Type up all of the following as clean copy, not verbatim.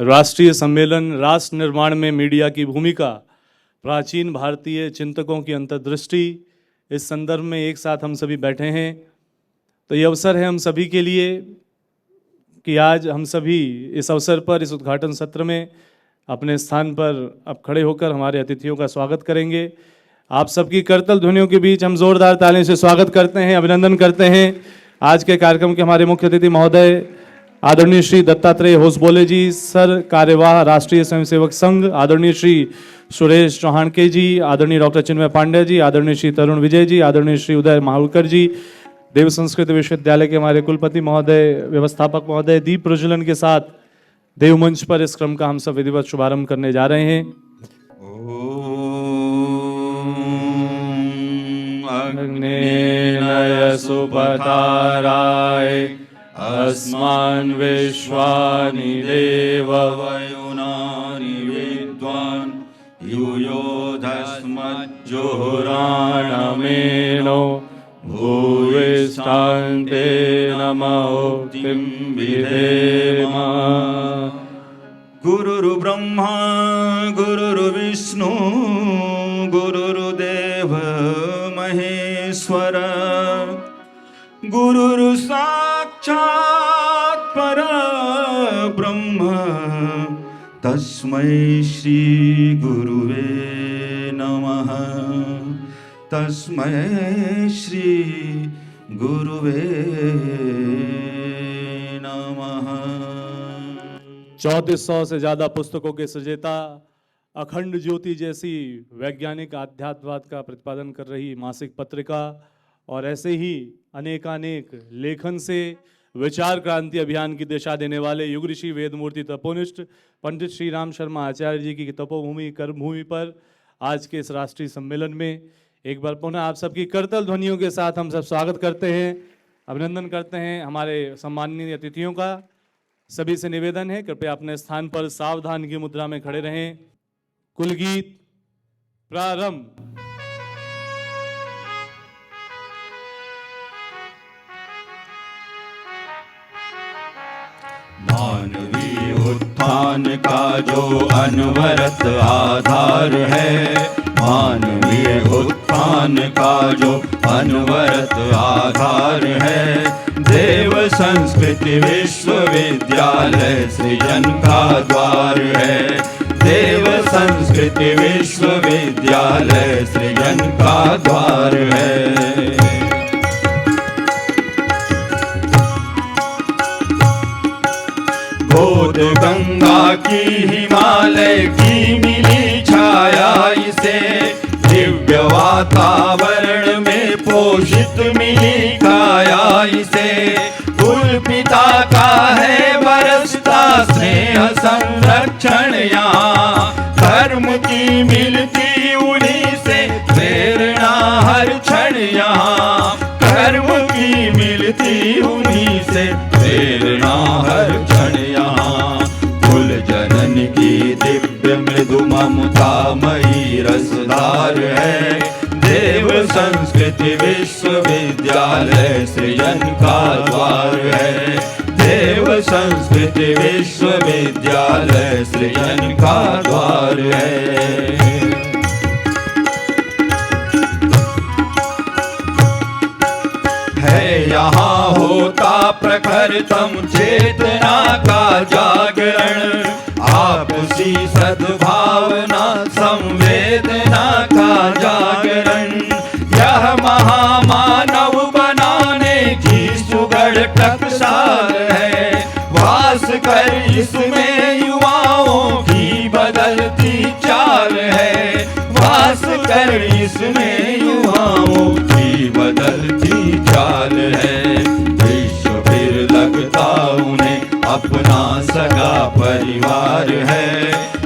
राष्ट्रीय सम्मेलन राष्ट्र निर्माण में मीडिया की भूमिका, प्राचीन भारतीय चिंतकों की अंतर्दृष्टि, इस संदर्भ में एक साथ हम सभी बैठे हैं। तो ये अवसर है हम सभी के लिए कि आज हम सभी इस अवसर पर, इस उद्घाटन सत्र में अपने स्थान पर अब खड़े होकर हमारे अतिथियों का स्वागत करेंगे। आप सबकी करतल ध्वनियों के बीच हम जोरदार तालियों से स्वागत करते हैं, अभिनंदन करते हैं आज के कार्यक्रम के हमारे मुख्य अतिथि महोदय आदरणीय श्री दत्तात्रेय होसबोले जी, सर कार्यवाह राष्ट्रीय स्वयंसेवक संघ, आदरणीय श्री सुरेश चौहानके जी, आदरणीय डॉक्टर चिन्मय पांडे जी, आदरणीय श्री तरुण विजय जी, आदरणीय श्री उदय महावकर जी, देव संस्कृत विश्वविद्यालय के हमारे कुलपति महोदय, व्यवस्थापक महोदय, दीप प्रज्वलन के साथ देव मंच पर इस क्रम का हम सब विधिवत शुभारंभ करने जा रहे हैं। अग्नेय सुपताराय अस्मान् विश्वानि देव वयुनानि विद्वान् यूयोधस्मज्जुहुराणमेनो भूविष्ठान्ते नमोक्तिं विधेम। गुरुर्ब्रह्मा गुरुर्विष्णु गुरुर्देव महेश्वर गुरुर्साक्षात् परब्रह्म तस्मै श्री गुरुवे नमः। तस्मै श्री गुरुवे नमः। 3400 से ज़्यादा पुस्तकों के सृजेता, अखंड ज्योति जैसी वैज्ञानिक आध्यात्मवाद का प्रतिपादन कर रही मासिक पत्रिका और ऐसे ही अनेकानेक लेखन से विचार क्रांति अभियान की दिशा देने वाले युग ऋषि वेदमूर्ति तपोनिष्ठ पंडित श्री राम शर्मा आचार्य जी की तपोभूमि कर्मभूमि पर आज के इस राष्ट्रीय सम्मेलन में एक बार पुनः आप सबकी करतल ध्वनियों के साथ हम सब स्वागत करते हैं, अभिनंदन करते हैं हमारे सम्माननीय अतिथियों का। सभी से निवेदन है कृपया अपने स्थान पर सावधान की मुद्रा में खड़े रहें। कुलगीत प्रारंभ। मानवीय उत्थान का जो अनवरत आधार है, मानवीय उत्थान का जो अनवरत आधार है, देव संस्कृति विश्वविद्यालय सृजन का द्वार है। देव संस्कृति विश्वविद्यालय सृजन का द्वार है। गोद गंगा की हिमालय की मिली छाया इसे, दिव्य वातावरण में पोषित मिली काया इसे। कुल पिता का है बरसता स्नेह संरक्षण यहाँ, धर्म की मिलती उन्हीं से प्रेरणा हर क्षण यहाँ। धर्म की मिलती उन्हीं से प्रेरणा हर क्षण यहाँ। कुल जनन की दिव्य मृदु ममतामयी रसधार है, देव संस्कृति विश्वविद्यालय सृजन का द्वार है। देव संस्कृति विश्वविद्यालय सृजन का द्वार है। यहाँ होता प्रखरतम चेतना का जागरण, आपसी सद्भावना संवेदना का जागरण। यह महामानव बनाने की सुगढ़ टकसाल है, वास कर इसमें युवाओं की बदलती चाल है। वास कर इसमें युवाओं की बदलती चाल है। विश्व फिर लगता उन्हें अपना सगा परिवार है,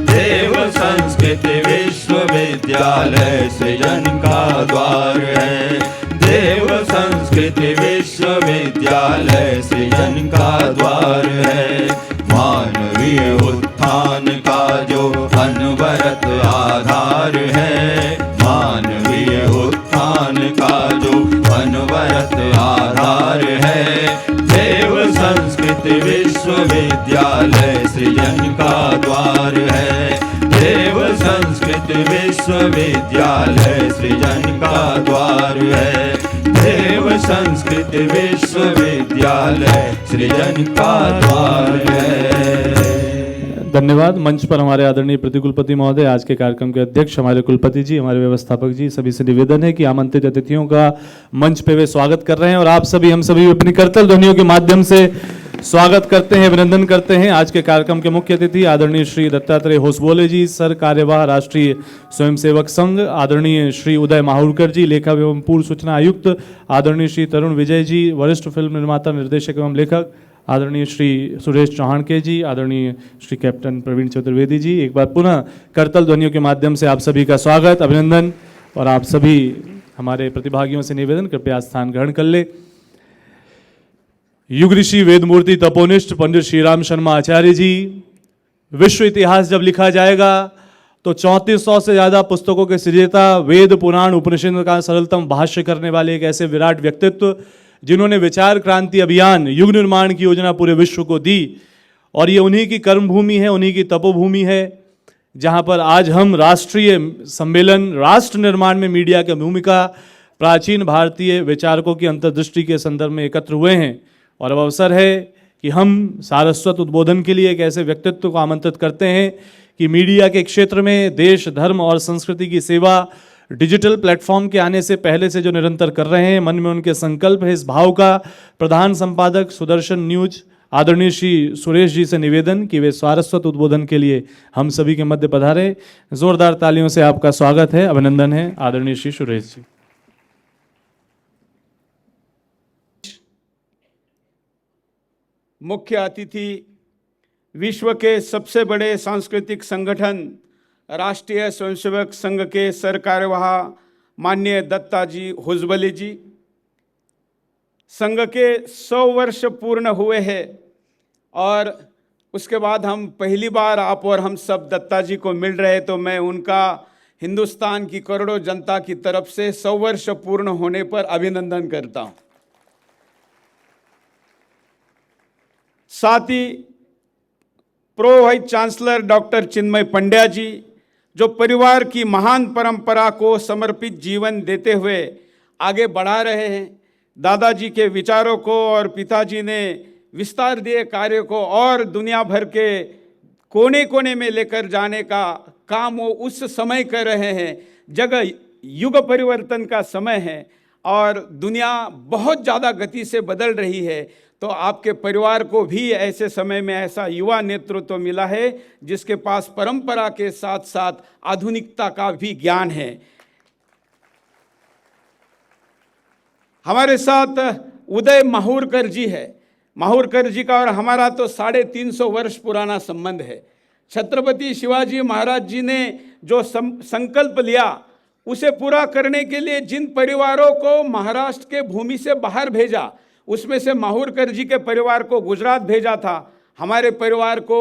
देव संस्कृति विश्वविद्यालय सृजन का द्वार है। देव संस्कृति विश्वविद्यालय सृजन का द्वार है। मानवीय उत्थान का जो अनवरत आधार है, मानवीय उत्थान का जो अनवरत आधार है, देव संस्कृति विश्वविद्यालय सृजन का द्वार है। देव संस्कृत विश्वविद्यालय सृजन का द्वार है। देव संस्कृत विश्वविद्यालय सृजन का द्वार है। धन्यवाद। मंच पर हमारे आदरणीय प्रतिकुलपति महोदय, आज के कार्यक्रम के अध्यक्ष हमारे कुलपति जी, हमारे व्यवस्थापक जी, सभी से निवेदन है कि आमंत्रित अतिथियों का मंच पे वे स्वागत कर रहे हैं और आप सभी हम सभी अपनी करतल ध्वनियों के माध्यम से स्वागत करते हैं, अभिनंदन करते हैं। आज के कार्यक्रम के मुख्य अतिथि आदरणीय श्री दत्तात्रेय होसबोले जी, सर कार्यवाह राष्ट्रीय स्वयंसेवक संघ, आदरणीय श्री उदय माहुरकर जी, लेखक एवं पूर्व सूचना आयुक्त, आदरणीय श्री तरुण विजय जी, वरिष्ठ फिल्म निर्माता, निर्देशक एवं लेखक, आदरणीय श्री सुरेश चौहानके जी, आदरणीय श्री कैप्टन प्रवीण चतुर्वेदी जी। एक बार पुनः करतल ध्वनियों के माध्यम से आप सभी का स्वागत, अभिनंदन। और आप सभी हमारे प्रतिभागियों से निवेदन, कृपया स्थान ग्रहण कर ले। युग ऋषि वेदमूर्ति तपोनिष्ठ पंडित श्रीराम शर्मा आचार्य जी, विश्व इतिहास जब लिखा जाएगा तो 3400 से ज़्यादा पुस्तकों के सृजेता, वेद पुराण उपनिषद का सरलतम भाष्य करने वाले एक ऐसे विराट व्यक्तित्व जिन्होंने विचार क्रांति अभियान, युग निर्माण की योजना पूरे विश्व को दी। और ये उन्हीं की कर्मभूमि है, उन्हीं की तपोभूमि है, जहाँ पर आज हम राष्ट्रीय सम्मेलन राष्ट्र निर्माण में मीडिया की भूमिका, प्राचीन भारतीय विचारकों की अंतर्दृष्टि के संदर्भ में एकत्र हुए हैं। और अब अवसर है कि हम सारस्वत उद्बोधन के लिए एक ऐसे व्यक्तित्व को आमंत्रित करते हैं कि मीडिया के क्षेत्र में देश, धर्म और संस्कृति की सेवा डिजिटल प्लेटफॉर्म के आने से पहले से जो निरंतर कर रहे हैं, मन में उनके संकल्प है। इस भाव का प्रधान संपादक सुदर्शन न्यूज आदरणीय श्री सुरेश जी से निवेदन कि वे सारस्वत उद्बोधन के लिए हम सभी के मध्य पधारे। जोरदार तालियों से आपका स्वागत है, अभिनंदन है आदरणीय श्री सुरेश जी। मुख्य अतिथि विश्व के सबसे बड़े सांस्कृतिक संगठन राष्ट्रीय स्वयंसेवक संघ के सर कार्यवाह माननीय दत्ताजी होसबोले जी, संघ के 100 वर्ष पूर्ण हुए हैं और उसके बाद हम पहली बार आप और हम सब दत्ताजी को मिल रहे, तो मैं उनका हिंदुस्तान की करोड़ों जनता की तरफ से 100 वर्ष पूर्ण होने पर अभिनंदन करता हूँ। साथ ही प्रो वाइस चांसलर डॉक्टर चिन्मय पंड्या जी, जो परिवार की महान परंपरा को समर्पित जीवन देते हुए आगे बढ़ा रहे हैं। दादाजी के विचारों को और पिताजी ने विस्तार दिए कार्य को और दुनिया भर के कोने कोने में लेकर जाने का काम वो उस समय कर रहे हैं। जगह युग परिवर्तन का समय है और दुनिया बहुत ज़्यादा गति से बदल रही है, तो आपके परिवार को भी ऐसे समय में ऐसा युवा नेतृत्व मिला है जिसके पास परंपरा के साथ साथ आधुनिकता का भी ज्ञान है। हमारे साथ उदय माहुरकर जी है। माहुरकर जी का और हमारा तो 350 वर्ष पुराना संबंध है। छत्रपति शिवाजी महाराज जी ने जो संकल्प लिया उसे पूरा करने के लिए जिन परिवारों को महाराष्ट्र के भूमि से बाहर भेजा, उसमें से माहुरकर जी के परिवार को गुजरात भेजा था, हमारे परिवार को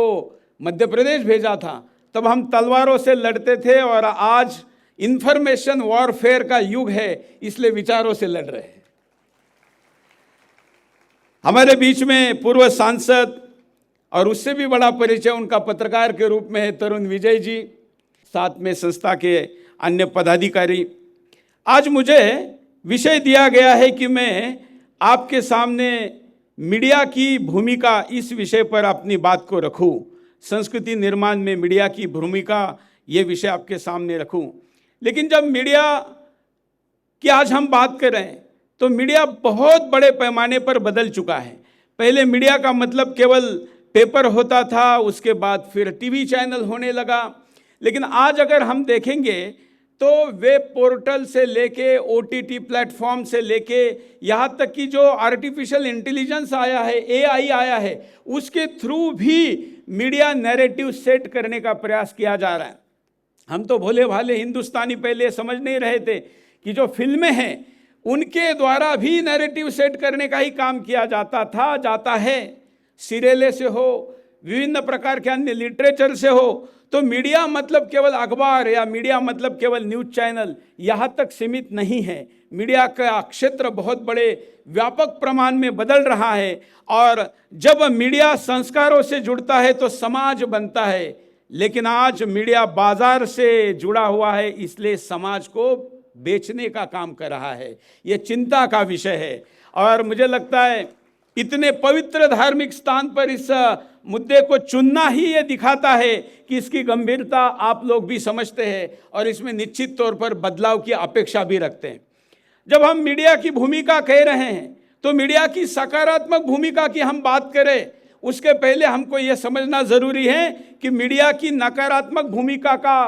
मध्य प्रदेश भेजा था। तब हम तलवारों से लड़ते थे और आज इंफॉर्मेशन वॉरफेयर का युग है, इसलिए विचारों से लड़ रहे हैं। हमारे बीच में पूर्व सांसद और उससे भी बड़ा परिचय उनका पत्रकार के रूप में है तरुण विजय जी, साथ में संस्था के अन्य पदाधिकारी। आज मुझे विषय दिया गया है कि मैं आपके सामने मीडिया की भूमिका इस विषय पर अपनी बात को रखूं। संस्कृति निर्माण में मीडिया की भूमिका, ये विषय आपके सामने रखूं। लेकिन जब मीडिया की आज हम बात कर रहे हैं तो मीडिया बहुत बड़े पैमाने पर बदल चुका है। पहले मीडिया का मतलब केवल पेपर होता था, उसके बाद फिर टीवी चैनल होने लगा। लेकिन आज अगर हम देखेंगे तो वेब पोर्टल से लेके OTT प्लेटफॉर्म से लेके यहाँ तक कि जो आर्टिफिशियल इंटेलिजेंस आया है, AI आया है, उसके थ्रू भी मीडिया नैरेटिव सेट करने का प्रयास किया जा रहा है। हम तो भोले भाले हिंदुस्तानी पहले समझ नहीं रहे थे कि जो फिल्में हैं उनके द्वारा भी नैरेटिव सेट करने का ही काम किया जाता है। सीरियलें से हो, विभिन्न प्रकार के अन्य लिटरेचर से हो, तो मीडिया मतलब केवल अखबार या मीडिया मतलब केवल न्यूज़ चैनल यहाँ तक सीमित नहीं है। मीडिया का क्षेत्र बहुत बड़े व्यापक प्रमाण में बदल रहा है और जब मीडिया संस्कारों से जुड़ता है तो समाज बनता है। लेकिन आज मीडिया बाजार से जुड़ा हुआ है, इसलिए समाज को बेचने का काम कर रहा है। ये चिंता का विषय है और मुझे लगता है इतने पवित्र धार्मिक स्थान पर इस मुद्दे को चुनना ही ये दिखाता है कि इसकी गंभीरता आप लोग भी समझते हैं और इसमें निश्चित तौर पर बदलाव की अपेक्षा भी रखते हैं। जब हम मीडिया की भूमिका कह रहे हैं तो मीडिया की सकारात्मक भूमिका की हम बात करें, उसके पहले हमको ये समझना जरूरी है कि मीडिया की नकारात्मक भूमिका का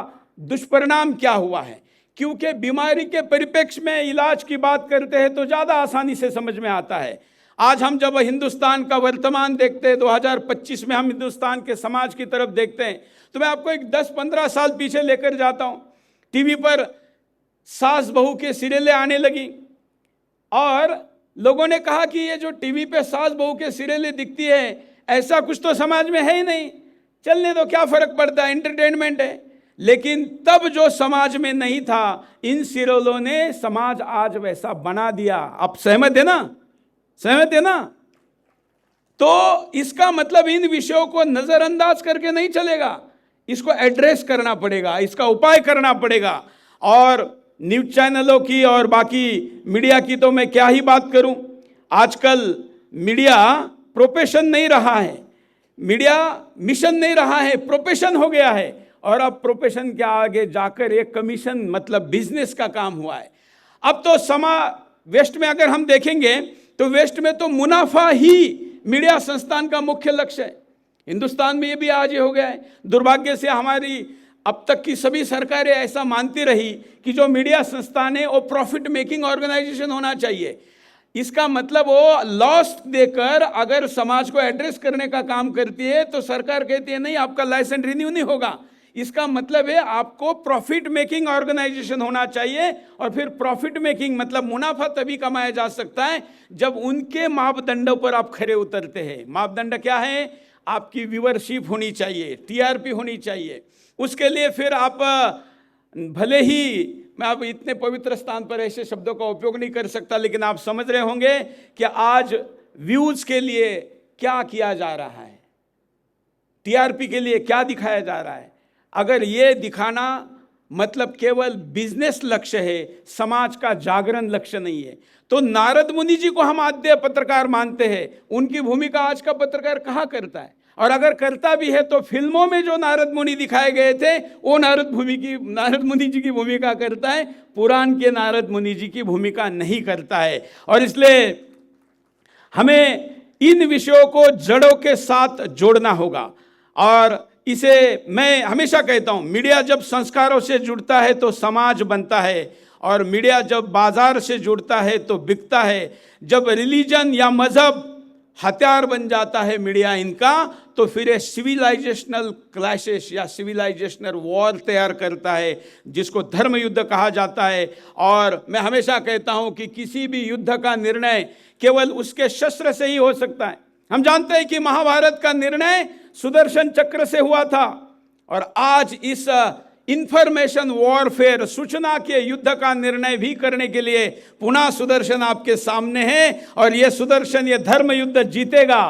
दुष्परिणाम क्या हुआ है। क्योंकि बीमारी के परिप्रेक्ष्य में इलाज की बात करते हैं तो ज़्यादा आसानी से समझ में आता है। आज हम जब हिंदुस्तान का वर्तमान देखते हैं, 2025 में हम हिंदुस्तान के समाज की तरफ देखते हैं, तो मैं आपको एक 10-15 साल पीछे लेकर जाता हूँ। टीवी पर सास बहू के सीरियलें आने लगी और लोगों ने कहा कि ये जो टीवी पे सास बहू के सीरियलें दिखती है, ऐसा कुछ तो समाज में है ही नहीं, चलने दो, क्या फर्क पड़ता है, एंटरटेनमेंट है। लेकिन तब जो समाज में नहीं था, इन सीरियलों ने समाज आज वैसा बना दिया। आप सहमत है ना? सहमत है ना? तो इसका मतलब इन विषयों को नजरअंदाज करके नहीं चलेगा, इसको एड्रेस करना पड़ेगा, इसका उपाय करना पड़ेगा। और न्यूज चैनलों की और बाकी मीडिया की तो मैं क्या ही बात करूं। आजकल मीडिया प्रोफेशन नहीं रहा है, मीडिया मिशन नहीं रहा है, प्रोफेशन हो गया है। और अब प्रोफेशन के आगे जाकर एक कमीशन मतलब बिजनेस का काम हुआ है। अब तो वेस्ट में अगर हम देखेंगे तो वेस्ट में तो मुनाफा ही मीडिया संस्थान का मुख्य लक्ष्य है। हिंदुस्तान में ये भी आज ये हो गया है। दुर्भाग्य से हमारी अब तक की सभी सरकारें ऐसा मानती रही कि जो मीडिया संस्थान है वो प्रॉफिट मेकिंग ऑर्गेनाइजेशन होना चाहिए। इसका मतलब वो लॉस देकर अगर समाज को एड्रेस करने का काम करती है तो सरकार कहती है नहीं, आपका लाइसेंस रिन्यू नहीं होगा। इसका मतलब है आपको प्रॉफिट मेकिंग ऑर्गेनाइजेशन होना चाहिए। और फिर प्रॉफिट मेकिंग मतलब मुनाफा तभी कमाया जा सकता है जब उनके मापदंडों पर आप खरे उतरते हैं। मापदंड क्या है? आपकी व्यूअरशिप होनी चाहिए, टीआरपी होनी चाहिए। उसके लिए फिर आप भले ही मैं अब इतने पवित्र स्थान पर ऐसे शब्दों का उपयोग नहीं कर सकता, लेकिन आप समझ रहे होंगे कि आज व्यूज के लिए क्या किया जा रहा है, टीआरपी के लिए क्या दिखाया जा रहा है। अगर ये दिखाना मतलब केवल बिजनेस लक्ष्य है, समाज का जागरण लक्ष्य नहीं है, तो नारद मुनि जी को हम आद्य पत्रकार मानते हैं। उनकी भूमिका आज का पत्रकार कहाँ करता है? और अगर करता भी है तो फिल्मों में जो नारद मुनि दिखाए गए थे वो नारद मुनि जी की भूमिका करता है, पुराण के नारद मुनि जी की भूमिका नहीं करता है। और इसलिए हमें इन विषयों को जड़ों के साथ जोड़ना होगा। और इसे मैं हमेशा कहता हूं, मीडिया जब संस्कारों से जुड़ता है तो समाज बनता है, और मीडिया जब बाजार से जुड़ता है तो बिकता है। जब रिलीजन या मजहब हथियार बन जाता है मीडिया इनका, तो फिर ये सिविलाइजेशनल क्लैशेस या सिविलाइजेशनल वॉर तैयार करता है, जिसको धर्म युद्ध कहा जाता है। और मैं हमेशा कहता हूं कि किसी भी युद्ध का निर्णय केवल उसके शस्त्र से ही हो सकता है। हम जानते हैं कि महाभारत का निर्णय सुदर्शन चक्र से हुआ था, और आज इस इंफॉर्मेशन वॉरफेयर सूचना के युद्ध का निर्णय भी करने के लिए पुनः सुदर्शन आपके सामने है। और यह सुदर्शन, यह धर्म युद्ध जीतेगा,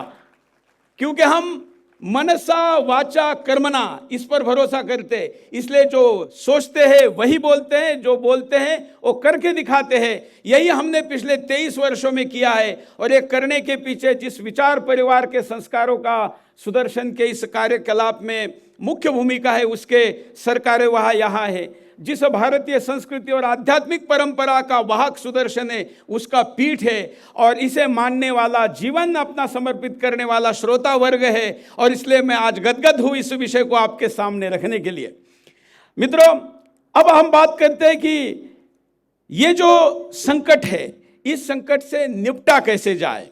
क्योंकि हम मनसा वाचा कर्मणा इस पर भरोसा करते। इसलिए जो सोचते हैं वही बोलते हैं, जो बोलते हैं वो करके दिखाते हैं। यही हमने पिछले 23 वर्षों में किया है। और ये करने के पीछे जिस विचार परिवार के संस्कारों का सुदर्शन के इस कार्यकलाप में मुख्य भूमिका है, उसके सरकारें वहाँ यहाँ है। जिस भारतीय संस्कृति और आध्यात्मिक परंपरा का वाहक सुदर्शन है, उसका पीठ है, और इसे मानने वाला, जीवन अपना समर्पित करने वाला श्रोता वर्ग है। और इसलिए मैं आज गदगद हूँ इस विषय को आपके सामने रखने के लिए। मित्रों, अब हम बात करते हैं कि ये जो संकट है, इस संकट से निपटा कैसे जाए।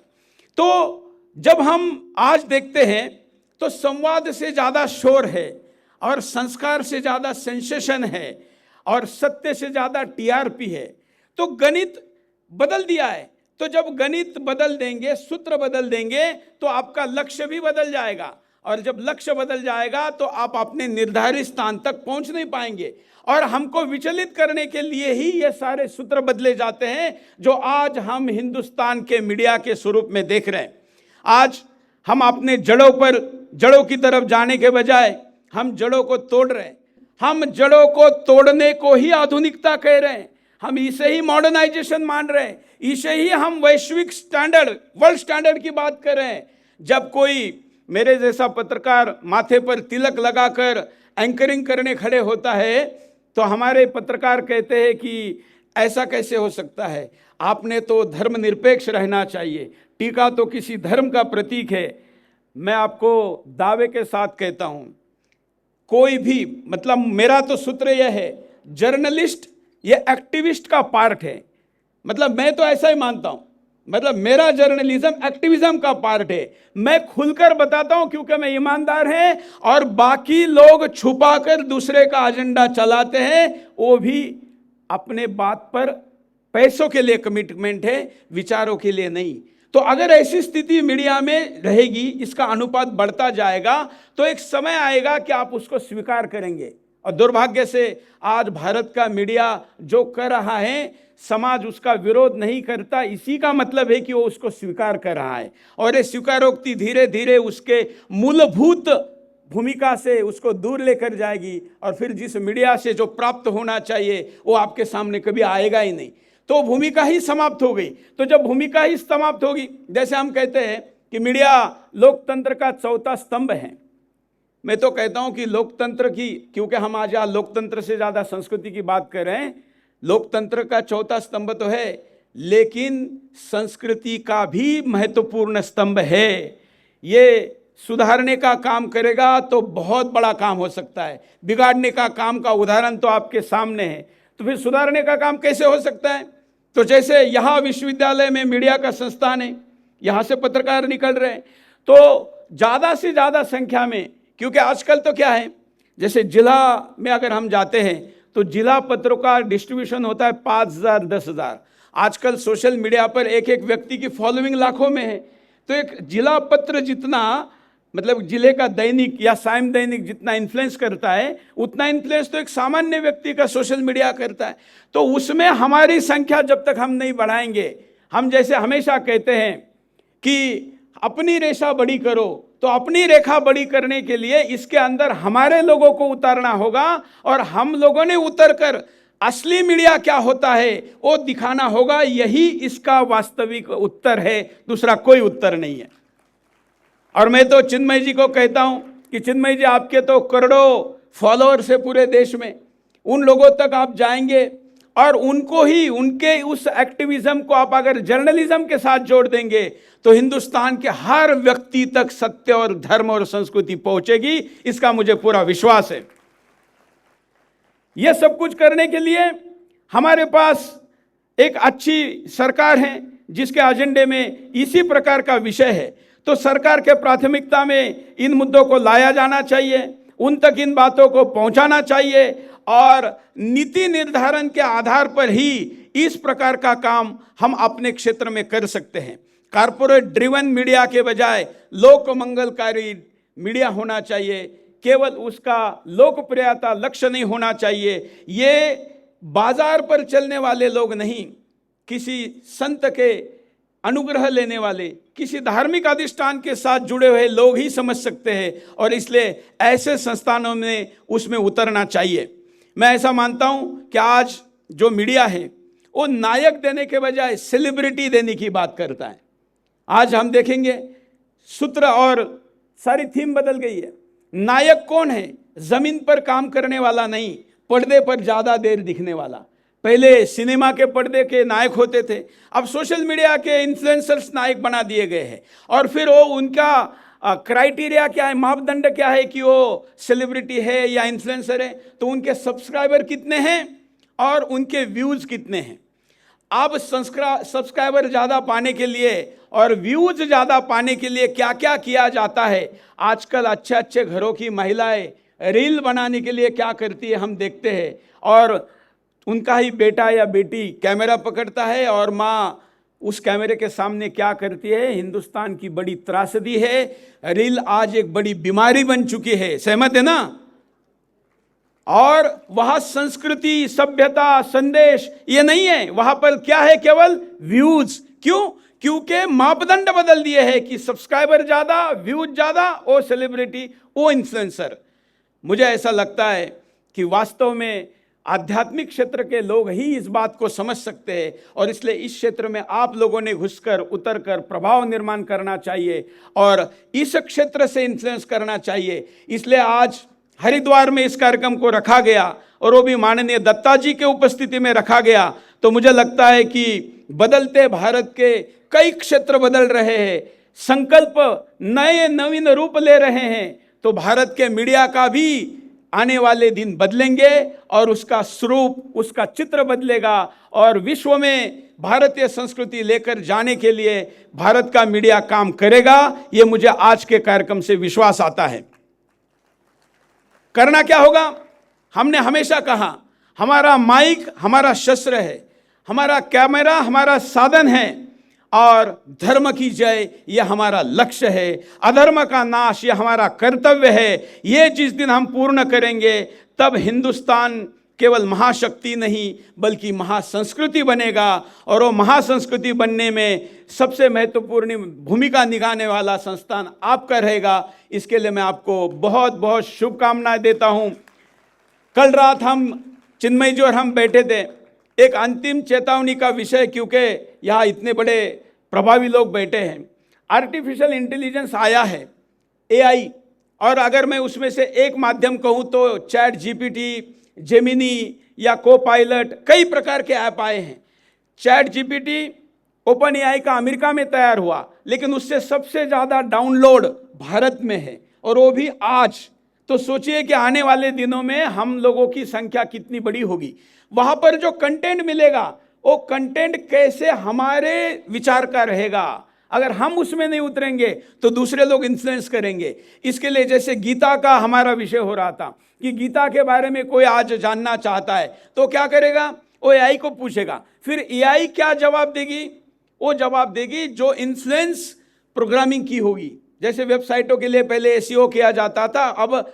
तो जब हम आज देखते हैं तो संवाद से ज्यादा शोर है, और संस्कार से ज्यादा सेंसेशन है, और सत्य से ज्यादा टीआरपी है। तो गणित बदल दिया है। तो जब गणित बदल देंगे, सूत्र बदल देंगे, तो आपका लक्ष्य भी बदल जाएगा। और जब लक्ष्य बदल जाएगा तो आप अपने निर्धारित स्थान तक पहुंच नहीं पाएंगे। और हमको विचलित करने के लिए ही ये सारे सूत्र बदले जाते हैं, जो आज हम हिंदुस्तान के मीडिया के स्वरूप में देख रहे हैं। आज हम अपने जड़ों की तरफ जाने के बजाय हम जड़ों को तोड़ रहे हैं। हम जड़ों को तोड़ने को ही आधुनिकता कह रहे हैं। हम इसे ही मॉडर्नाइजेशन मान रहे हैं, इसे ही हम वैश्विक स्टैंडर्ड, वर्ल्ड स्टैंडर्ड की बात कर रहे हैं। जब कोई मेरे जैसा पत्रकार माथे पर तिलक लगाकर एंकरिंग करने खड़े होता है तो हमारे पत्रकार कहते हैं कि ऐसा कैसे हो सकता है, आपने तो धर्मनिरपेक्ष रहना चाहिए, टीका तो किसी धर्म का प्रतीक है। मैं आपको दावे के साथ कहता हूं, कोई भी, मतलब मेरा तो सूत्र यह है, जर्नलिस्ट ये एक्टिविस्ट का पार्ट है। मतलब मैं तो ऐसा ही मानता हूं, मतलब मेरा जर्नलिज्म एक्टिविज्म का पार्ट है। मैं खुलकर बताता हूं क्योंकि मैं ईमानदार है, और बाकी लोग छुपाकर दूसरे का एजेंडा चलाते हैं, वो भी अपने बात पर पैसों के लिए कमिटमेंट है, विचारों के लिए नहीं। तो अगर ऐसी स्थिति मीडिया में रहेगी, इसका अनुपात बढ़ता जाएगा, तो एक समय आएगा कि आप उसको स्वीकार करेंगे। और दुर्भाग्य से आज भारत का मीडिया जो कर रहा है, समाज उसका विरोध नहीं करता, इसी का मतलब है कि वो उसको स्वीकार कर रहा है। और ये स्वीकारोक्ति धीरे धीरे उसके मूलभूत भूमिका से उसको दूर लेकर जाएगी, और फिर जिस मीडिया से जो प्राप्त होना चाहिए वो आपके सामने कभी आएगा ही नहीं। तो भूमिका ही समाप्त हो गई। तो जब भूमिका ही समाप्त होगी, जैसे हम कहते हैं कि मीडिया लोकतंत्र का चौथा स्तंभ है, मैं तो कहता हूं कि लोकतंत्र की, क्योंकि हम आज यहाँ लोकतंत्र से ज़्यादा संस्कृति की बात कर रहे हैं, लोकतंत्र का चौथा स्तंभ तो है, लेकिन संस्कृति का भी महत्वपूर्ण स्तंभ है। ये सुधारने का काम करेगा तो बहुत बड़ा काम हो सकता है, बिगाड़ने का काम का उदाहरण तो आपके सामने है। तो फिर सुधारने का काम कैसे हो सकता है? तो जैसे यहाँ विश्वविद्यालय में मीडिया का संस्थान है, यहाँ से पत्रकार निकल रहे हैं, तो ज़्यादा से ज़्यादा संख्या में, क्योंकि आजकल तो क्या है, जैसे जिला में अगर हम जाते हैं तो जिला पत्रों का डिस्ट्रीब्यूशन होता है 5,000 10,000। आजकल सोशल मीडिया पर एक एक व्यक्ति की फॉलोइंग लाखों में है। तो एक जिला पत्र जितना, मतलब जिले का दैनिक या सायं दैनिक जितना इन्फ्लुएंस करता है, उतना इन्फ्लुएंस तो एक सामान्य व्यक्ति का सोशल मीडिया करता है। तो उसमें हमारी संख्या जब तक हम नहीं बढ़ाएंगे, हम जैसे हमेशा कहते हैं कि अपनी रेखा बड़ी करो, तो अपनी रेखा बड़ी करने के लिए इसके अंदर हमारे लोगों को उतारना होगा, और हम लोगों ने उतरकर असली मीडिया क्या होता है वो दिखाना होगा। यही इसका वास्तविक उत्तर है, दूसरा कोई उत्तर नहीं है। और मैं तो चिन्मय जी को कहता हूं कि चिन्मय जी, आपके तो करोड़ों फॉलोअर्स है पूरे देश में, उन लोगों तक आप जाएंगे और उनको ही, उनके उस एक्टिविज्म को आप अगर जर्नलिज्म के साथ जोड़ देंगे तो हिंदुस्तान के हर व्यक्ति तक सत्य और धर्म और संस्कृति पहुंचेगी, इसका मुझे पूरा विश्वास है। यह सब कुछ करने के लिए हमारे पास एक अच्छी सरकार है जिसके एजेंडे में इसी प्रकार का विषय है। तो सरकार के प्राथमिकता में इन मुद्दों को लाया जाना चाहिए, उन तक इन बातों को पहुंचाना चाहिए, और नीति निर्धारण के आधार पर ही इस प्रकार का काम हम अपने क्षेत्र में कर सकते हैं। कारपोरेट ड्रिवन मीडिया के बजाय लोक मंगलकारी मीडिया होना चाहिए, केवल उसका लोकप्रियता लक्ष्य नहीं होना चाहिए। ये बाजार पर चलने वाले लोग नहीं, किसी संत के अनुग्रह लेने वाले, किसी धार्मिक अधिष्ठान के साथ जुड़े हुए लोग ही समझ सकते हैं, और इसलिए ऐसे संस्थानों में उसमें उतरना चाहिए। मैं ऐसा मानता हूं कि आज जो मीडिया है वो नायक देने के बजाय सेलिब्रिटी देने की बात करता है। आज हम देखेंगे सूत्र और सारी थीम बदल गई है। नायक कौन है? जमीन पर काम करने वाला नहीं, पर्दे पर ज्यादा देर दिखने वाला। पहले सिनेमा के पर्दे के नायक होते थे, अब सोशल मीडिया के इन्फ्लुएंसर्स नायक बना दिए गए हैं। और फिर वो उनका क्राइटेरिया क्या है, मापदंड क्या है कि वो सेलिब्रिटी है या इन्फ्लुएंसर है? तो उनके सब्सक्राइबर कितने हैं और उनके व्यूज कितने हैं। अब सब्सक्राइबर ज़्यादा पाने के लिए और व्यूज ज़्यादा पाने के लिए क्या क्या किया जाता है। आजकल अच्छे अच्छे घरों की महिलाएं रील बनाने के लिए क्या करती है हम देखते हैं, और उनका ही बेटा या बेटी कैमरा पकड़ता है और माँ उस कैमरे के सामने क्या करती है। हिंदुस्तान की बड़ी त्रासदी है, रील आज एक बड़ी बीमारी बन चुकी है, सहमत है ना? और वहां संस्कृति, सभ्यता, संदेश ये नहीं है, वहां पर क्या है? केवल व्यूज। क्यों? क्योंकि मापदंड बदल दिए हैं कि सब्सक्राइबर ज्यादा, व्यूज ज्यादा, वो सेलिब्रिटी, वो इन्फ्लुएंसर। मुझे ऐसा लगता है कि वास्तव में आध्यात्मिक क्षेत्र के लोग ही इस बात को समझ सकते हैं, और इसलिए इस क्षेत्र में आप लोगों ने घुसकर उतरकर प्रभाव निर्माण करना चाहिए और इस क्षेत्र से इन्फ्लुएंस करना चाहिए। इसलिए आज हरिद्वार में इस कार्यक्रम को रखा गया और वो भी माननीय दत्ता जी के उपस्थिति में रखा गया। तो मुझे लगता है कि बदलते भारत के कई क्षेत्र बदल रहे हैं, संकल्प नए नवीन रूप ले रहे हैं। तो भारत के मीडिया का भी आने वाले दिन बदलेंगे और उसका स्वरूप, उसका चित्र बदलेगा और विश्व में भारतीय संस्कृति लेकर जाने के लिए भारत का मीडिया काम करेगा। ये मुझे आज के कार्यक्रम से विश्वास आता है। करना क्या होगा? हमने हमेशा कहा हमारा माइक हमारा शस्त्र है, हमारा कैमरा हमारा साधन है और धर्म की जय यह हमारा लक्ष्य है, अधर्म का नाश यह हमारा कर्तव्य है। ये जिस दिन हम पूर्ण करेंगे तब हिंदुस्तान केवल महाशक्ति नहीं बल्कि महासंस्कृति बनेगा, और वो महासंस्कृति बनने में सबसे महत्वपूर्ण भूमिका निभाने वाला संस्थान आपका रहेगा। इसके लिए मैं आपको बहुत बहुत शुभकामनाएं देता हूं। कल रात हम चिन्मय जी और हम बैठे थे, एक अंतिम चेतावनी का विषय, क्योंकि यहाँ इतने बड़े प्रभावी लोग बैठे हैं। आर्टिफिशियल इंटेलिजेंस आया है, एआई, और अगर मैं उसमें से एक माध्यम कहूँ तो चैट जीपीटी, जेमिनी या को पायलट, कई प्रकार के ऐप आए हैं। चैट जीपीटी ओपन एआई का अमेरिका में तैयार हुआ, लेकिन उससे सबसे ज़्यादा डाउनलोड भारत में है, और वो भी आज। तो सोचिए कि आने वाले दिनों में हम लोगों की संख्या कितनी बड़ी होगी। वहां पर जो कंटेंट मिलेगा वो कंटेंट कैसे हमारे विचार का रहेगा। अगर हम उसमें नहीं उतरेंगे तो दूसरे लोग इन्फ्लुएंस करेंगे। इसके लिए जैसे गीता का हमारा विषय हो रहा था कि गीता के बारे में कोई आज जानना चाहता है तो क्या करेगा, वो एआई को पूछेगा, फिर एआई क्या जवाब देगी? वो जवाब देगी जो इन्फ्लुएंस प्रोग्रामिंग की होगी। जैसे वेबसाइटों के लिए पहले एसईओ किया जाता था, अब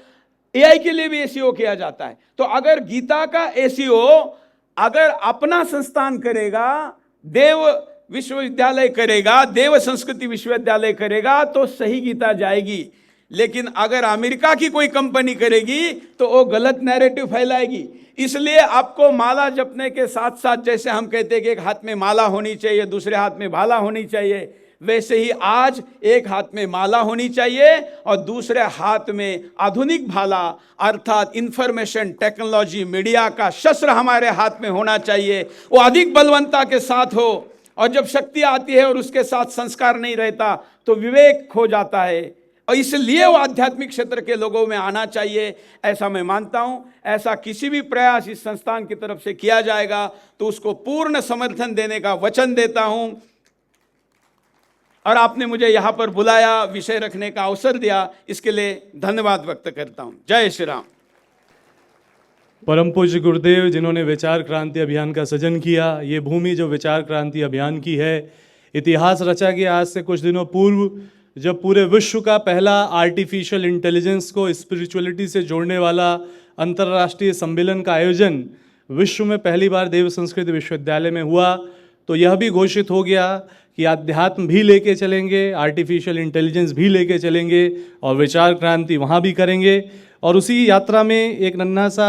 एआई के लिए भी एसईओ किया जाता है। तो अगर गीता का एसईओ अगर अपना संस्थान करेगा, देव विश्वविद्यालय करेगा, देव संस्कृति विश्वविद्यालय करेगा तो सही गीता जाएगी। लेकिन अगर अमेरिका की कोई कंपनी करेगी तो वो गलत नैरेटिव फैलाएगी। इसलिए आपको माला जपने के साथ साथ, जैसे हम कहते हैं कि एक हाथ में माला होनी चाहिए, दूसरे हाथ में भाला होनी चाहिए, वैसे ही आज एक हाथ में माला होनी चाहिए और दूसरे हाथ में आधुनिक भाला अर्थात इंफॉर्मेशन टेक्नोलॉजी मीडिया का शस्त्र हमारे हाथ में होना चाहिए। वो अधिक बलवंता के साथ हो, और जब शक्ति आती है और उसके साथ संस्कार नहीं रहता तो विवेक खो जाता है, और इसलिए वो आध्यात्मिक क्षेत्र के लोगों में आना चाहिए, ऐसा मैं मानता हूं। ऐसा किसी भी प्रयास इस संस्थान की तरफ से किया जाएगा तो उसको पूर्ण समर्थन देने का वचन देता हूं। और आपने मुझे यहाँ पर बुलाया, विषय रखने का अवसर दिया, इसके लिए धन्यवाद व्यक्त करता हूँ। जय श्री राम। परम पूज्य गुरुदेव जिन्होंने विचार क्रांति अभियान का सृजन किया, ये भूमि जो विचार क्रांति अभियान की है, इतिहास रचा गया आज से कुछ दिनों पूर्व, जब पूरे विश्व का पहला आर्टिफिशियल इंटेलिजेंस को स्पिरिचुअलिटी से जोड़ने वाला अंतर्राष्ट्रीय सम्मेलन का आयोजन विश्व में पहली बार देव संस्कृत विश्वविद्यालय में हुआ। तो यह भी घोषित हो गया कि आध्यात्म भी लेके चलेंगे, आर्टिफिशियल इंटेलिजेंस भी लेके चलेंगे और विचार क्रांति वहाँ भी करेंगे। और उसी यात्रा में एक नन्हा सा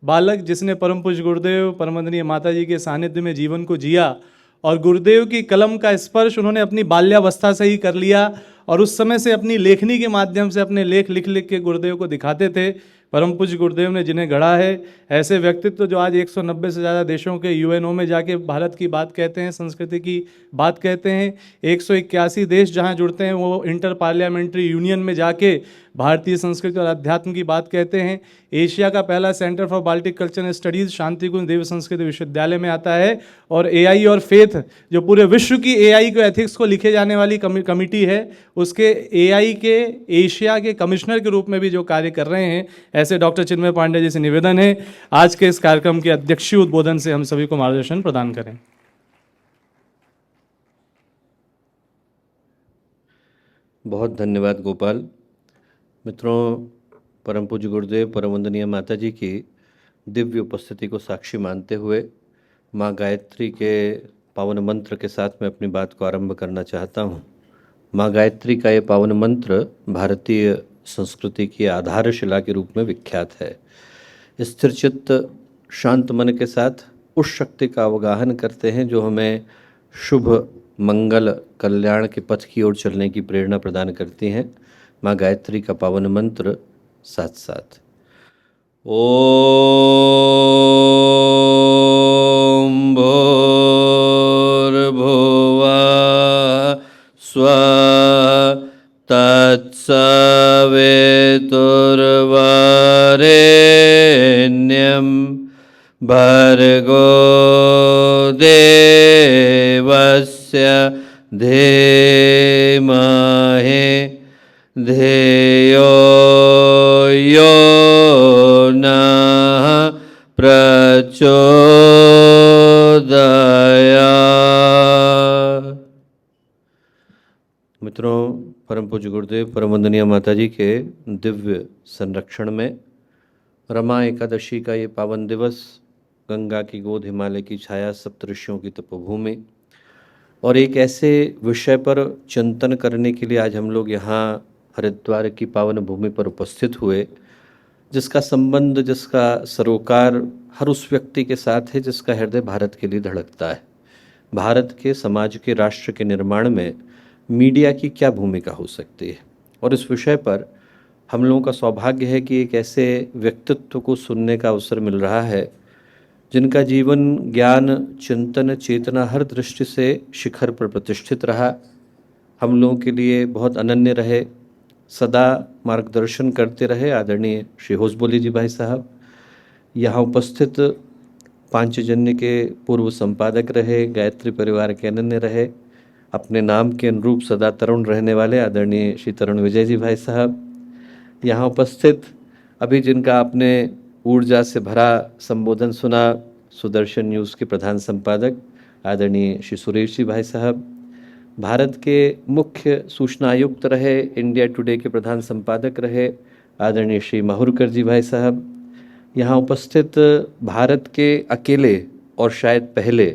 बालक जिसने परम पूज्य गुरुदेव परमवंदनीय माता जी के सानिध्य में जीवन को जिया और गुरुदेव की कलम का स्पर्श उन्होंने अपनी बाल्यावस्था से ही कर लिया, और उस समय से अपनी लेखनी के माध्यम से अपने लेख लिख लिख के गुरुदेव को दिखाते थे। परम पूज्य गुरुदेव ने जिन्हें गढ़ा है, ऐसे व्यक्तित्व जो आज 190 से ज़्यादा देशों के यूएनओ में जाके भारत की बात कहते हैं, संस्कृति की बात कहते हैं। 181 देश जहां जुड़ते हैं वो इंटर पार्लियामेंट्री यूनियन में जाके भारतीय संस्कृति और अध्यात्म की बात कहते हैं। एशिया का पहला centre for Baltic culture and studies Shantikunj Dev Sanskrit Vishwavidyalaya में आता है। और एआई और फेथ जो पूरे विश्व की एआई को एथिक्स को लिखे जाने वाली कमिटी है, उसके एआई के एशिया के कमिश्नर के रूप में भी जो कार्य कर रहे हैं, ऐसे डॉक्टर चिन्मय पांडे जी से निवेदन है आज के इस कार्यक्रम के अध्यक्षीय उद्बोधन से हम सभी को मार्गदर्शन प्रदान करें। बहुत धन्यवाद गोपाल। मित्रों, परम पूज्य गुरुदेव परमवंदनीय माता जी की दिव्य उपस्थिति को साक्षी मानते हुए माँ गायत्री के पावन मंत्र के साथ मैं अपनी बात को आरंभ करना चाहता हूँ। माँ गायत्री का ये पावन मंत्र भारतीय संस्कृति की आधारशिला के रूप में विख्यात है। स्थिरचित्त शांत मन के साथ उस शक्ति का अवगाहन करते हैं जो हमें शुभ, मंगल, कल्याण के पथ की ओर चलने की प्रेरणा प्रदान करती हैं। माँ गायत्री का पावन मंत्र साथ साथ। ओम भूर्भुवः स्वः तत्सवितुर्वरेण्यं भर्गो देवस्य धीमहि धियो यो नः प्रचोदयात्। मित्रों, परम पूज्य गुरुदेव परम वंदनीय माता जी के दिव्य संरक्षण में रमा एकादशी का ये पावन दिवस, गंगा की गोद, हिमालय की छाया, सप्तऋषियों की तपोभूमि, और एक ऐसे विषय पर चिंतन करने के लिए आज हम लोग यहाँ हरिद्वार की पावन भूमि पर उपस्थित हुए, जिसका संबंध, जिसका सरोकार हर उस व्यक्ति के साथ है जिसका हृदय भारत के लिए धड़कता है। भारत के, समाज के, राष्ट्र के निर्माण में मीडिया की क्या भूमिका हो सकती है, और इस विषय पर हम लोगों का सौभाग्य है कि एक ऐसे व्यक्तित्व को सुनने का अवसर मिल रहा है जिनका जीवन, ज्ञान, चिंतन, चेतना हर दृष्टि से शिखर पर प्रतिष्ठित रहा, हम लोगों के लिए बहुत अनन्य रहे, सदा मार्गदर्शन करते रहे। आदरणीय श्री होसबोली जी भाई साहब यहाँ उपस्थित पांचजन्य के पूर्व संपादक रहे, गायत्री परिवार के अनन्य रहे, अपने नाम के अनुरूप सदा तरुण रहने वाले आदरणीय श्री तरुण विजय जी भाई साहब यहाँ उपस्थित, अभी जिनका आपने ऊर्जा से भरा संबोधन सुना, सुदर्शन न्यूज़ के प्रधान संपादक आदरणीय श्री सुरेश जी भाई साहब, भारत के मुख्य सूचना आयुक्त रहे, इंडिया टुडे के प्रधान संपादक रहे आदरणीय श्री माहुरकर जी भाई साहब, यहाँ उपस्थित भारत के अकेले और शायद पहले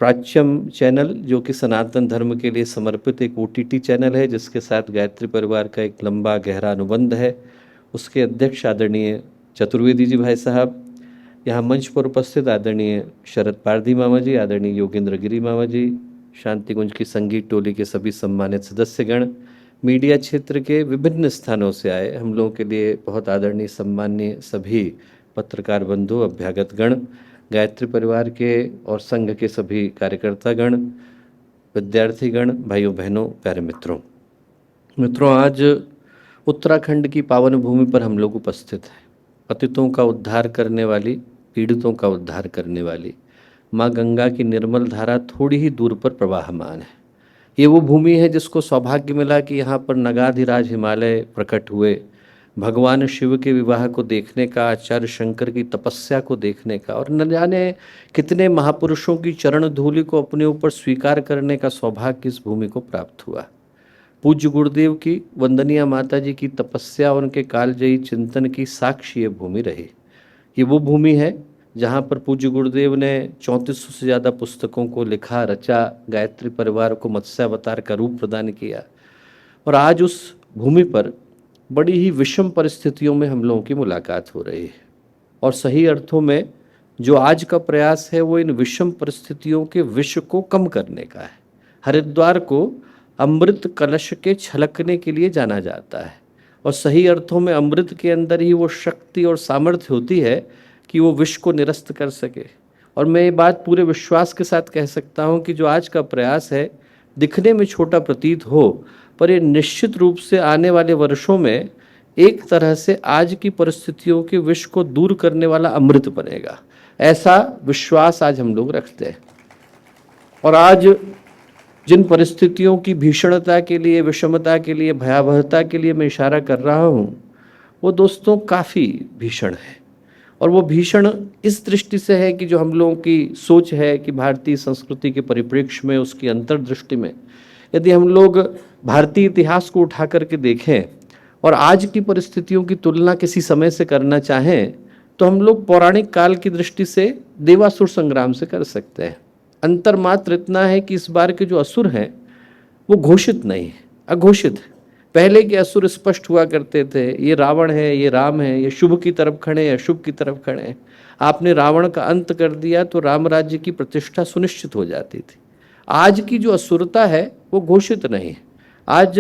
प्राच्यम चैनल, जो कि सनातन धर्म के लिए समर्पित एक OTT चैनल है जिसके साथ गायत्री परिवार का एक लंबा गहरा अनुबंध है, उसके अध्यक्ष आदरणीय चतुर्वेदी जी भाई साहब, यहाँ मंच पर उपस्थित आदरणीय शरद पारधी मामा जी, आदरणीय योगेंद्र गिरी मामा जी, शांतिकुंज की संगीत टोली के सभी सम्मानित सदस्यगण, मीडिया क्षेत्र के विभिन्न स्थानों से आए हम लोगों के लिए बहुत आदरणीय सम्माननीय सभी पत्रकार बंधु, अभ्यागतगण, गायत्री परिवार के और संघ के सभी कार्यकर्तागण, विद्यार्थीगण, भाइयों बहनों, प्यारे मित्रों, आज उत्तराखंड की पावन भूमि पर हम लोग उपस्थित हैं। पतितों का उद्धार करने वाली, पीड़ितों का उद्धार करने वाली माँ गंगा की निर्मल धारा थोड़ी ही दूर पर प्रवाहमान है। ये वो भूमि है जिसको सौभाग्य मिला कि यहाँ पर नगाधिराज हिमालय प्रकट हुए, भगवान शिव के विवाह को देखने का, आचार्य शंकर की तपस्या को देखने का, और न जाने कितने महापुरुषों की चरण धूलि को अपने ऊपर स्वीकार करने का सौभाग्य इस भूमि को प्राप्त हुआ। पूज्य गुरुदेव की, वंदनीय माता जी की तपस्या, उनके कालजयी चिंतन की साक्षी ये भूमि रही। ये वो भूमि है जहाँ पर पूज्य गुरुदेव ने 3400 से ज़्यादा पुस्तकों को लिखा, रचा, गायत्री परिवार को मत्स्यावतार का रूप प्रदान किया, और आज उस भूमि पर बड़ी ही विषम परिस्थितियों में हम लोगों की मुलाकात हो रही है। और सही अर्थों में जो आज का प्रयास है वो इन विषम परिस्थितियों के विष को कम करने का है। हरिद्वार को अमृत कलश के छलकने के लिए जाना जाता है, और सही अर्थों में अमृत के अंदर ही वो शक्ति और सामर्थ्य होती है कि वो विष को निरस्त कर सके। और मैं ये बात पूरे विश्वास के साथ कह सकता हूँ कि जो आज का प्रयास है, दिखने में छोटा प्रतीत हो, पर ये निश्चित रूप से आने वाले वर्षों में एक तरह से आज की परिस्थितियों के विष को दूर करने वाला अमृत बनेगा, ऐसा विश्वास आज हम लोग रखते हैं। और आज जिन परिस्थितियों की भीषणता के लिए, विषमता के लिए, भयावहता के लिए मैं इशारा कर रहा हूँ, वो दोस्तों काफ़ी भीषण है। और वो भीषण इस दृष्टि से है कि जो हम लोगों की सोच है कि भारतीय संस्कृति के परिप्रेक्ष्य में, उसकी अंतर्दृष्टि में, यदि हम लोग भारतीय इतिहास को उठा करके देखें और आज की परिस्थितियों की तुलना किसी समय से करना चाहें, तो हम लोग पौराणिक काल की दृष्टि से देवासुर संग्राम से कर सकते हैं। अंतर मात्र इतना है कि इस बार के जो असुर हैं वो घोषित नहीं है, अघोषित है। पहले के असुर स्पष्ट हुआ करते थे, ये रावण है, ये राम है, ये शुभ की तरफ खड़े हैं, अशुभ की तरफ खड़े हैं। आपने रावण का अंत कर दिया तो राम राज्य की प्रतिष्ठा सुनिश्चित हो जाती थी। आज की जो असुरता है वो घोषित नहीं है। आज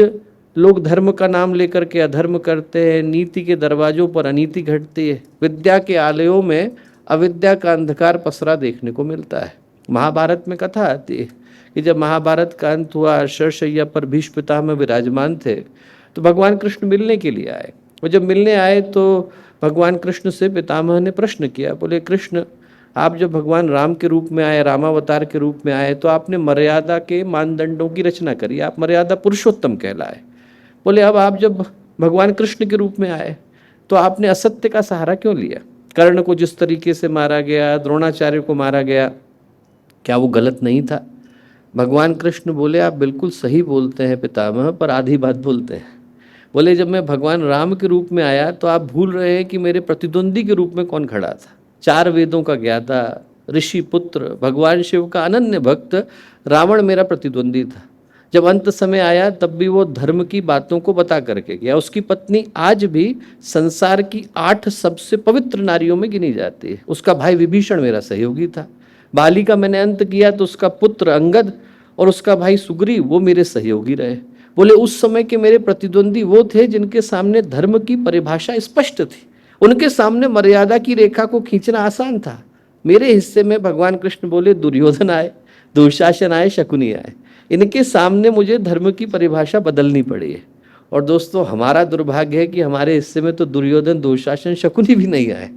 लोग धर्म का नाम लेकर के अधर्म करते हैं, नीति के दरवाजों पर अनीति घटती है, विद्या के आलयों में अविद्या का अंधकार पसरा देखने को मिलता है। महाभारत में कथा आती है कि जब महाभारत का अंत हुआ, शरशैया पर भीष्म पितामह विराजमान थे, तो भगवान कृष्ण मिलने के लिए आए। और जब मिलने आए तो भगवान कृष्ण से पितामह ने प्रश्न किया, बोले कृष्ण, आप जब भगवान राम के रूप में आए, रामावतार के रूप में आए, तो आपने मर्यादा के मानदंडों की रचना करी, आप मर्यादा पुरुषोत्तम कहलाए। बोले अब आप जब भगवान कृष्ण के रूप में आए तो आपने असत्य का सहारा क्यों लिया? कर्ण को जिस तरीके से मारा गया, द्रोणाचार्य को मारा गया, क्या वो गलत नहीं था? भगवान कृष्ण बोले आप बिल्कुल सही बोलते हैं पितामह, पर आधी बात बोलते हैं। बोले जब मैं भगवान राम के रूप में आया तो आप भूल रहे हैं कि मेरे प्रतिद्वंदी के रूप में कौन खड़ा था। 4 वेदों का ज्ञाता, ऋषि पुत्र, भगवान शिव का अनन्य भक्त रावण मेरा प्रतिद्वंदी था। जब अंत समय आया तब भी वो धर्म की बातों को बता करके गया। उसकी पत्नी आज भी संसार की 8 सबसे पवित्र नारियों में गिनी जाती है। उसका भाई विभीषण मेरा सहयोगी था। बाली का मैंने अंत किया तो उसका पुत्र अंगद और उसका भाई सुग्रीव वो मेरे सहयोगी रहे। बोले उस समय के मेरे प्रतिद्वंदी वो थे जिनके सामने धर्म की परिभाषा स्पष्ट थी, उनके सामने मर्यादा की रेखा को खींचना आसान था। मेरे हिस्से में भगवान कृष्ण बोले दुर्योधन आए, दुशासन आए, शकुनी आए, इनके सामने मुझे धर्म की परिभाषा बदलनी पड़ी है। और दोस्तों हमारा दुर्भाग्य है कि हमारे हिस्से में तो दुर्योधन, दुशासन, शकुनी भी नहीं आए।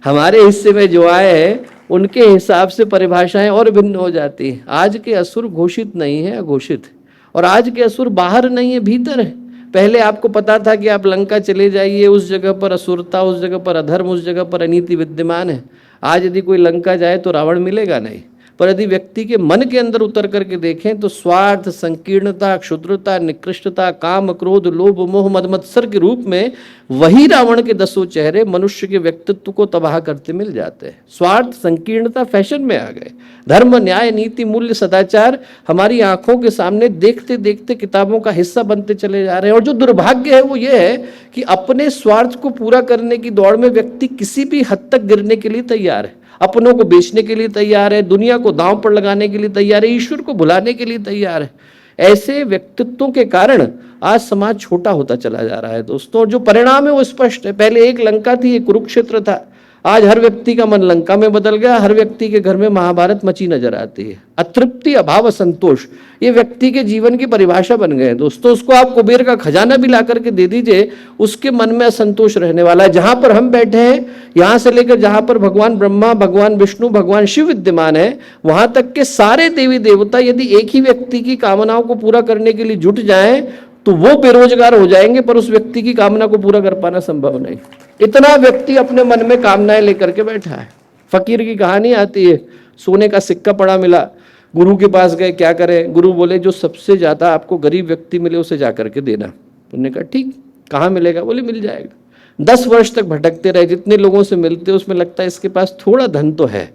हमारे हिस्से में जो आए हैं उनके हिसाब से परिभाषाएं और भिन्न हो जाती हैं। आज के असुर घोषित नहीं है, अघोषित है। और आज के असुर बाहर नहीं है, भीतर है। पहले आपको पता था कि आप लंका चले जाइए, उस जगह पर असुरता, उस जगह पर अधर्म, उस जगह पर अनीति विद्यमान है। आज यदि कोई लंका जाए तो रावण मिलेगा नहीं, पर यदि व्यक्ति के मन के अंदर उतर करके देखें तो स्वार्थ, संकीर्णता, क्षुद्रता, निकृष्टता, काम, क्रोध, लोभ, मोह, मद, मत्सर के रूप में वही रावण के 10 चेहरे मनुष्य के व्यक्तित्व को तबाह करते मिल जाते हैं। स्वार्थ, संकीर्णता फैशन में आ गए। धर्म, न्याय, नीति, मूल्य, सदाचार हमारी आंखों के सामने देखते देखते किताबों का हिस्सा बनते चले जा रहे हैं। और जो दुर्भाग्य है वो ये है कि अपने स्वार्थ को पूरा करने की दौड़ में व्यक्ति किसी भी हद तक गिरने के लिए तैयार है। अपनों को बेचने के लिए तैयार है, दुनिया को दांव पर लगाने के लिए तैयार है, ईश्वर को भुलाने के लिए तैयार है। ऐसे व्यक्तित्वों के कारण आज समाज छोटा होता चला जा रहा है दोस्तों। और जो परिणाम है वो स्पष्ट है। पहले एक लंका थी, एक कुरुक्षेत्र था। आज हर व्यक्ति का मन लंका में बदल गया। हर व्यक्ति के घर में महाभारत मची नजर आती है। अतृप्ति, अभाव, संतोष ये व्यक्ति के जीवन की परिभाषा बन गए हैं दोस्तों। उसको आप कुबेर का खजाना भी ला करके दे दीजिए, उसके मन में असंतोष रहने वाला है। जहां पर हम बैठे हैं, यहां से लेकर जहां पर भगवान ब्रह्मा, भगवान विष्णु, भगवान शिव विद्यमान है, वहां तक के सारे देवी देवता यदि एक ही व्यक्ति की कामनाओं को पूरा करने के लिए जुट जाएं तो वो बेरोजगार हो जाएंगे, पर उस व्यक्ति की कामना को पूरा कर पाना संभव नहीं। इतना व्यक्ति अपने मन में कामनाएं लेकर के बैठा है। फकीर की कहानी आती है, सोने का सिक्का पड़ा मिला, गुरु के पास गए, क्या करें? गुरु बोले जो सबसे ज्यादा आपको गरीब व्यक्ति मिले उसे जाकर के देना। उन्होंने कहा ठीक, कहाँ मिलेगा? बोले मिल जाएगा। 10 वर्ष तक भटकते रहे, जितने लोगों से मिलते उसमें लगता है इसके पास थोड़ा धन तो है,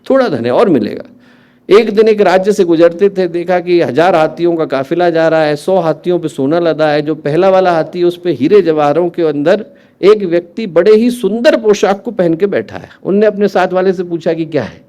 थोड़ा धन है और मिलेगा। एक दिन एक राज्य से गुजरते थे, देखा कि 1000 हाथियों का काफिला जा रहा है, 100 हाथियों पे सोना लदा है। जो पहला वाला हाथी उस पे हीरे जवाहरों के अंदर एक व्यक्ति बड़े ही सुंदर पोशाक को पहन के बैठा है। उनने अपने साथ वाले से पूछा कि क्या है?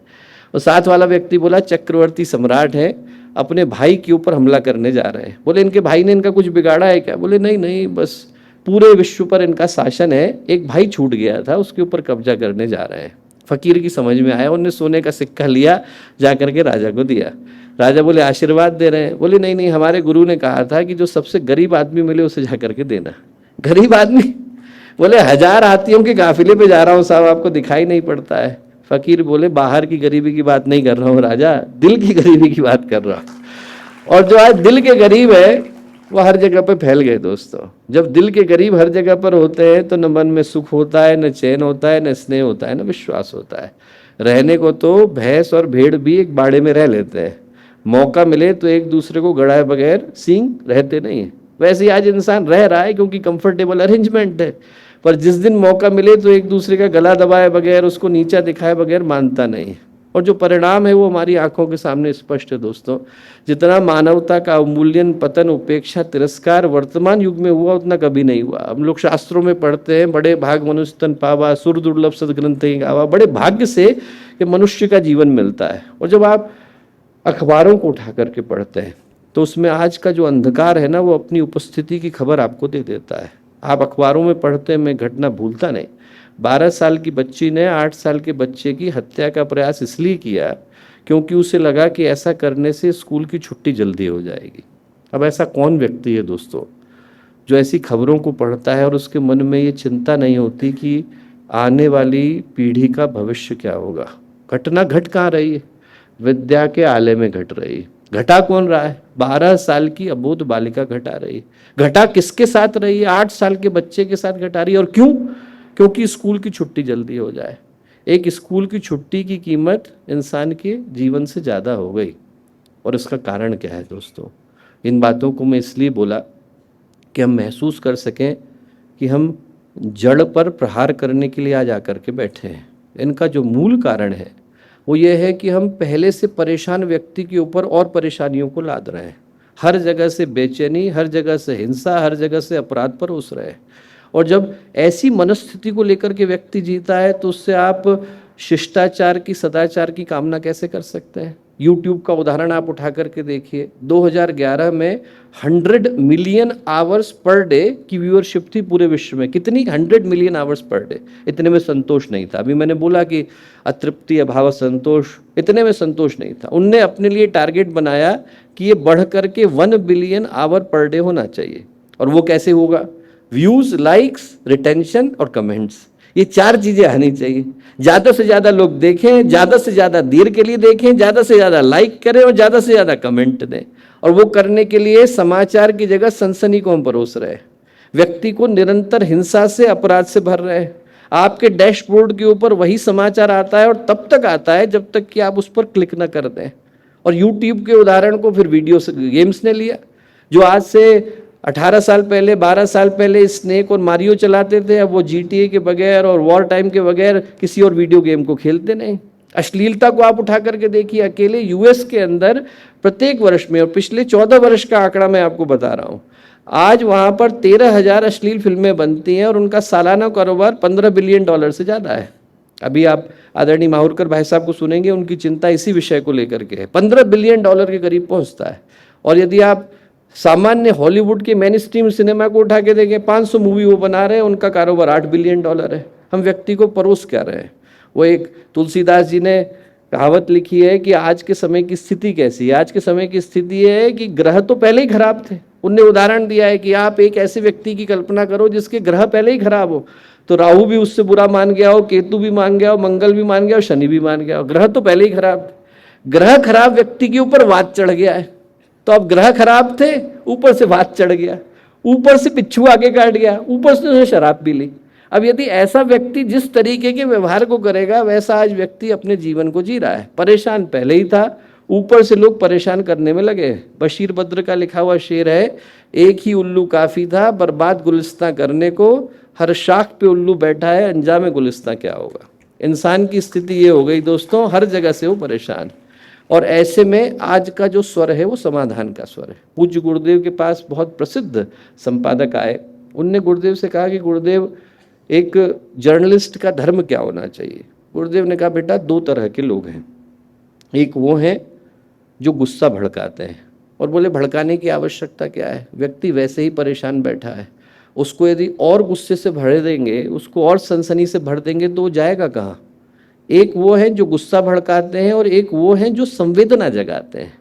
और साथ वाला व्यक्ति बोला चक्रवर्ती सम्राट है, अपने भाई के ऊपर हमला करने जा रहे हैं। बोले इनके भाई ने इनका कुछ बिगाड़ा है क्या? बोले नहीं नहीं, बस पूरे विश्व पर इनका शासन है, एक भाई छूट गया था उसके ऊपर कब्जा करने जा रहे हैं। फकीर की समझ में आया, उन्होंने सोने का सिक्का लिया, जा करके राजा को दिया। राजा बोले आशीर्वाद दे रहे हैं? बोले नहीं नहीं, हमारे गुरु ने कहा था कि जो सबसे गरीब आदमी मिले उसे जा करके देना। गरीब आदमी? बोले 1000 हाथियों के काफिले पे जा रहा हूँ साहब, आपको दिखाई नहीं पड़ता है? फकीर बोले बाहर की गरीबी की बात नहीं कर रहा हूँ राजा, दिल की गरीबी की बात कर रहा हूँ। और जो आज दिल के गरीब है वो हर जगह पे फैल गए दोस्तों। जब दिल के गरीब हर जगह पर होते हैं तो न मन में सुख होता है, न चैन होता है, न स्नेह होता है, न विश्वास होता है। रहने को तो भैंस और भेड़ भी एक बाड़े में रह लेते हैं, मौका मिले तो एक दूसरे को गड़ाए बगैर सींग रहते नहीं है। वैसे ही आज इंसान रह रहा है क्योंकि कंफर्टेबल अरेंजमेंट है, पर जिस दिन मौका मिले तो एक दूसरे का गला दबाए बगैर, उसको नीचा दिखाए बगैर मानता नहीं है। और जो परिणाम है वो हमारी आंखों के सामने स्पष्ट है दोस्तों। जितना मानवता का अवमूल्यन, पतन, उपेक्षा, तिरस्कार वर्तमान युग में हुआ उतना कभी नहीं हुआ। हम लोग शास्त्रों में पढ़ते हैं, बड़े भाग मनुष्य तन पावा, सुर दुर्लभ सदग्रंथ ही गावा। बड़े भाग्य से कि मनुष्य का जीवन मिलता है। और जब आप अखबारों को उठा करके पढ़ते हैं तो उसमें आज का जो अंधकार है ना, वो अपनी उपस्थिति की खबर आपको दे देता है। आप अखबारों में पढ़ते हैं, मैं घटना भूलता नहीं, 12 साल की बच्ची ने 8 साल के बच्चे की हत्या का प्रयास इसलिए किया क्योंकि उसे लगा कि ऐसा करने से स्कूल की छुट्टी जल्दी हो जाएगी। अब ऐसा कौन व्यक्ति है दोस्तों जो ऐसी खबरों को पढ़ता है और उसके मन में ये चिंता नहीं होती कि आने वाली पीढ़ी का भविष्य क्या होगा। घटना घट कहाँ रही है? विद्या के आलय में घट रही है। घटा कौन रहा है? 12 साल की अबोध बालिका घटा रही है। घटा किसके साथ रही है? 8 साल के बच्चे के साथ घटा रही है। और क्यों? क्योंकि स्कूल की छुट्टी जल्दी हो जाए। एक स्कूल की छुट्टी की कीमत इंसान के जीवन से ज़्यादा हो गई। और इसका कारण क्या है दोस्तों? इन बातों को मैं इसलिए बोला कि हम महसूस कर सकें कि हम जड़ पर प्रहार करने के लिए आज आकर के बैठे हैं। इनका जो मूल कारण है वो ये है कि हम पहले से परेशान व्यक्ति के ऊपर और परेशानियों को लाद रहे हैं। हर जगह से बेचैनी, हर जगह से हिंसा, हर जगह से अपराध परोस रहे हैं। और जब ऐसी मनस्थिति को लेकर के व्यक्ति जीता है तो उससे आप शिष्टाचार की, सदाचार की कामना कैसे कर सकते हैं? यूट्यूब का उदाहरण आप उठा करके देखिए। 2011 में 100 मिलियन आवर्स पर डे की व्यूअरशिप थी पूरे विश्व में। कितनी? 100 मिलियन आवर्स पर डे। इतने में संतोष नहीं था। अभी मैंने बोला कि अतृप्ति, अभाव, संतोष, इतने में संतोष नहीं था। उनने अपने लिए टारगेट बनाया कि ये बढ़ करके 1 बिलियन आवर पर डे होना चाहिए। और वो कैसे होगा? व्यूज, लाइक्स, रिटेंशन और कमेंट्स, ये 4 चीजें आनी चाहिए। ज्यादा से ज्यादा लोग देखें, ज्यादा से ज्यादा देर के लिए देखें, ज्यादा से ज्यादा लाइक करें और ज्यादा से ज्यादा कमेंट दें। और वो करने के लिए समाचार की जगह सनसनी को हम परोस रहे हैं। व्यक्ति को निरंतर हिंसा से, अपराध से भर रहे हैं। आपके डैशबोर्ड के ऊपर वही समाचार आता है और तब तक आता है जब तक कि आप उस पर क्लिक न कर दें। और यूट्यूब के उदाहरण को फिर वीडियो से, गेम्स ने लिया। जो आज से 18 साल पहले, 12 साल पहले स्नेक और मारियो चलाते थे, अब वो GTA के बगैर और वॉर टाइम के बगैर किसी और वीडियो गेम को खेलते नहीं। अश्लीलता को आप उठा करके देखिए। अकेले US के अंदर प्रत्येक वर्ष में, और पिछले 14 वर्ष का आंकड़ा मैं आपको बता रहा हूँ, आज वहाँ पर 13,000 अश्लील फिल्में बनती हैं और उनका सालाना कारोबार $15 बिलियन से ज़्यादा है। अभी आप आदरणीय माहुरकर भाई साहब को सुनेंगे, उनकी चिंता इसी विषय को लेकर के है। $15 बिलियन के करीब पहुँचता है। और यदि आप सामान्य हॉलीवुड के मेन स्ट्रीम सिनेमा को उठा के देखें, 500 मूवी वो बना रहे हैं, उनका कारोबार $8 बिलियन है। हम व्यक्ति को परोस क्या रहे हैं? वो एक तुलसीदास जी ने कहावत लिखी है कि आज के समय की स्थिति कैसी है। आज के समय की स्थिति ये है कि ग्रह तो पहले ही खराब थे। उनने उदाहरण दिया है कि आप एक ऐसे व्यक्ति की कल्पना करो जिसके ग्रह पहले ही खराब हो, तो राहु भी उससे बुरा मान गया हो, केतु भी मान गया हो, मंगल भी मान गया हो, शनि भी मान गया हो। ग्रह तो पहले ही खराब थे। ग्रह खराब व्यक्ति के ऊपर वात चढ़ गया है। तो अब ग्रह खराब थे, ऊपर से वात चढ़ गया, ऊपर से पिच्छू आगे काट गया, ऊपर से उसने शराब पी ली। अब यदि ऐसा व्यक्ति जिस तरीके के व्यवहार को करेगा, वैसा आज व्यक्ति अपने जीवन को जी रहा है। परेशान पहले ही था, ऊपर से लोग परेशान करने में लगे। बशीर बद्र का लिखा हुआ शेर है, एक ही उल्लू काफी था बर्बाद गुलिस्तां करने को, हर शाख पे उल्लू बैठा है अंजाम गुलिस्तां क्या होगा। इंसान की स्थिति ये हो गई दोस्तों, हर जगह से वो परेशान। और ऐसे में आज का जो स्वर है वो समाधान का स्वर है। पूज्य गुरुदेव के पास बहुत प्रसिद्ध संपादक आए, उनने गुरुदेव से कहा कि गुरुदेव, एक जर्नलिस्ट का धर्म क्या होना चाहिए? गुरुदेव ने कहा, बेटा 2 तरह के लोग हैं। एक वो हैं जो गुस्सा भड़काते हैं, और बोले भड़काने की आवश्यकता क्या है? व्यक्ति वैसे ही परेशान बैठा है, उसको यदि और गुस्से से भर देंगे, उसको और सनसनी से भर देंगे तो वो जाएगा कहाँ? एक वो है जो गुस्सा भड़काते हैं और एक वो है जो संवेदना जगाते हैं।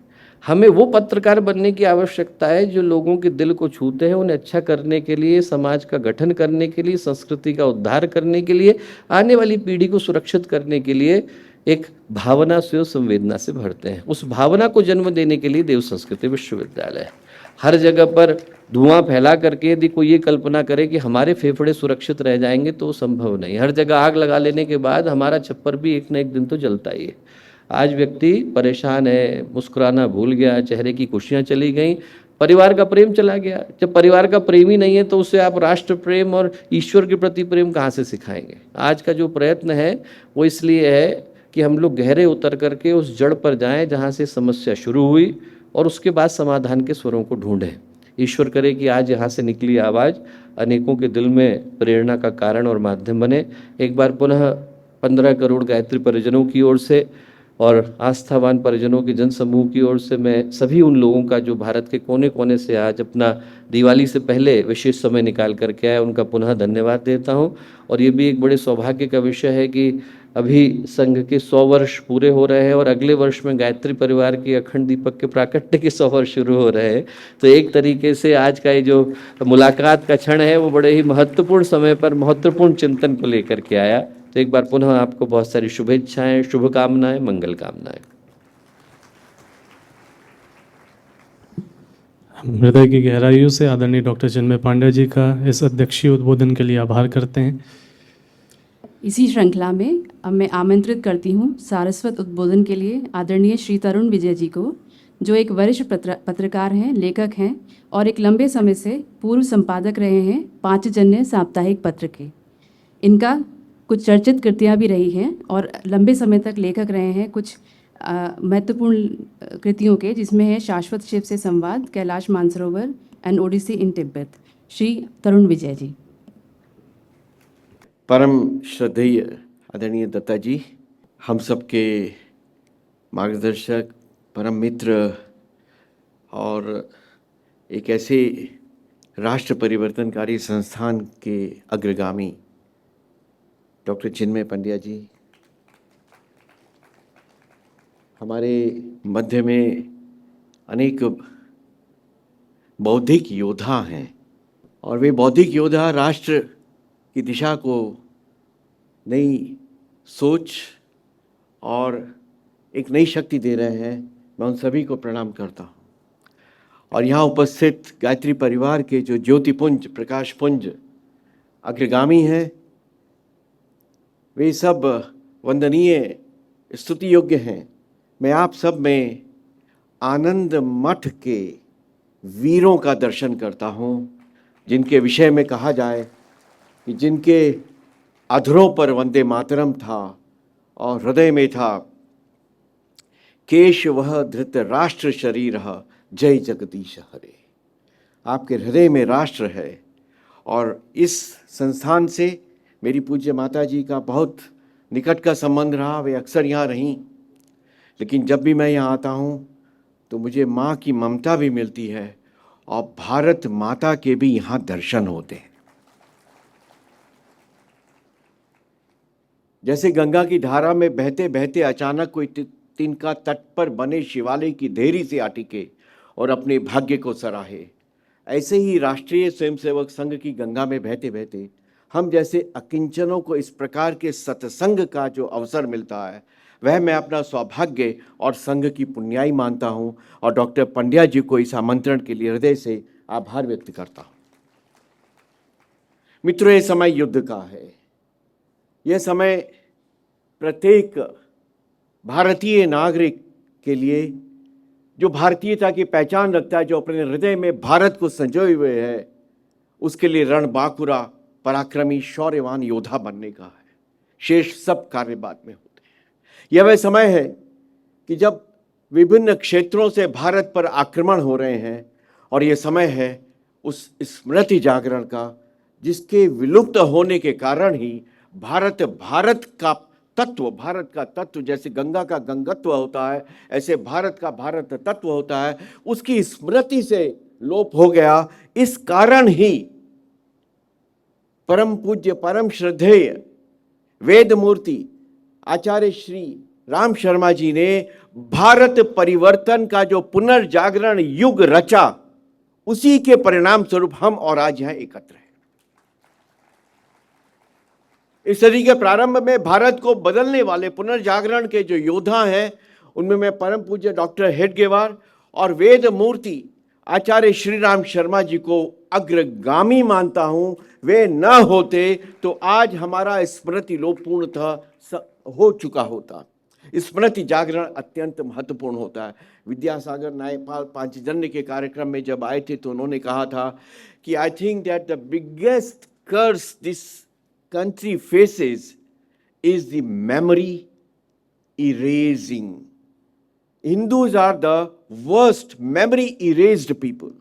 हमें वो पत्रकार बनने की आवश्यकता है जो लोगों के दिल को छूते हैं, उन्हें अच्छा करने के लिए, समाज का गठन करने के लिए, संस्कृति का उद्धार करने के लिए, आने वाली पीढ़ी को सुरक्षित करने के लिए एक भावना से और संवेदना से भरते हैं। उस भावना को जन्म देने के लिए देव संस्कृति विश्वविद्यालय है। हर जगह पर धुआं फैला करके यदि कोई ये कल्पना करे कि हमारे फेफड़े सुरक्षित रह जाएंगे तो संभव नहीं। हर जगह आग लगा लेने के बाद हमारा छप्पर भी एक न एक दिन तो जलता ही है। आज व्यक्ति परेशान है, मुस्कुराना भूल गया, चेहरे की खुशियाँ चली गई, परिवार का प्रेम चला गया। जब परिवार का प्रेम ही नहीं है तो उसे आप राष्ट्र प्रेम और ईश्वर के प्रति प्रेम कहाँ से सिखाएंगे? आज का जो प्रयत्न है वो इसलिए है कि हम लोग गहरे उतर करके उस जड़ पर जाएं जहाँ से समस्या शुरू हुई और उसके बाद समाधान के स्वरों को ढूंढें। ईश्वर करे कि आज यहाँ से निकली आवाज़ अनेकों के दिल में प्रेरणा का कारण और माध्यम बने। एक बार पुनः 15 करोड़ गायत्री परिजनों की ओर से और आस्थावान परिजनों के जनसमूह की ओर से मैं सभी उन लोगों का जो भारत के कोने कोने से आज अपना दिवाली से पहले विशेष समय निकाल करके आए, उनका पुनः धन्यवाद देता हूं। और ये भी एक बड़े सौभाग्य का विषय है कि अभी संघ के 100 वर्ष पूरे हो रहे हैं और अगले वर्ष में गायत्री परिवार के अखंड दीपक के प्राकट्य के 100 वर्ष शुरू हो रहे हैं। तो एक तरीके से आज का ये जो मुलाकात का क्षण है वो बड़े ही महत्वपूर्ण समय पर महत्वपूर्ण चिंतन को लेकर के आया। तो एक बार पुनः आपको बहुत सारी शुभेच्छाएं, शुभकामनाएं, मंगल कामनाएं। हम हृदय की गहराइयों से आदरणीय डॉक्टर चिन्मय पांड्या जी का इस अध्यक्षीय उद्बोधन के लिए आभार करते हैं। इसी श्रृंखला में अब मैं आमंत्रित करती हूँ सारस्वत उद्बोधन के लिए आदरणीय श्री तरुण विजय जी को, जो एक वरिष्ठ पत्रकार हैं, लेखक हैं और एक लंबे समय से पूर्व संपादक रहे हैं पांचजन्य साप्ताहिक पत्र के। इनका कुछ चर्चित कृतियाँ भी रही हैं और लंबे समय तक लेखक रहे हैं कुछ महत्वपूर्ण कृतियों के, जिसमें है शाश्वत शिव से संवाद, कैलाश मानसरोवर एंड ओडिसी इन तिब्बत। श्री तरुण विजय जी। परम श्रद्धेय आदरणीय दत्ता जी, हम सबके मार्गदर्शक, परम मित्र और एक ऐसे राष्ट्र परिवर्तनकारी संस्थान के अग्रगामी डॉक्टर चिन्मय पंड्या जी, हमारे मध्य में अनेक बौद्धिक योद्धा हैं और वे बौद्धिक योद्धा राष्ट्र की दिशा को नई सोच और एक नई शक्ति दे रहे हैं। मैं उन सभी को प्रणाम करता हूँ। और यहाँ उपस्थित गायत्री परिवार के जो ज्योतिपुंज, प्रकाश पुंज अग्रगामी हैं, वे सब वंदनीय, स्तुति योग्य हैं। मैं आप सब में आनंद मठ के वीरों का दर्शन करता हूँ, जिनके विषय में कहा जाए कि जिनके अधरों पर वंदे मातरम था और हृदय में था केश वह धृत राष्ट्र शरीर जय जगदीश हरे। आपके हृदय में राष्ट्र है और इस संस्थान से मेरी पूज्य माता जी का बहुत निकट का संबंध रहा। वे अक्सर यहाँ रहीं, लेकिन जब भी मैं यहाँ आता हूँ तो मुझे माँ की ममता भी मिलती है और भारत माता के भी यहाँ दर्शन होते हैं। जैसे गंगा की धारा में बहते बहते अचानक कोई तिनका तट पर बने शिवालय की देरी से आटिके और अपने भाग्य को सराहे, ऐसे ही राष्ट्रीय स्वयंसेवक संघ की गंगा में बहते बहते हम जैसे अकिंचनों को इस प्रकार के सत्संग का जो अवसर मिलता है, वह मैं अपना सौभाग्य और संघ की पुण्याई मानता हूँ और डॉक्टर पंड्या जी को इस आमंत्रण के लिए हृदय से आभार व्यक्त करता हूँ। मित्रों, ये समय युद्ध का है। यह समय प्रत्येक भारतीय नागरिक के लिए जो भारतीयता की पहचान रखता है, जो अपने हृदय में भारत को संजोए हुए है, उसके लिए रणबांकुरा, पराक्रमी, शौर्यवान योद्धा बनने का है। शेष सब कार्य बाद में होते हैं। यह वह समय है कि जब विभिन्न क्षेत्रों से भारत पर आक्रमण हो रहे हैं और यह समय है उस स्मृति जागरण का, जिसके विलुप्त होने के कारण ही भारत का तत्व जैसे गंगा का गंगत्व होता है, ऐसे भारत का भारत तत्व होता है, उसकी स्मृति से लोप हो गया। इस कारण ही परम पूज्य, परम श्रद्धेय वेद मूर्ति आचार्य श्री राम शर्मा जी ने भारत परिवर्तन का जो पुनर्जागरण युग रचा, उसी के परिणाम स्वरूप हम और आज यहां एकत्र हैं। इस सदी के प्रारंभ में भारत को बदलने वाले पुनर्जागरण के जो योद्धा हैं, उनमें मैं परम पूज्य डॉक्टर हेडगेवार और वेद मूर्ति आचार्य श्री राम शर्मा जी को अग्रगामी मानता हूं। वे न होते तो आज हमारा स्मृति लोप पूर्णतः हो चुका होता। स्मृति जागरण अत्यंत महत्वपूर्ण होता है। विद्यासागर नायपाल पांचजन्य के कार्यक्रम में जब आए थे तो उन्होंने कहा था कि I think that the biggest curse this country faces is the memory erasing. Hindus are the worst memory erased people.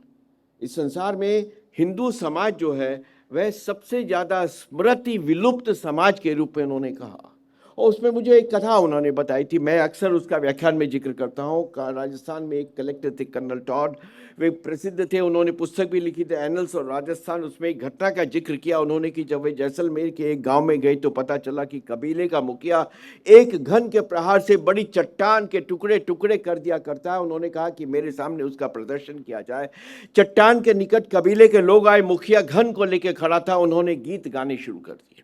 इस संसार में हिंदू समाज जो है वह सबसे ज्यादा स्मृति विलुप्त समाज के रूप में उन्होंने कहा। और उसमें मुझे एक कथा उन्होंने बताई थी, मैं अक्सर उसका व्याख्यान में जिक्र करता हूँ। राजस्थान में एक कलेक्टर थे कर्नल टॉड, वे प्रसिद्ध थे, उन्होंने पुस्तक भी लिखी थी एनल्स और राजस्थान। उसमें एक घटना का जिक्र किया उन्होंने कि जब वे जैसलमेर के एक गांव में गए तो पता चला कि कबीले का मुखिया एक घन के प्रहार से बड़ी चट्टान के टुकड़े टुकड़े कर दिया करता है। उन्होंने कहा कि मेरे सामने उसका प्रदर्शन किया जाए। चट्टान के निकट कबीले के लोग आए, मुखिया घन को लेकर खड़ा था, उन्होंने गीत गाने शुरू कर दिए।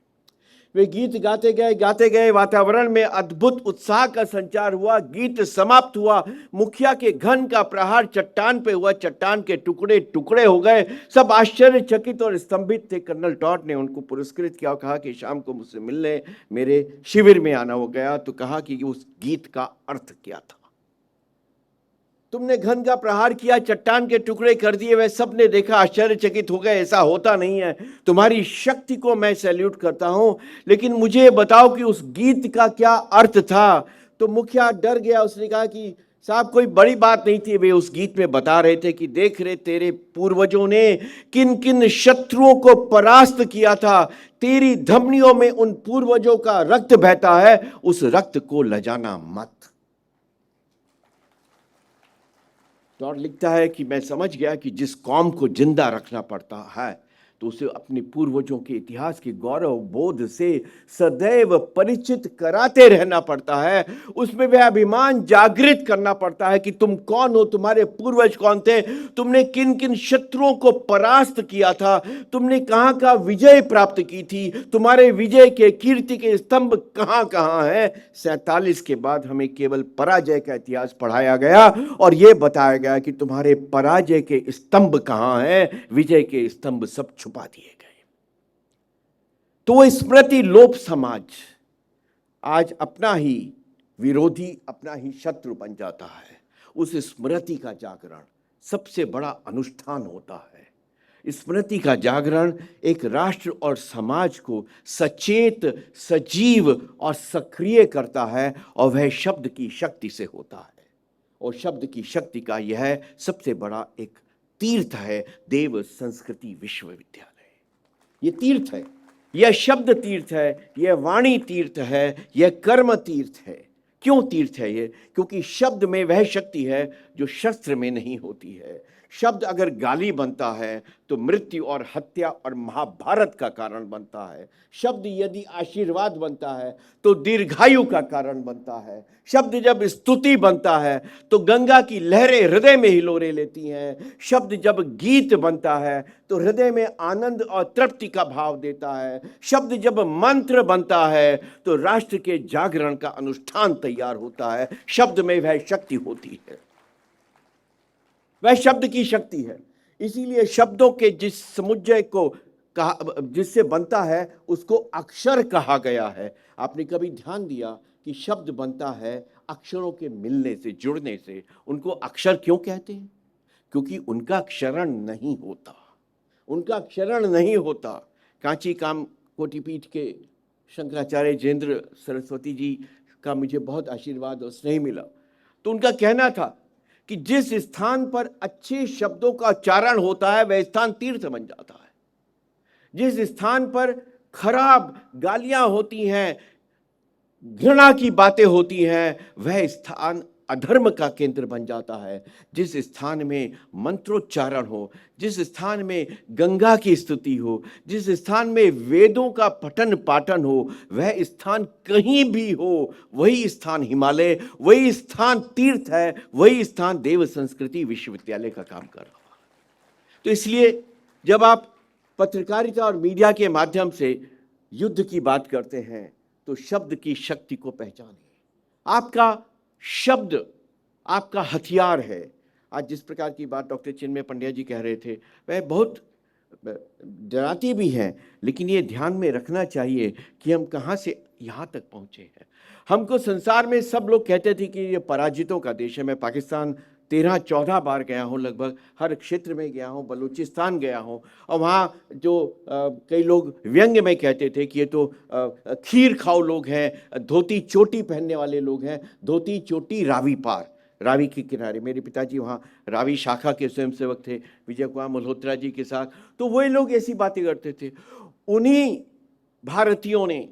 वे गीत गाते गए, वातावरण में अद्भुत उत्साह का संचार हुआ। गीत समाप्त हुआ, मुखिया के घन का प्रहार चट्टान पे हुआ, चट्टान के टुकड़े टुकड़े हो गए। सब आश्चर्यचकित और स्तंभित थे। कर्नल टॉड ने उनको पुरस्कृत किया और कहा कि शाम को मुझसे मिलने मेरे शिविर में आना। हो गया तो कहा कि उस गीत का अर्थ क्या था। तुमने घन का प्रहार किया, चट्टान के टुकड़े कर दिए, वह सब ने देखा, आश्चर्यचकित हो गए, ऐसा होता नहीं है। तुम्हारी शक्ति को मैं सैल्यूट करता हूं, लेकिन मुझे बताओ कि उस गीत का क्या अर्थ था। तो मुखिया डर गया, उसने कहा कि साहब कोई बड़ी बात नहीं थी। वे उस गीत में बता रहे थे कि देख रहे तेरे पूर्वजों ने किन किन शत्रुओं को परास्त किया था, तेरी धमनियों में उन पूर्वजों का रक्त बहता है, उस रक्त को लजाना मत। टॉड लिखता है कि मैं समझ गया कि जिस कौम को जिंदा रखना पड़ता है तो उसे अपने पूर्वजों के इतिहास के गौरव बोध से सदैव परिचित कराते रहना पड़ता है। उसमें वह अभिमान जागृत करना पड़ता है कि तुम कौन हो, तुम्हारे पूर्वज कौन थे, तुमने किन किन शत्रुओं को परास्त किया था, तुमने कहाँ का विजय प्राप्त की थी, तुम्हारे विजय के कीर्ति के स्तंभ कहाँ कहाँ हैं। 47 के बाद हमें केवल पराजय का इतिहास पढ़ाया गया और यह बताया गया कि तुम्हारे पराजय के स्तंभ कहाँ हैं, विजय के स्तंभ सब छुपा दिए गए। तो वो स्मृति लोप समाज आज अपना ही विरोधी, अपना ही शत्रु बन जाता है। उस स्मृति का जागरण सबसे बड़ा अनुष्ठान होता है। स्मृति का जागरण एक राष्ट्र और समाज को सचेत, सजीव और सक्रिय करता है और वह शब्द की शक्ति से होता है। और शब्द की शक्ति का यह सबसे बड़ा एक तीर्थ है देव संस्कृति विश्वविद्यालय। ये तीर्थ है, यह शब्द तीर्थ है, यह वाणी तीर्थ है, यह कर्म तीर्थ है। क्यों तीर्थ है ये? क्योंकि शब्द में वह शक्ति है जो शस्त्र में नहीं होती है। शब्द अगर गाली बनता है तो मृत्यु और हत्या और महाभारत का कारण बनता है। शब्द यदि आशीर्वाद बनता है तो दीर्घायु का कारण बनता है। शब्द जब स्तुति बनता है तो गंगा की लहरें हृदय में हिलोरे लेती हैं। शब्द जब गीत बनता है तो हृदय में आनंद और तृप्ति का भाव देता है। शब्द जब मंत्र बनता है तो राष्ट्र के जागरण का अनुष्ठान तैयार होता है। शब्द में वह शक्ति होती है, वह शब्द की शक्ति है। इसीलिए शब्दों के जिस समुच्चय को कहा, जिससे बनता है, उसको अक्षर कहा गया है। आपने कभी ध्यान दिया कि शब्द बनता है अक्षरों के मिलने से, जुड़ने से। उनको अक्षर क्यों कहते हैं? क्योंकि उनका क्षरण नहीं होता, उनका क्षरण नहीं होता। कांची काम कोटिपीठ के शंकराचार्य जयेंद्र सरस्वती जी का मुझे बहुत आशीर्वाद और स्नेह मिला। तो उनका कहना था कि जिस स्थान पर अच्छे शब्दों का उच्चारण होता है वह स्थान तीर्थ बन जाता है। जिस स्थान पर खराब गालियां होती हैं, घृणा की बातें होती हैं, वह स्थान अधर्म का केंद्र बन जाता है। जिस स्थान में मंत्रोच्चारण हो, जिस स्थान में गंगा की स्तुति हो, जिस स्थान में वेदों का पठन पाठन हो, वह स्थान कहीं भी हो, वही स्थान हिमालय, वही स्थान तीर्थ है, वही स्थान देव संस्कृति विश्वविद्यालय का काम कर रहा है। तो इसलिए जब आप पत्रकारिता और मीडिया के माध्यम से युद्ध की बात करते हैं तो शब्द की शक्ति को पहचानिए। आपका शब्द आपका हथियार है। आज जिस प्रकार की बात डॉक्टर चिन्मय पंड्या जी कह रहे थे वह बहुत डराती भी है, लेकिन ये ध्यान में रखना चाहिए कि हम कहाँ से यहाँ तक पहुँचे हैं। हमको संसार में सब लोग कहते थे कि ये पराजितों का देश है। मैं पाकिस्तान 13-14 बार गया हूँ, लगभग हर क्षेत्र में गया हूँ, बलूचिस्तान गया हूँ। और वहाँ जो कई लोग व्यंग्य में कहते थे कि ये तो खीर खाओ लोग हैं, धोती चोटी पहनने वाले लोग हैं, धोती चोटी रावी पार, रावी के किनारे। मेरे पिताजी वहाँ रावी शाखा के स्वयंसेवक थे, विजय कुमार मल्होत्रा जी के साथ। तो वही लोग ऐसी बातें करते थे। उन्हीं भारतीयों ने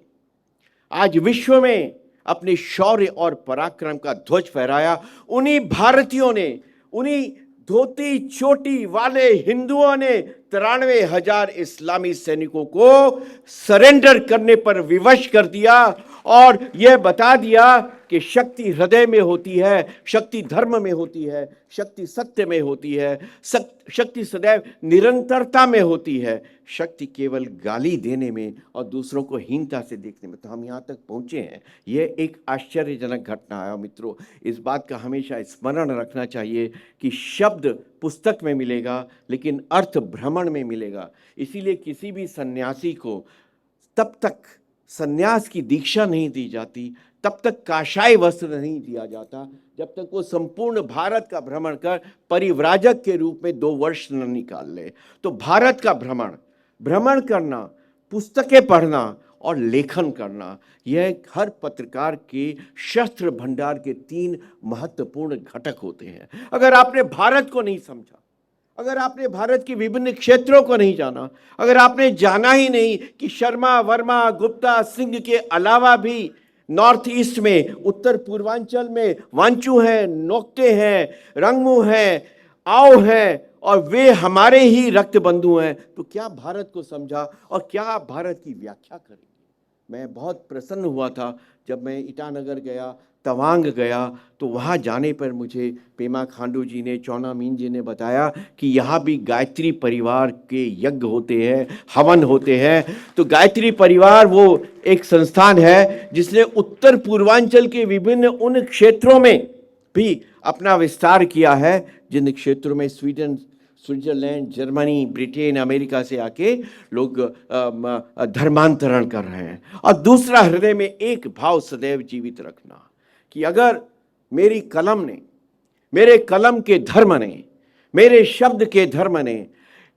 आज विश्व में अपने शौर्य और पराक्रम का ध्वज फहराया। उन्हीं भारतीयों ने, उन्हीं धोती चोटी वाले हिंदुओं ने 93,000 इस्लामी सैनिकों को सरेंडर करने पर विवश कर दिया और यह बता दिया कि शक्ति हृदय में होती है, शक्ति धर्म में होती है, शक्ति सत्य में होती है, शक्ति सदैव निरंतरता में होती है, शक्ति केवल गाली देने में और दूसरों को हीनता से देखने में। तो हम यहाँ तक पहुँचे हैं, यह एक आश्चर्यजनक घटना है। मित्रों, इस बात का हमेशा स्मरण रखना चाहिए कि शब्द पुस्तक में मिलेगा लेकिन अर्थ भ्रमण में मिलेगा। इसीलिए किसी भी सन्यासी को तब तक सन्यास की दीक्षा नहीं दी जाती, तब तक काशाय वस्त्र नहीं दिया जाता, जब तक वो संपूर्ण भारत का भ्रमण कर परिव्राजक के रूप में 2 वर्ष न निकाल ले। तो भारत का भ्रमण करना, पुस्तकें पढ़ना और लेखन करना, यह हर पत्रकार के शस्त्र भंडार के 3 महत्वपूर्ण घटक होते हैं। अगर आपने भारत को नहीं समझा, अगर आपने भारत के विभिन्न क्षेत्रों को नहीं जाना, अगर आपने जाना ही नहीं कि शर्मा, वर्मा, गुप्ता, सिंह के अलावा भी नॉर्थ ईस्ट में, उत्तर पूर्वांचल में वांचू हैं, नोक्टे हैं, रंगमू हैं, आओ हैं और वे हमारे ही रक्त बंधु हैं, तो क्या भारत को समझा और क्या आप भारत की व्याख्या करेंगे? मैं बहुत प्रसन्न हुआ था जब मैं ईटानगर गया, तवांग गया, तो वहाँ जाने पर मुझे पेमा खांडू जी ने, चौना मीन जी ने बताया कि यहाँ भी गायत्री परिवार के यज्ञ होते हैं, हवन होते हैं। तो गायत्री परिवार वो एक संस्थान है जिसने उत्तर पूर्वांचल के विभिन्न उन क्षेत्रों में भी अपना विस्तार किया है जिन क्षेत्रों में Sweden, Switzerland, Germany, Britain, America से आके लोग धर्मांतरण कर रहे हैं। और दूसरा, हृदय में एक भाव सदैव जीवित रखना कि अगर मेरी कलम ने, मेरे कलम के धर्म ने, मेरे शब्द के धर्म ने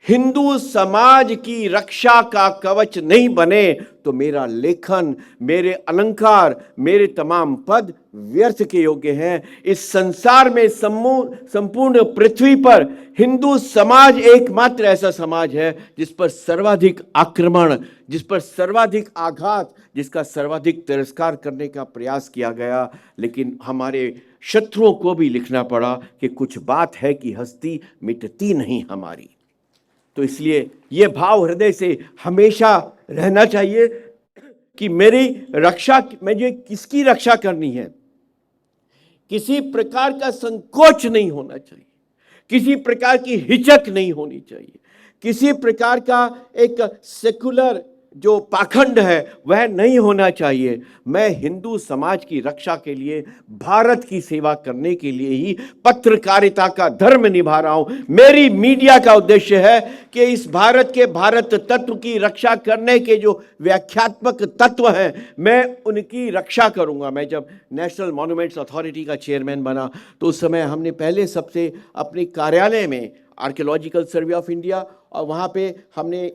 हिंदू समाज की रक्षा का कवच नहीं बने तो मेरा लेखन, मेरे अलंकार, मेरे तमाम पद व्यर्थ के योग्य हैं। इस संसार में संपूर्ण पृथ्वी पर हिंदू समाज एकमात्र ऐसा समाज है जिस पर सर्वाधिक आक्रमण, जिस पर सर्वाधिक आघात, जिसका सर्वाधिक तिरस्कार करने का प्रयास किया गया। लेकिन हमारे शत्रुओं को भी लिखना पड़ा कि कुछ बात है कि हस्ती मिटती नहीं हमारी। तो इसलिए ये भाव हृदय से हमेशा रहना चाहिए कि मेरी रक्षा, मुझे किसकी रक्षा करनी है। किसी प्रकार का संकोच नहीं होना चाहिए, किसी प्रकार की हिचक नहीं होनी चाहिए, किसी प्रकार का एक सेकुलर जो पाखंड है वह नहीं होना चाहिए। मैं हिंदू समाज की रक्षा के लिए, भारत की सेवा करने के लिए ही पत्रकारिता का धर्म निभा रहा हूं। मेरी मीडिया का उद्देश्य है कि इस भारत के भारत तत्व की रक्षा करने के जो व्याख्यात्मक तत्व हैं, मैं उनकी रक्षा करूंगा। मैं जब नेशनल मॉन्यूमेंट्स अथॉरिटी का चेयरमैन बना तो उस समय हमने पहले सबसे अपने कार्यालय में आर्कियोलॉजिकल सर्वे ऑफ इंडिया, और वहाँ पे हमने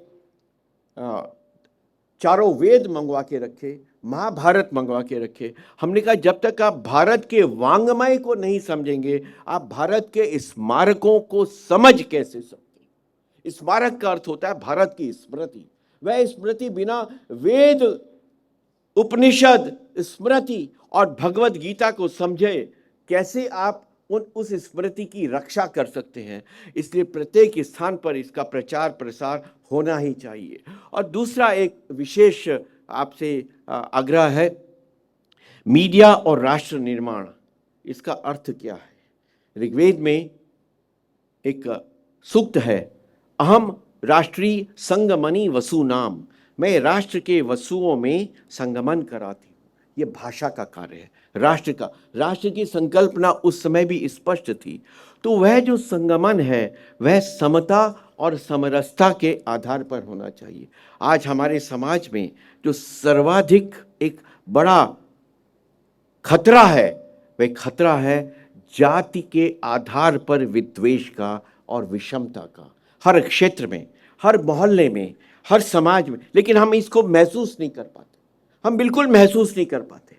चारों वेद मंगवा के रखे, महाभारत मंगवा के रखे। हमने कहा जब तक आप भारत के वांग्मय को नहीं समझेंगे, आप भारत के स्मारकों को समझ कैसे सकते। स्मारक का अर्थ होता है भारत की स्मृति। वह स्मृति बिना वेद, उपनिषद, स्मृति और भगवत गीता को समझे कैसे आप उस स्मृति की रक्षा कर सकते हैं। इसलिए प्रत्येक स्थान पर इसका प्रचार प्रसार होना ही चाहिए। और दूसरा एक विशेष आपसे आग्रह है, मीडिया और राष्ट्र निर्माण, इसका अर्थ क्या है। ऋग्वेद में एक सूक्त है, अहम राष्ट्रीय संगमनी वसु नाम, मैं राष्ट्र के वसुओं में संगमन कराती हूँ। ये भाषा का कार्य है, राष्ट्र का। राष्ट्र की संकल्पना उस समय भी स्पष्ट थी। तो वह जो संगमन है वह समता और समरसता के आधार पर होना चाहिए। आज हमारे समाज में जो सर्वाधिक एक बड़ा खतरा है, वह खतरा है जाति के आधार पर विद्वेष का और विषमता का, हर क्षेत्र में, हर मोहल्ले में, हर समाज में। लेकिन हम इसको महसूस नहीं कर पाते, हम बिल्कुल महसूस नहीं कर पाते।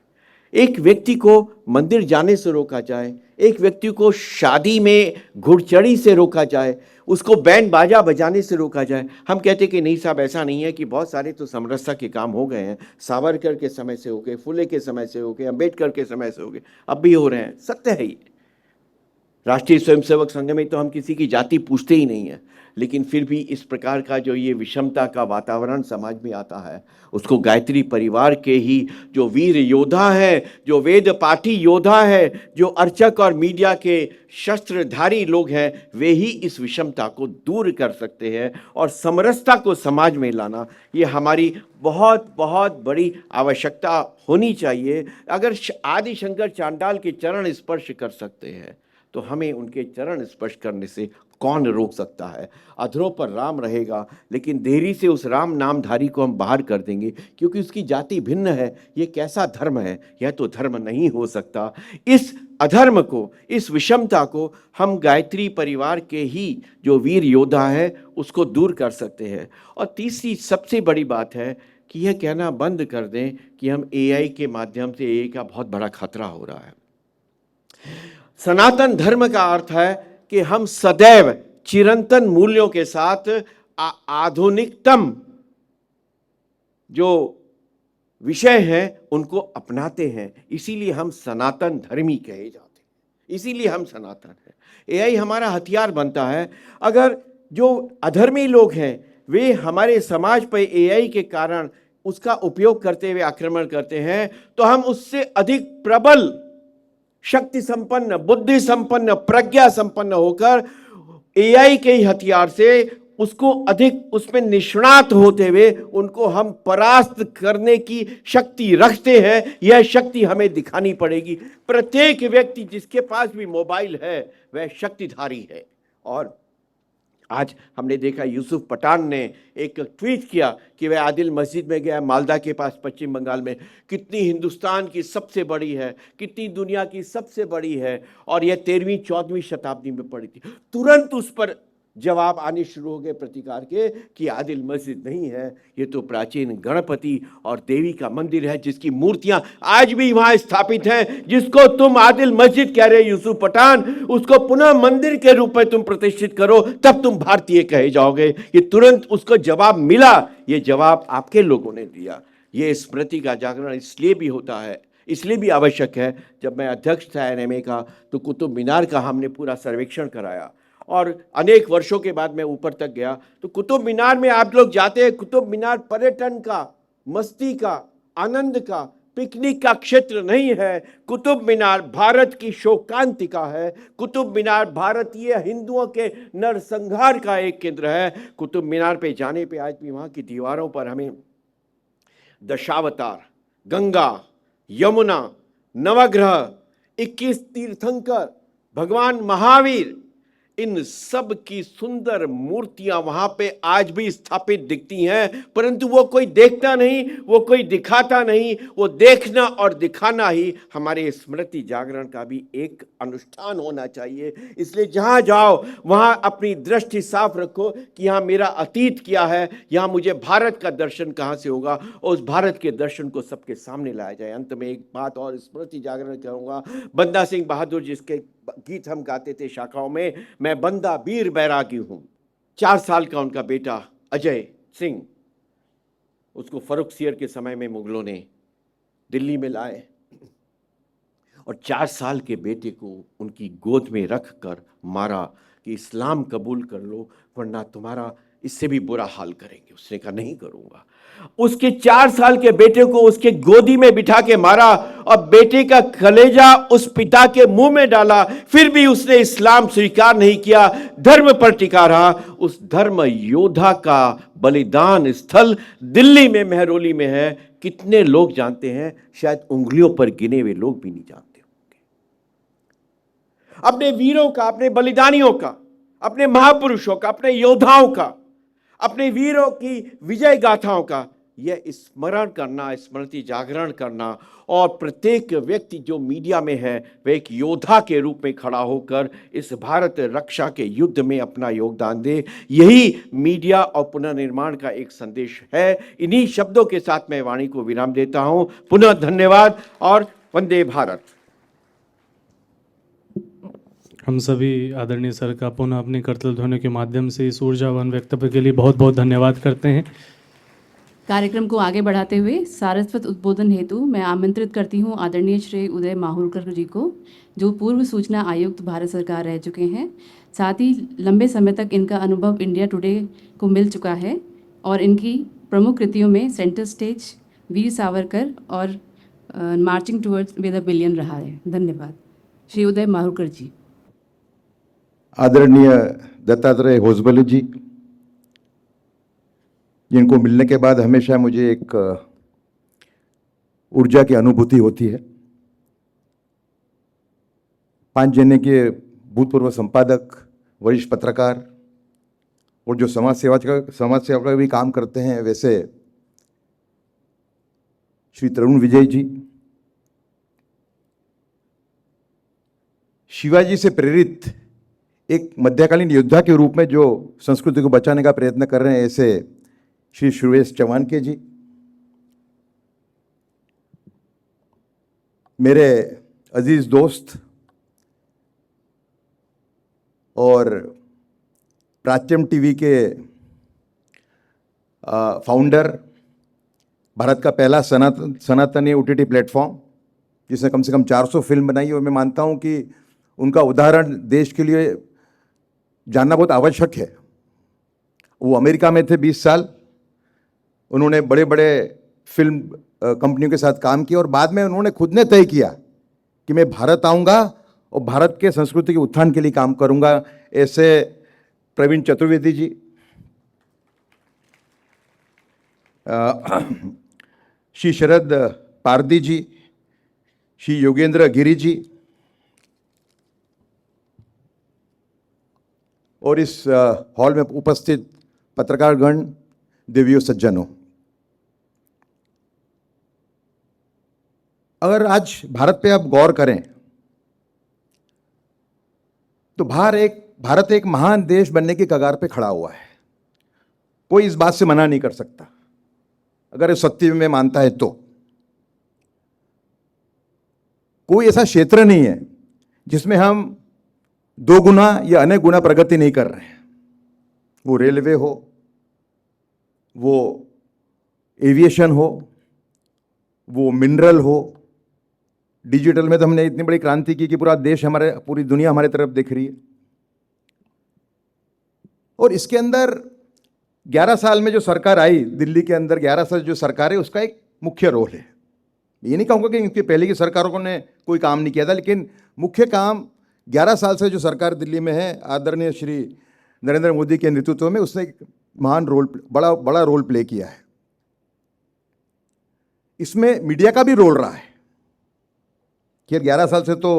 एक व्यक्ति को मंदिर जाने से रोका जाए, एक व्यक्ति को शादी में घुड़चढ़ी से रोका जाए, उसको बैंड बाजा बजाने से रोका जाए। हम कहते कि नहीं साहब, ऐसा नहीं है, कि बहुत सारे तो समरसता के काम हो गए हैं, सावरकर के समय से हो गए, फुले के समय से हो गए, अम्बेडकर के समय से हो गए, अब भी हो रहे हैं। सत्य है ये। राष्ट्रीय स्वयंसेवक संघ में तो हम किसी की जाति पूछते ही नहीं है, लेकिन फिर भी इस प्रकार का जो ये विषमता का वातावरण समाज में आता है, उसको गायत्री परिवार के ही जो वीर योद्धा है, जो वेद पाठी योद्धा है, जो अर्चक और मीडिया के शस्त्रधारी लोग हैं, वे ही इस विषमता को दूर कर सकते हैं। और समरसता को समाज में लाना, ये हमारी बहुत बहुत बड़ी आवश्यकता होनी चाहिए। अगर आदि शंकर चांडाल के चरण स्पर्श कर सकते हैं, तो हमें उनके चरण स्पर्श करने से कौन रोक सकता है। अधरों पर राम रहेगा, लेकिन देरी से उस राम नामधारी को हम बाहर कर देंगे, क्योंकि उसकी जाति भिन्न है। ये कैसा धर्म है? यह तो धर्म नहीं हो सकता। इस अधर्म को, इस विषमता को हम गायत्री परिवार के ही जो वीर योद्धा है, उसको दूर कर सकते हैं। और तीसरी सबसे बड़ी बात है कि यह कहना बंद कर दें कि हम AI के माध्यम से, AI का बहुत बड़ा खतरा हो रहा है। सनातन धर्म का अर्थ है कि हम सदैव चिरंतन मूल्यों के साथ आधुनिकतम जो विषय हैं उनको अपनाते हैं। इसीलिए हम सनातन धर्मी कहे जाते हैं, इसीलिए हम सनातन हैं। AI हमारा हथियार बनता है। अगर जो अधर्मी लोग हैं वे हमारे समाज पर AI के कारण उसका उपयोग करते हुए आक्रमण करते हैं, तो हम उससे अधिक प्रबल, शक्ति संपन्न, बुद्धि संपन्न, प्रज्ञा संपन्न होकर AI के ही हथियार से उसको अधिक उसमें निष्णात होते हुए उनको हम परास्त करने की शक्ति रखते हैं। यह शक्ति हमें दिखानी पड़ेगी। प्रत्येक व्यक्ति जिसके पास भी मोबाइल है वह शक्तिधारी है। और आज हमने देखा यूसुफ पठान ने एक ट्वीट किया कि वह आदिल मस्जिद में गया, मालदा के पास पश्चिम बंगाल में। कितनी हिंदुस्तान की सबसे बड़ी है, कितनी दुनिया की सबसे बड़ी है, और यह 13वीं 14वीं शताब्दी में पड़ी थी। तुरंत उस पर जवाब आने शुरू हो गए प्रतिकार के कि आदिल मस्जिद नहीं है, ये तो प्राचीन गणपति और देवी का मंदिर है, जिसकी मूर्तियां आज भी वहां स्थापित हैं। जिसको तुम आदिल मस्जिद कह रहे यूसुफ पठान, उसको पुनः मंदिर के रूप में तुम प्रतिष्ठित करो, तब तुम भारतीय कहे जाओगे। ये तुरंत उसको जवाब मिला। ये जवाब आपके लोगों ने दिया। ये स्मृति का जागरण इसलिए भी होता है, इसलिए भी आवश्यक है। जब मैं अध्यक्ष था NMA का, तो कुतुब मीनार का हमने पूरा सर्वेक्षण कराया, और अनेक वर्षों के बाद मैं ऊपर तक गया। तो कुतुब मीनार में आप लोग जाते हैं, कुतुब मीनार पर्यटन का, मस्ती का, आनंद का, पिकनिक का क्षेत्र नहीं है। कुतुब मीनार भारत की शोकांतिका है। कुतुब मीनार भारतीय हिंदुओं के नरसंहार का एक केंद्र है। कुतुब मीनार पे जाने पे आज भी वहाँ की दीवारों पर हमें दशावतार, गंगा, यमुना, नवग्रह, 21 तीर्थंकर, भगवान महावीर, इन सब की सुंदर मूर्तियां वहां पे आज भी स्थापित दिखती हैं। परंतु वो कोई देखता नहीं, वो कोई दिखाता नहीं। वो देखना और दिखाना ही हमारे स्मृति जागरण का भी एक अनुष्ठान होना चाहिए। इसलिए जहां जाओ वहां अपनी दृष्टि साफ रखो कि यहाँ मेरा अतीत क्या है, यहाँ मुझे भारत का दर्शन कहाँ से होगा, और उस भारत के दर्शन को सबके सामने लाया जाए। अंत में एक बात और स्मृति जागरण करूंगा। बंदा सिंह बहादुर जिसके गीत हम गाते थे शाखाओं में, मैं बंदा वीर बैरागी हूं। 4 साल का उनका बेटा अजय सिंह, उसको फर्रुखसियर के समय में मुगलों ने दिल्ली में लाए, और 4 साल के बेटे को उनकी गोद में रख कर मारा कि इस्लाम कबूल कर लो, वरना तुम्हारा इससे भी बुरा हाल करेंगे। उसने कहा नहीं करूंगा। उसके 4 साल के बेटे को उसके गोदी में बिठा के मारा, और बेटे का कलेजा उस पिता के मुंह में डाला। फिर भी उसने इस्लाम स्वीकार नहीं किया, धर्म पर टिका रहा। उस धर्म योद्धा का बलिदान स्थल दिल्ली में मेहरौली में है। कितने लोग जानते हैं? शायद उंगलियों पर गिने हुए लोग भी नहीं जानते होंगे। अपने वीरों का, अपने बलिदानियों का, अपने महापुरुषों का, अपने योद्धाओं का, अपने वीरों की विजय गाथाओं का यह स्मरण करना, स्मृति जागरण करना और प्रत्येक व्यक्ति जो मीडिया में है वह एक योद्धा के रूप में खड़ा होकर इस भारत रक्षा के युद्ध में अपना योगदान दे, यही मीडिया और पुनर्निर्माण का एक संदेश है। इन्हीं शब्दों के साथ मैं वाणी को विराम देता हूं। पुनः धन्यवाद और वंदे भारत। हम सभी आदरणीय सर का पुनः अपने कर्तव्य ध्वनि के माध्यम से इस ऊर्जावान वक्तव्य के लिए बहुत बहुत धन्यवाद करते हैं। कार्यक्रम को आगे बढ़ाते हुए सारस्वत उद्बोधन हेतु मैं आमंत्रित करती हूँ आदरणीय श्री उदय माहुरकर जी को, जो पूर्व सूचना आयुक्त भारत सरकार रह चुके हैं। साथ ही लंबे समय तक इनका अनुभव इंडिया टुडे को मिल चुका है और इनकी प्रमुख कृतियों में सेंटर स्टेज, वीर सावरकर और marching towards with a billion रहा है। धन्यवाद। श्री उदय माहुरकर जी। आदरणीय दत्तात्रेय होसबले जी, जिनको मिलने के बाद हमेशा मुझे एक ऊर्जा की अनुभूति होती है। 5 जने के भूतपूर्व संपादक, वरिष्ठ पत्रकार और जो समाज सेवा का भी काम करते हैं, वैसे श्री तरुण विजय जी, शिवाजी से प्रेरित एक मध्यकालीन योद्धा के रूप में जो संस्कृति को बचाने का प्रयत्न कर रहे हैं, ऐसे श्री सुरेश चवानके जी, मेरे अजीज दोस्त और प्राच्यम टीवी के फाउंडर, भारत का पहला सनातनी OTT प्लेटफॉर्म जिसने कम से कम 400 फिल्म बनाई, और मैं मानता हूं कि उनका उदाहरण देश के लिए जानना बहुत आवश्यक है। वो अमेरिका में थे 20 साल, उन्होंने बड़े बड़े फिल्म कंपनियों के साथ काम किया और बाद में उन्होंने खुद ने तय किया कि मैं भारत आऊँगा और भारत के संस्कृति के उत्थान के लिए काम करूँगा। ऐसे प्रवीण चतुर्वेदी जी, श्री शरद पारदी जी, श्री योगेंद्र गिरी जी और इस हॉल में उपस्थित पत्रकारगण, देवियों, सज्जनों, अगर आज भारत पे आप गौर करें तो भारत एक महान देश बनने की कगार पे खड़ा हुआ है। कोई इस बात से मना नहीं कर सकता, अगर इस सत्य में मानता है तो। कोई ऐसा क्षेत्र नहीं है जिसमें हम 2 गुना या अनेक गुना प्रगति नहीं कर रहे हैं। वो रेलवे हो, वो एविएशन हो, वो मिनरल हो, डिजिटल में तो हमने इतनी बड़ी क्रांति की कि पूरा देश पूरी दुनिया हमारे तरफ देख रही है। और इसके अंदर 11 साल में जो सरकार आई दिल्ली के अंदर, 11 साल जो सरकार है उसका एक मुख्य रोल है। ये नहीं कहूँगा कि इनके पहले की सरकारों ने कोई काम नहीं किया था, लेकिन मुख्य काम 11 साल से जो सरकार दिल्ली में है, आदरणीय श्री नरेंद्र मोदी के नेतृत्व में, उसने एक महान रोल, बड़ा रोल प्ले किया है। इसमें मीडिया का भी रोल रहा है कि 11 साल से तो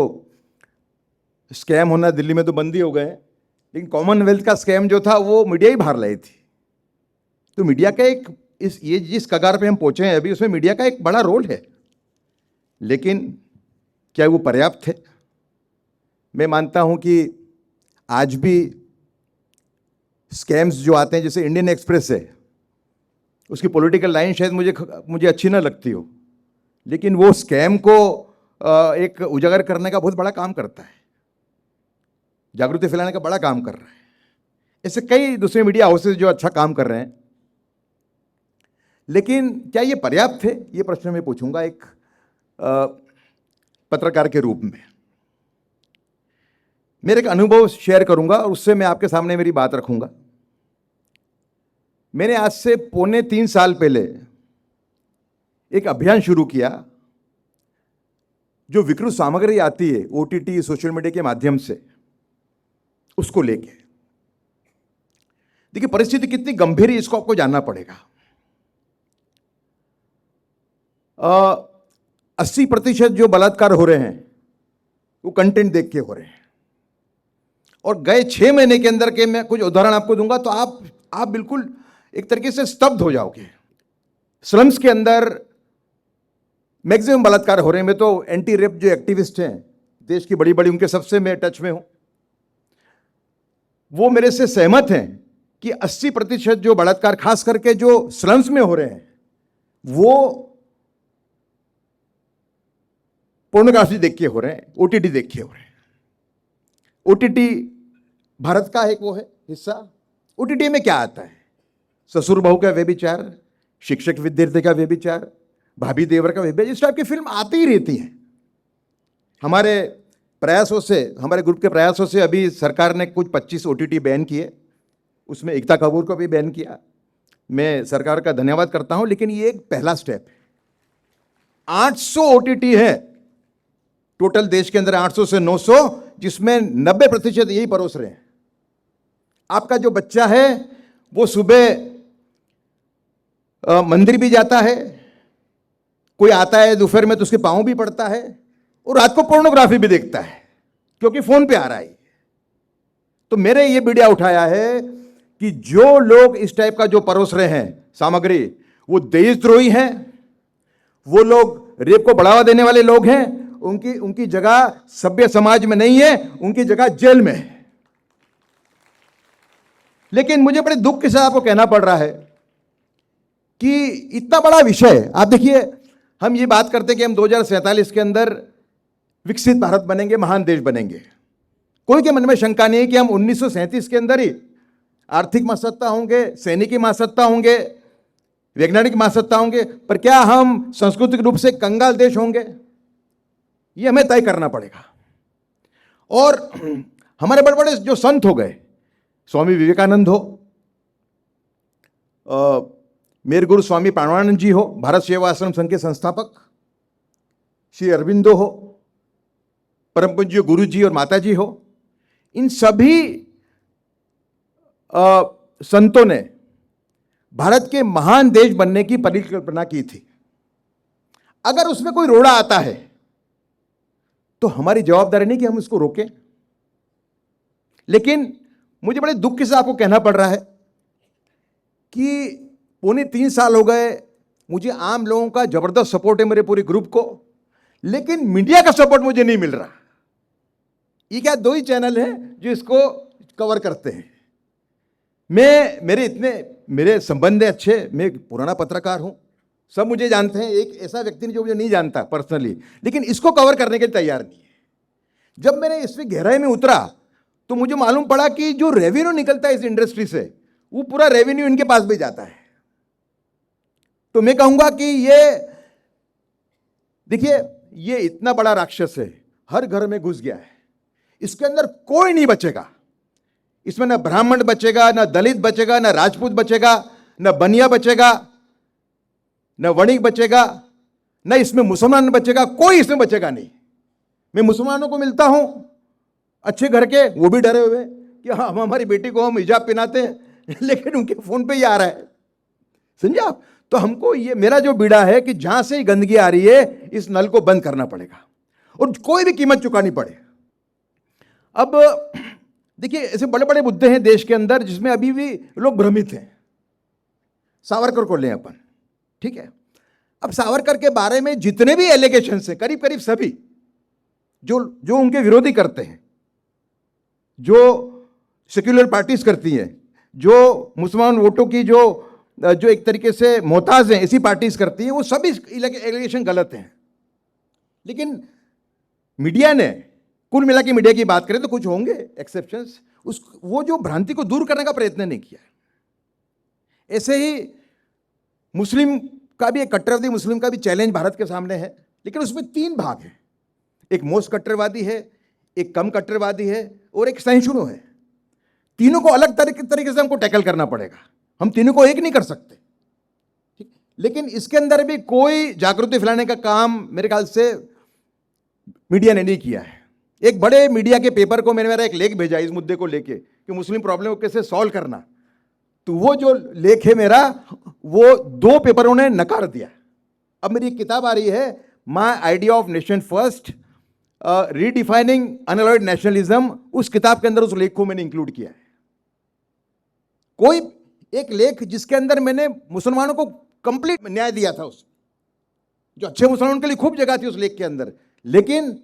स्कैम होना दिल्ली में तो बंद ही हो गए, लेकिन कॉमनवेल्थ का स्कैम जो था वो मीडिया ही बाहर लाई थी। तो मीडिया का एक ये जिस कगार पे हम पहुंचे हैं अभी, उसमें मीडिया का एक बड़ा रोल है। लेकिन क्या वो पर्याप्त है? मैं मानता हूं कि आज भी स्कैम्स जो आते हैं, जैसे इंडियन एक्सप्रेस है, उसकी पॉलिटिकल लाइन शायद मुझे अच्छी ना लगती हो, लेकिन वो स्कैम को एक उजागर करने का बहुत बड़ा काम करता है, जागृति फैलाने का बड़ा काम कर रहा है। ऐसे कई दूसरे मीडिया हाउसेज जो अच्छा काम कर रहे हैं, लेकिन क्या ये पर्याप्त है? ये प्रश्न मैं पूछूंगा एक पत्रकार के रूप में। मेरे एक अनुभव शेयर करूंगा और उससे मैं आपके सामने मेरी बात रखूंगा। मैंने आज से 2.25 साल पहले एक अभियान शुरू किया, जो विकृत सामग्री आती है OTT सोशल मीडिया के माध्यम से, उसको लेके। देखिए परिस्थिति कितनी गंभीर है, इसको आपको जानना पड़ेगा। 80% जो बलात्कार हो रहे हैं वो कंटेंट देख के हो रहे हैं, और गए 6 महीने के अंदर के मैं कुछ उदाहरण आपको दूंगा तो आप बिल्कुल एक तरीके से स्तब्ध हो जाओगे। स्लम्स के अंदर मैक्सिमम बलात्कार हो रहे हैं। मैं तो एंटी रेप जो एक्टिविस्ट हैं देश की बड़ी बड़ी, उनके सबसे मैं टच में हूं। वो मेरे से सहमत हैं कि 80% जो बलात्कार खास करके जो स्लम्स में हो रहे हैं वो पोर्नोग्राफी देख के हो रहे हैं, ओटीटी देख के हो रहे हैं। ओटीटी भारत का एक वो है हिस्सा। ओटीटी में क्या आता है? ससुर बहू का व्यभिचार, शिक्षक विद्यार्थी का व्यभिचार, भाभी देवर का व्यभिचार, इस टाइप की फिल्म आती ही रहती हैं। हमारे प्रयासों से, हमारे ग्रुप के प्रयासों से अभी सरकार ने कुछ 25 ओटीटी बैन किए, उसमें एकता कपूर को भी बैन किया। मैं सरकार का धन्यवाद करता हूं, लेकिन ये एक पहला स्टेप है। 800 ओटीटी है टोटल देश के अंदर, 800 से 900, जिसमें 90% यही परोस रहे हैं। आपका जो बच्चा है वो सुबह मंदिर भी जाता है, कोई आता है दोपहर में तो उसके पाँव भी पड़ता है, और रात को पोर्नोग्राफी भी देखता है क्योंकि फोन पे आ रहा है। तो मेरे ये वीडियो उठाया है कि जो लोग इस टाइप का जो परोस रहे हैं सामग्री, वो देशद्रोही हैं, वो लोग रेप को बढ़ावा देने वाले लोग हैं। उनकी जगह सभ्य समाज में नहीं है, उनकी जगह जेल में है। लेकिन मुझे बड़े दुख के साथ आपको कहना पड़ रहा है कि इतना बड़ा विषय, आप देखिए, हम ये बात करते हैं कि हम 2047 के अंदर विकसित भारत बनेंगे, महान देश बनेंगे। कोई के मन में शंका नहीं है कि हम 1937 के अंदर ही आर्थिक महासत्ता होंगे, सैनिकी महासत्ता होंगे, वैज्ञानिक महासत्ता होंगे, पर क्या हम सांस्कृतिक रूप से कंगाल देश होंगे? ये हमें तय करना पड़ेगा। और हमारे बड़े बड़े जो संत हो गए, स्वामी विवेकानंद हो, मेरे गुरु स्वामी प्राणवानंद जी हो, भारत सेवा आश्रम संघ के संस्थापक, श्री अरविंदो हो, परम पूज्य गुरु जी और माता जी हो, इन सभी संतों ने भारत के महान देश बनने की परिकल्पना की थी। अगर उसमें कोई रोड़ा आता है तो हमारी जवाबदारी नहीं कि हम उसको रोकें। लेकिन मुझे बड़े दुख के साथ आपको कहना पड़ रहा है कि 2.25 साल हो गए, मुझे आम लोगों का जबरदस्त सपोर्ट है मेरे पूरे ग्रुप को, लेकिन मीडिया का सपोर्ट मुझे नहीं मिल रहा। ये क्या 2 ही चैनल हैं जो इसको कवर करते हैं। मेरे संबंध है अच्छे, मैं पुराना पत्रकार हूं, सब मुझे जानते हैं। एक ऐसा व्यक्ति नहीं जो मुझे नहीं जानता पर्सनली, लेकिन इसको कवर करने के लिए तैयार नहीं है। जब मैंने इसमें गहराई में उतरा तो मुझे मालूम पड़ा कि जो रेवेन्यू निकलता है इस इंडस्ट्री से, वो पूरा रेवेन्यू इनके पास भी जाता है। तो मैं कहूंगा कि ये देखिए, ये इतना बड़ा राक्षस है, हर घर में घुस गया है, इसके अंदर कोई नहीं बचेगा। इसमें ना ब्राह्मण बचेगा, ना दलित बचेगा, ना राजपूत बचेगा, ना बनिया बचेगा, ना वणिक बचेगा, ना इसमें मुसलमान बचेगा, कोई इसमें बचेगा नहीं। मैं मुसलमानों को मिलता हूं अच्छे घर के, वो भी डरे हुए कि हाँ, हम हमारी बेटी को हम हिजाब पहनाते हैं, लेकिन उनके फोन पे ही आ रहा है, समझे आप? तो हमको ये, मेरा जो बीड़ा है कि जहां से गंदगी आ रही है इस नल को बंद करना पड़ेगा और कोई भी कीमत चुकानी पड़े। अब देखिए, ऐसे बड़े बड़े मुद्दे हैं देश के अंदर जिसमें अभी भी लोग भ्रमित हैं। सावरकर को लें अपन, ठीक है। अब सावरकर के बारे में जितने भी एलिगेशंस हैं, करीब करीब सभी जो उनके विरोधी करते हैं, जो सेक्युलर पार्टीज करती हैं, जो मुसलमान वोटों की जो एक तरीके से मोहताज हैं, ऐसी पार्टीज करती हैं, वो सभी एलिगेशन गलत हैं। लेकिन मीडिया ने, कुल मिला के मीडिया की बात करें तो कुछ होंगे एक्सेप्शंस, वो जो भ्रांति को दूर करने का प्रयत्न नहीं किया। ऐसे ही मुस्लिम का भी, एक कट्टरवादी मुस्लिम का भी चैलेंज भारत के सामने है, लेकिन उसमें 3 भाग हैं। एक मोस्ट कट्टरवादी है, एक कम कट्टरवादी है और एक सहिष्णु है। तीनों को अलग तरीके से हमको टैकल करना पड़ेगा, हम तीनों को एक नहीं कर सकते, ठीक। लेकिन इसके अंदर भी कोई जागृति फैलाने का काम मेरे ख्याल से मीडिया ने नहीं किया है। एक बड़े मीडिया के पेपर को मैंने, मेरा एक लेख भेजा इस मुद्दे को लेके कि मुस्लिम प्रॉब्लम को कैसे सॉल्व करना, तो वो जो लेख है मेरा, वो 2 पेपरों ने नकार दिया। अब मेरी एक किताब आ रही है, my idea of nation first, redefining unalloyed nationalism, उस किताब के अंदर उस लेख को मैंने इंक्लूड किया है। कोई एक लेख जिसके अंदर मैंने मुसलमानों को कंप्लीट न्याय दिया था उस जो अच्छे मुसलमानों के लिए खूब जगह थी उस लेख के अंदर, लेकिन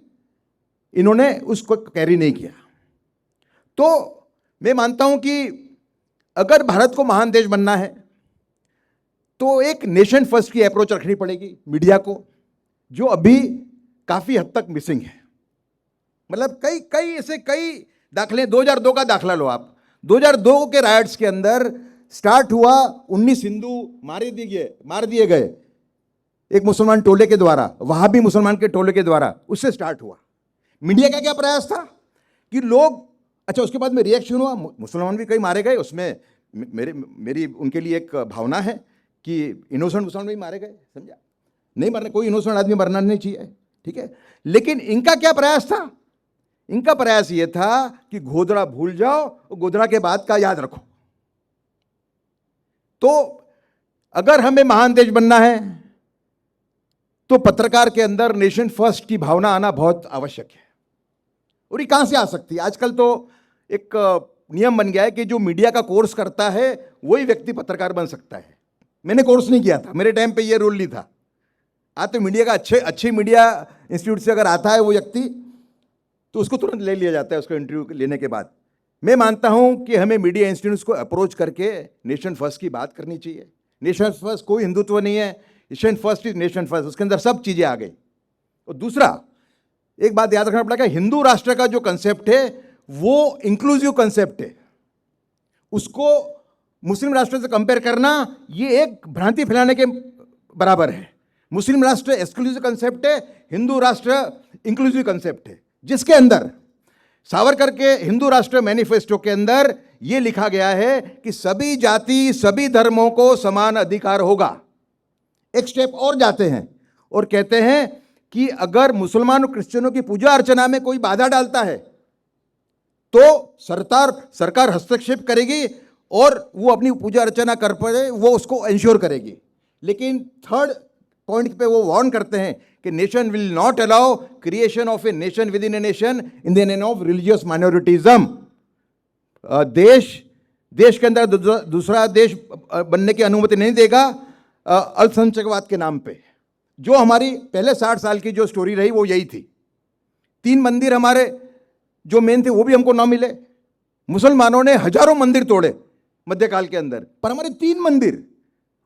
इन्होंने उसको कैरी नहीं किया। तो मैं मानता हूं कि अगर भारत को महान देश बनना है तो एक नेशन फर्स्ट की अप्रोच रखनी पड़ेगी मीडिया को, जो अभी काफी हद तक मिसिंग है। मतलब कई ऐसे कई दाखले, 2002 का दाखला लो आप, 2002 के राइट्स के अंदर स्टार्ट हुआ, 19 हिंदू मार दिए गए एक मुसलमान टोले के द्वारा, वहाबी मुसलमान के टोले के द्वारा, उससे स्टार्ट हुआ। मीडिया का क्या प्रयास था कि लोग, अच्छा उसके बाद में रिएक्शन हुआ, मुसलमान भी कई मारे गए, उसमें मेरी उनके लिए एक भावना है कि इनोसेंट मुसलमान भी मारे गए, समझा, नहीं मरना, कोई इनोसेंट आदमी मरना नहीं चाहिए, ठीक है। लेकिन इनका क्या प्रयास था? इनका प्रयास ये था कि गोधरा भूल जाओ और गोधरा के बाद का याद रखो। तो अगर हमें महान देश बनना है तो पत्रकार के अंदर नेशन फर्स्ट की भावना आना बहुत आवश्यक है। और ये कहां से आ सकती है? आजकल तो एक नियम बन गया है कि जो मीडिया का कोर्स करता है वही व्यक्ति पत्रकार बन सकता है। मैंने कोर्स नहीं किया था, मेरे टाइम पे ये रूल नहीं था। आज तो मीडिया का अच्छे मीडिया इंस्टीट्यूट से अगर आता है वो व्यक्ति, तो उसको तुरंत ले लिया जाता है उसको इंटरव्यू लेने के बाद। मैं मानता हूं कि हमें मीडिया इंस्टीट्यूट्स को अप्रोच करके नेशन फर्स्ट की बात करनी चाहिए। नेशन फर्स्ट कोई हिंदुत्व नहीं है, nation first is nation first, उसके अंदर सब चीज़ें आ गई। और दूसरा एक बात याद रखना पड़ेगा, हिंदू राष्ट्र का जो कंसेप्ट है वो इंक्लूसिव कंसेप्ट है, उसको मुस्लिम राष्ट्र से कंपेयर करना ये एक भ्रांति फैलाने के बराबर है। मुस्लिम राष्ट्र एक्सक्लूसिव कंसेप्ट है, हिंदू राष्ट्र इंक्लूसिव कंसेप्ट है, जिसके अंदर सावरकर के हिंदू राष्ट्र मैनिफेस्टो के अंदर यह लिखा गया है कि सभी जाति सभी धर्मों को समान अधिकार होगा। एक स्टेप और जाते हैं और कहते हैं कि अगर मुसलमान और क्रिश्चियनों की पूजा अर्चना में कोई बाधा डालता है तो सरकार हस्तक्षेप करेगी और वो अपनी पूजा अर्चना कर पाए वो उसको इंश्योर करेगी। लेकिन थर्ड पॉइंट पे वो वार्न करते हैं कि nation will not allow creation of a nation within a nation in the name of religious minoritism. देश के अंदर दूसरा देश बनने की अनुमति नहीं देगा अल्पसंख्यकवाद के नाम पे। जो हमारी पहले 60 साल की जो स्टोरी रही वो यही थी। 3 मंदिर हमारे जो मेन थे वो भी हमको ना मिले। मुसलमानों ने हजारों मंदिर तोड़े मध्यकाल के अंदर, पर हमारे 3 मंदिर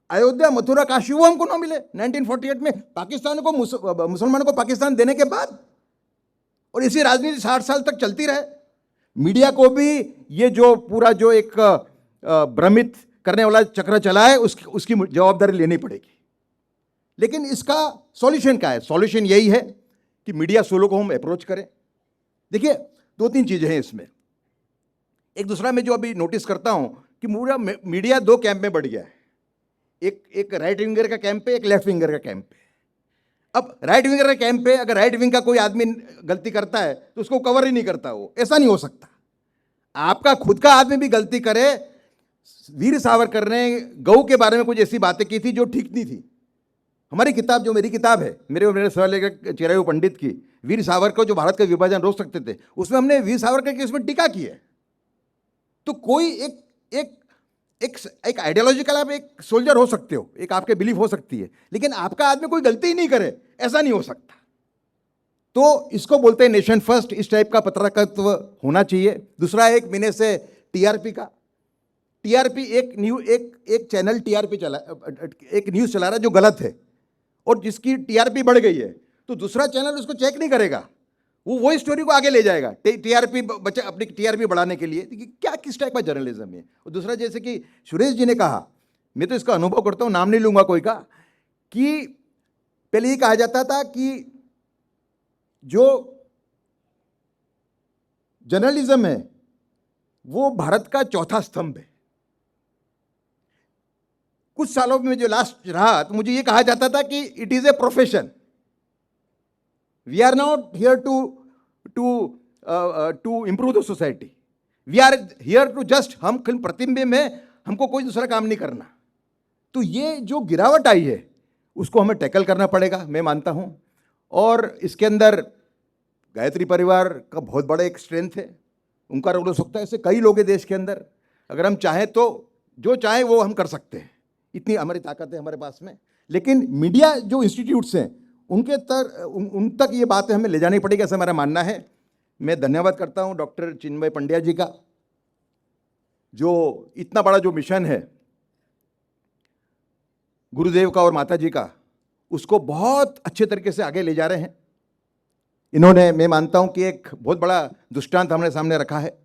अयोध्या, मथुरा, काशी वो हमको ना मिले 1948 में पाकिस्तान को, मुसलमानों को पाकिस्तान देने के बाद। और इसी राजनीति 60 साल तक चलती रहे। मीडिया को भी ये जो पूरा जो एक भ्रमित करने वाला चक्र चला है उसकी जवाबदारी लेनी पड़ेगी। लेकिन इसका सॉल्यूशन क्या है? सॉल्यूशन यही है कि मीडिया सोलो को हम अप्रोच करें। देखिए 2-3 चीजें हैं इसमें। एक दूसरा मैं जो अभी नोटिस करता हूं कि पूरा मीडिया 2 कैंप में बढ़ गया है। एक राइट विंगर का कैंप है, एक लेफ्ट विंगर का कैंप है। अब राइट विंगर का कैंप पे अगर राइट विंग का कोई आदमी गलती करता है तो उसको कवर ही नहीं करता, वो ऐसा नहीं हो सकता। आपका खुद का आदमी भी गलती करे। वीर सावरकर ने गऊ के बारे में कुछ ऐसी बातें की थी जो ठीक नहीं थी। हमारी किताब, जो मेरी किताब है, मेरे सहलेखक चिरायु पंडित की, वीर सावरकर जो भारत का विभाजन रोक सकते थे, उसमें हमने वीर सावरकर की उसमें टीका की है। तो कोई एक आइडियोलॉजिकल आप एक सोल्जर हो सकते हो, एक आपके बिलीफ हो सकती है, लेकिन आपका आदमी कोई गलती ही नहीं करे, ऐसा नहीं हो सकता। तो इसको बोलते हैं नेशन फर्स्ट। इस टाइप का पत्रकारित्व होना चाहिए। दूसरा एक महीने से टीआरपी का, टीआरपी एक चैनल टीआरपी एक न्यूज़ चला रहा है जो गलत है और जिसकी टीआरपी बढ़ गई है, तो दूसरा चैनल उसको चेक नहीं करेगा, वो वही स्टोरी को आगे ले जाएगा टीआरपी अपनी टीआरपी बढ़ाने के लिए। क्या किस टाइप का जर्नलिज्म है? और दूसरा, जैसे कि सुरेश जी ने कहा, मैं तो इसका अनुभव करता हूँ, नाम नहीं लूंगा कोई का, कि पहले ये कहा जाता था कि जो जर्नलिज्म है वो भारत का चौथा स्तंभ है। कुछ सालों में जो लास्ट रहा तो मुझे ये कहा जाता था कि it is a profession, we are not here to improve the society, we are here to just, हम प्रतिबिंब में, हमको कोई दूसरा काम नहीं करना। तो ये जो गिरावट आई है उसको हमें टैकल करना पड़ेगा, मैं मानता हूँ। और इसके अंदर गायत्री परिवार का बहुत बड़ा एक स्ट्रेंथ है, उनका रोल हो सकता है। ऐसे कई लोग हैं देश के अंदर, अगर हम चाहें तो जो चाहें वो हम कर सकते हैं। इतनी हमारी ताकत है हमारे पास में। लेकिन मीडिया जो इंस्टीट्यूट्स हैं उन तक ये बातें हमें ले जानी पड़ेगी, ऐसा हमारा मानना है। मैं धन्यवाद करता हूँ डॉक्टर चिन्मय पंड्या जी का, जो इतना बड़ा जो मिशन है गुरुदेव का और माता जी का, उसको बहुत अच्छे तरीके से आगे ले जा रहे हैं। इन्होंने, मैं मानता हूं कि एक बहुत बड़ा दृष्टांत हमारे सामने रखा है,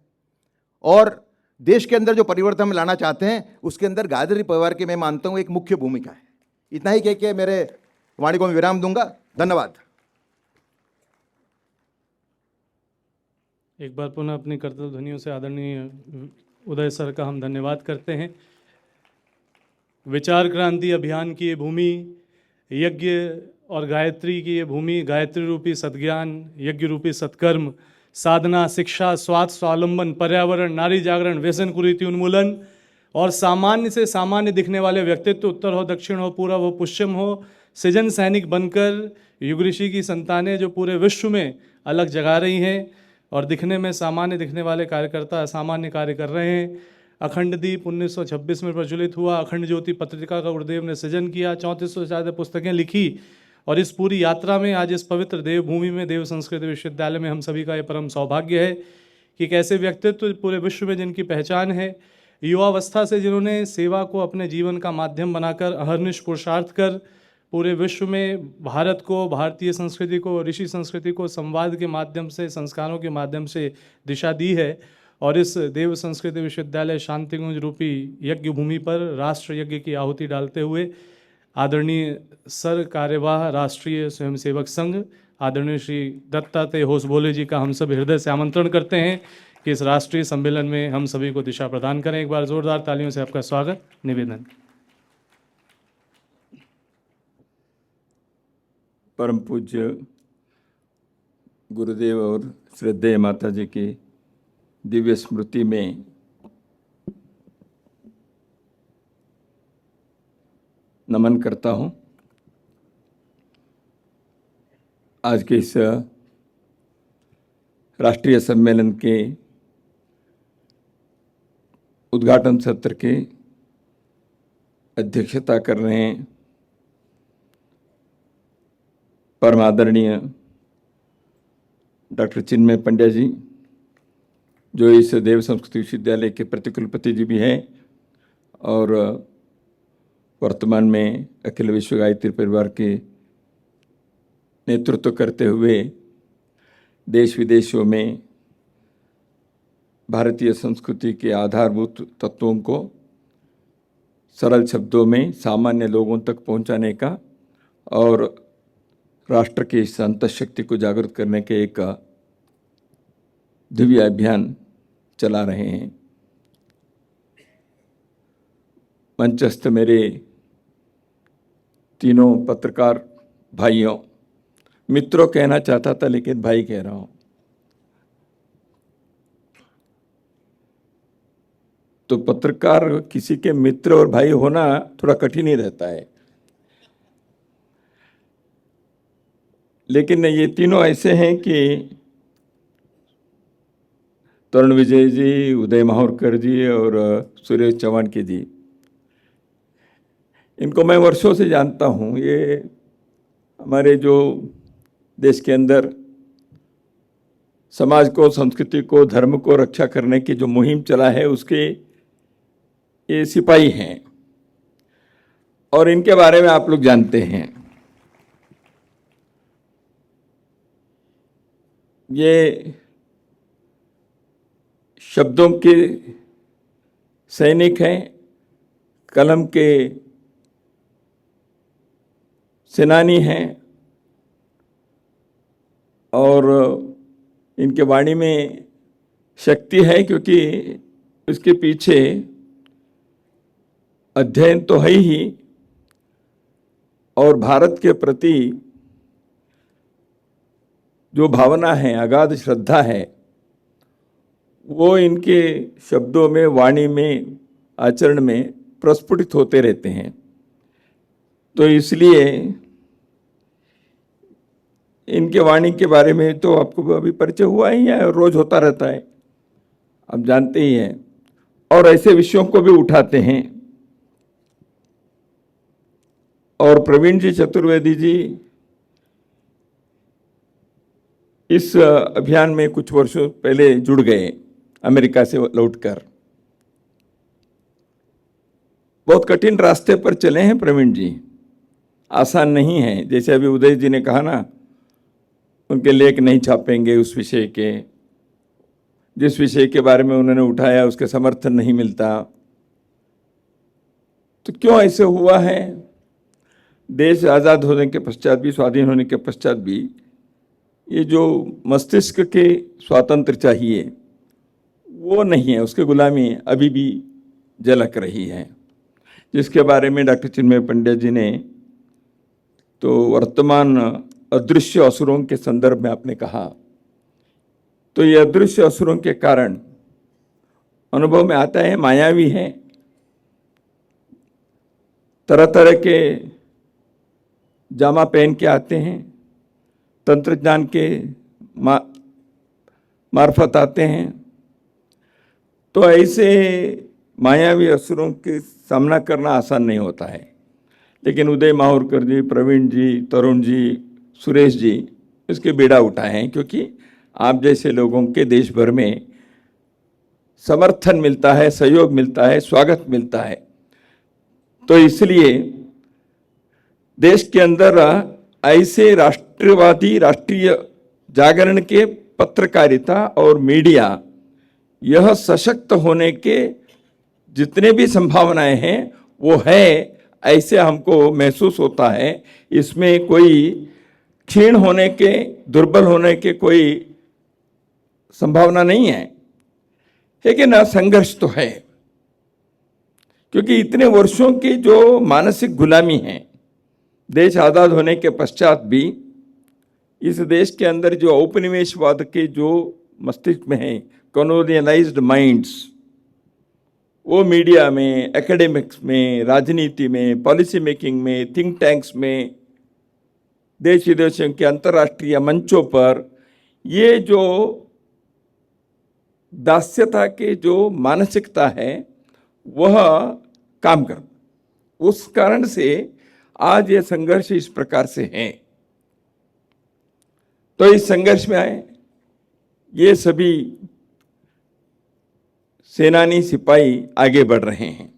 और देश के अंदर जो परिवर्तन हम लाना चाहते हैं उसके अंदर गायत्री परिवार की, मैं मानता हूं, एक मुख्य भूमिका है। इतना ही कह के मेरे वाणी को मैं विराम दूंगा। धन्यवाद। एक बार पुनः अपनी कर्तव्य ध्वनियों से आदरणीय उदय सर का हम धन्यवाद करते हैं। विचार क्रांति अभियान की ये भूमि, यज्ञ और गायत्री की ये भूमि, गायत्री रूपी सद्ज्ञान, यज्ञ रूपी सत्कर्म, साधना, शिक्षा, स्वास्थ्य, स्वावलंबन, पर्यावरण, नारी जागरण, व्यसन कुरीति उन्मूलन और सामान्य से सामान्य दिखने वाले व्यक्तित्व, उत्तर हो, दक्षिण हो, पूर्व हो, पश्चिम हो, सृजन सैनिक बनकर युग ऋषि की संतानें जो पूरे विश्व में अलग जगा रही हैं और दिखने में सामान्य दिखने वाले कार्यकर्ता असामान्य कार्य कर रहे हैं। अखंड दीप 1926 में प्रज्वलित हुआ। अखंड ज्योति पत्रिका का गुरुदेव ने सृजन किया। 3400 से ज़्यादा पुस्तकें लिखी और इस पूरी यात्रा में आज इस पवित्र देवभूमि में, देव संस्कृत विश्वविद्यालय में हम सभी का ये परम सौभाग्य है कि एक ऐसे व्यक्तित्व पूरे विश्व में जिनकी पहचान है, युवावस्था से जिन्होंने सेवा को अपने जीवन का माध्यम बनाकर अहर्निश पुरुषार्थ कर पूरे विश्व में भारत को, भारतीय संस्कृति को, ऋषि संस्कृति को संवाद के माध्यम से, संस्कारों के माध्यम से दिशा दी है। और इस देव संस्कृत विश्वविद्यालय शांतिकुंज रूपी यज्ञ भूमि पर राष्ट्र यज्ञ की आहुति डालते हुए आदरणीय सर कार्यवाह राष्ट्रीय स्वयंसेवक संघ आदरणीय श्री दत्तात्रेय होसबोले जी का हम सब हृदय से आमंत्रण करते हैं कि इस राष्ट्रीय सम्मेलन में हम सभी को दिशा प्रदान करें। एक बार जोरदार तालियों से आपका स्वागत निवेदन। परम पूज्य गुरुदेव और श्रद्धेय माता जी की दिव्य स्मृति में नमन करता हूं। आज के इस राष्ट्रीय सम्मेलन के उद्घाटन सत्र के अध्यक्षता कर रहे हैं परम आदरणीय डॉक्टर चिन्मय पंड्या जी, जो इस देव संस्कृत विश्वविद्यालय के प्रतिकुलपति जी भी हैं और वर्तमान में अखिल विश्व गायत्री परिवार के नेतृत्व करते हुए देश विदेशों में भारतीय संस्कृति के आधारभूत तत्वों को सरल शब्दों में सामान्य लोगों तक पहुंचाने का और राष्ट्र की इस अंतःशक्ति को जागृत करने के एक दिव्य अभियान चला रहे हैं। मंचस्थ मेरे तीनों पत्रकार भाइयों, मित्रों कहना चाहता था लेकिन भाई कह रहा हूं। तो पत्रकार किसी के मित्र और भाई होना थोड़ा कठिन ही रहता है, लेकिन ये तीनों ऐसे हैं कि तरुण विजय जी, उदय माहुरकर जी और सुरेश चौहान के जी, इनको मैं वर्षों से जानता हूँ। ये हमारे जो देश के अंदर समाज को, संस्कृति को, धर्म को रक्षा करने की जो मुहिम चला है उसके ये सिपाही हैं और इनके बारे में आप लोग जानते हैं। ये शब्दों के सैनिक हैं, कलम के सेनानी हैं और इनके वाणी में शक्ति है क्योंकि इसके पीछे अध्ययन तो है ही और भारत के प्रति जो भावना है, अगाध श्रद्धा है, वो इनके शब्दों में, वाणी में, आचरण में प्रस्फुटित होते रहते हैं। तो इसलिए इनके वाणी के बारे में तो आपको अभी परिचय हुआ ही है और रोज होता रहता है, आप जानते ही हैं। और ऐसे विषयों को भी उठाते हैं। और प्रवीण जी चतुर्वेदी जी इस अभियान में कुछ वर्षों पहले जुड़ गए अमेरिका से लौटकर। बहुत कठिन रास्ते पर चले हैं प्रवीण जी, आसान नहीं है। जैसे अभी उदय जी ने कहा ना, उनके लेख नहीं छापेंगे उस विषय के, जिस विषय के बारे में उन्होंने उठाया उसके समर्थन नहीं मिलता। तो क्यों ऐसे हुआ है? देश आज़ाद होने के पश्चात भी, स्वाधीन होने के पश्चात भी, ये जो मस्तिष्क के स्वातंत्र चाहिए वो नहीं है, उसकी गुलामी अभी भी झलक रही है, जिसके बारे में डॉक्टर चिन्मय पंड्या जी ने तो वर्तमान अदृश्य असुरों के संदर्भ में आपने कहा। तो ये अदृश्य असुरों के कारण अनुभव में आता है, मायावी है, तरह तरह के जामा पहन के आते हैं, तंत्रज्ञान के मार्फत आते हैं। तो ऐसे मायावी असुरों के सामना करना आसान नहीं होता है। लेकिन उदय माहुरकर जी, प्रवीण जी, तरुण जी, सुरेश जी इसके बेड़ा उठाए हैं, क्योंकि आप जैसे लोगों के देश भर में समर्थन मिलता है, सहयोग मिलता है, स्वागत मिलता है। तो इसलिए देश के अंदर ऐसे राष्ट्रवादी, राष्ट्रीय जागरण के पत्रकारिता और मीडिया, यह सशक्त होने के जितने भी संभावनाएं हैं वो है, ऐसे हमको महसूस होता है। इसमें कोई क्षीण होने के, दुर्बल होने के कोई संभावना नहीं है। लेकिन संघर्ष तो है, क्योंकि इतने वर्षों की जो मानसिक गुलामी है, देश आज़ाद होने के पश्चात भी इस देश के अंदर जो औपनिवेशवाद के जो मस्तिष्क में है, कॉलोनियलाइज्ड माइंड्स, वो मीडिया में, एकेडमिक्स में, राजनीति में, पॉलिसी मेकिंग में, थिंक टैंक्स में, देश विदेशों के अंतर्राष्ट्रीय मंचों पर ये जो दास्यता के जो मानसिकता है वह काम कर, उस कारण से आज ये संघर्ष इस प्रकार से है। तो इस संघर्ष में आए ये सभी सेनानी सिपाही आगे बढ़ रहे हैं।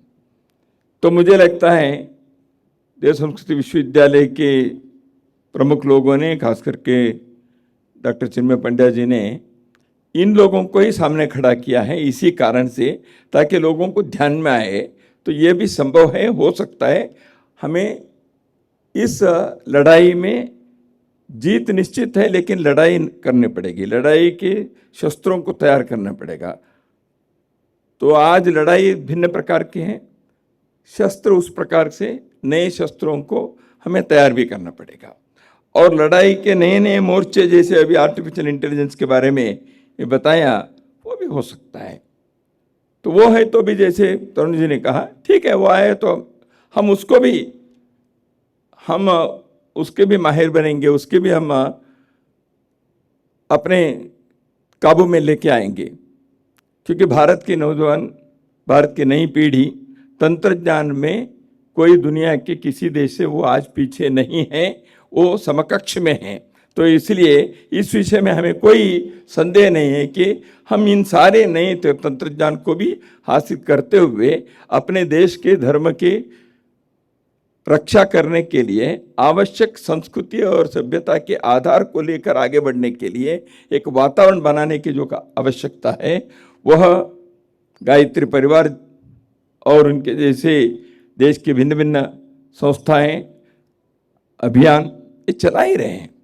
तो मुझे लगता है देव संस्कृति विश्वविद्यालय के प्रमुख लोगों ने, खास करके डॉक्टर चिन्मय पंड्या जी ने, इन लोगों को ही सामने खड़ा किया है इसी कारण से, ताकि लोगों को ध्यान में आए। तो ये भी संभव है, हो सकता है, हमें इस लड़ाई में जीत निश्चित है, लेकिन लड़ाई करनी पड़ेगी, लड़ाई के शस्त्रों को तैयार करना पड़ेगा। तो आज लड़ाई भिन्न प्रकार की है, शस्त्र उस प्रकार से, नए शस्त्रों को हमें तैयार भी करना पड़ेगा। और लड़ाई के नए नए मोर्चे, जैसे अभी आर्टिफिशियल इंटेलिजेंस के बारे में ये बताया, वो भी हो सकता है। तो वो है तो भी, जैसे तरुण जी ने कहा, ठीक है, वो आए तो हम उसको भी, हम उसके भी माहिर बनेंगे, उसके भी हम अपने काबू में लेके आएंगे। क्योंकि भारत के नौजवान, भारत की नई पीढ़ी तंत्रज्ञान में कोई दुनिया के किसी देश से वो आज पीछे नहीं है, वो समकक्ष में है। तो इसलिए इस विषय में हमें कोई संदेह नहीं है कि हम इन सारे नए तंत्रज्ञान को भी हासिल करते हुए अपने देश के धर्म के रक्षा करने के लिए, आवश्यक संस्कृति और सभ्यता के आधार को लेकर आगे बढ़ने के लिए एक वातावरण बनाने की जो आवश्यकता है, वह गायत्री परिवार और उनके जैसे देश की भिन्न भिन्न संस्थाएं, अभियान ये चला ही रहे हैं।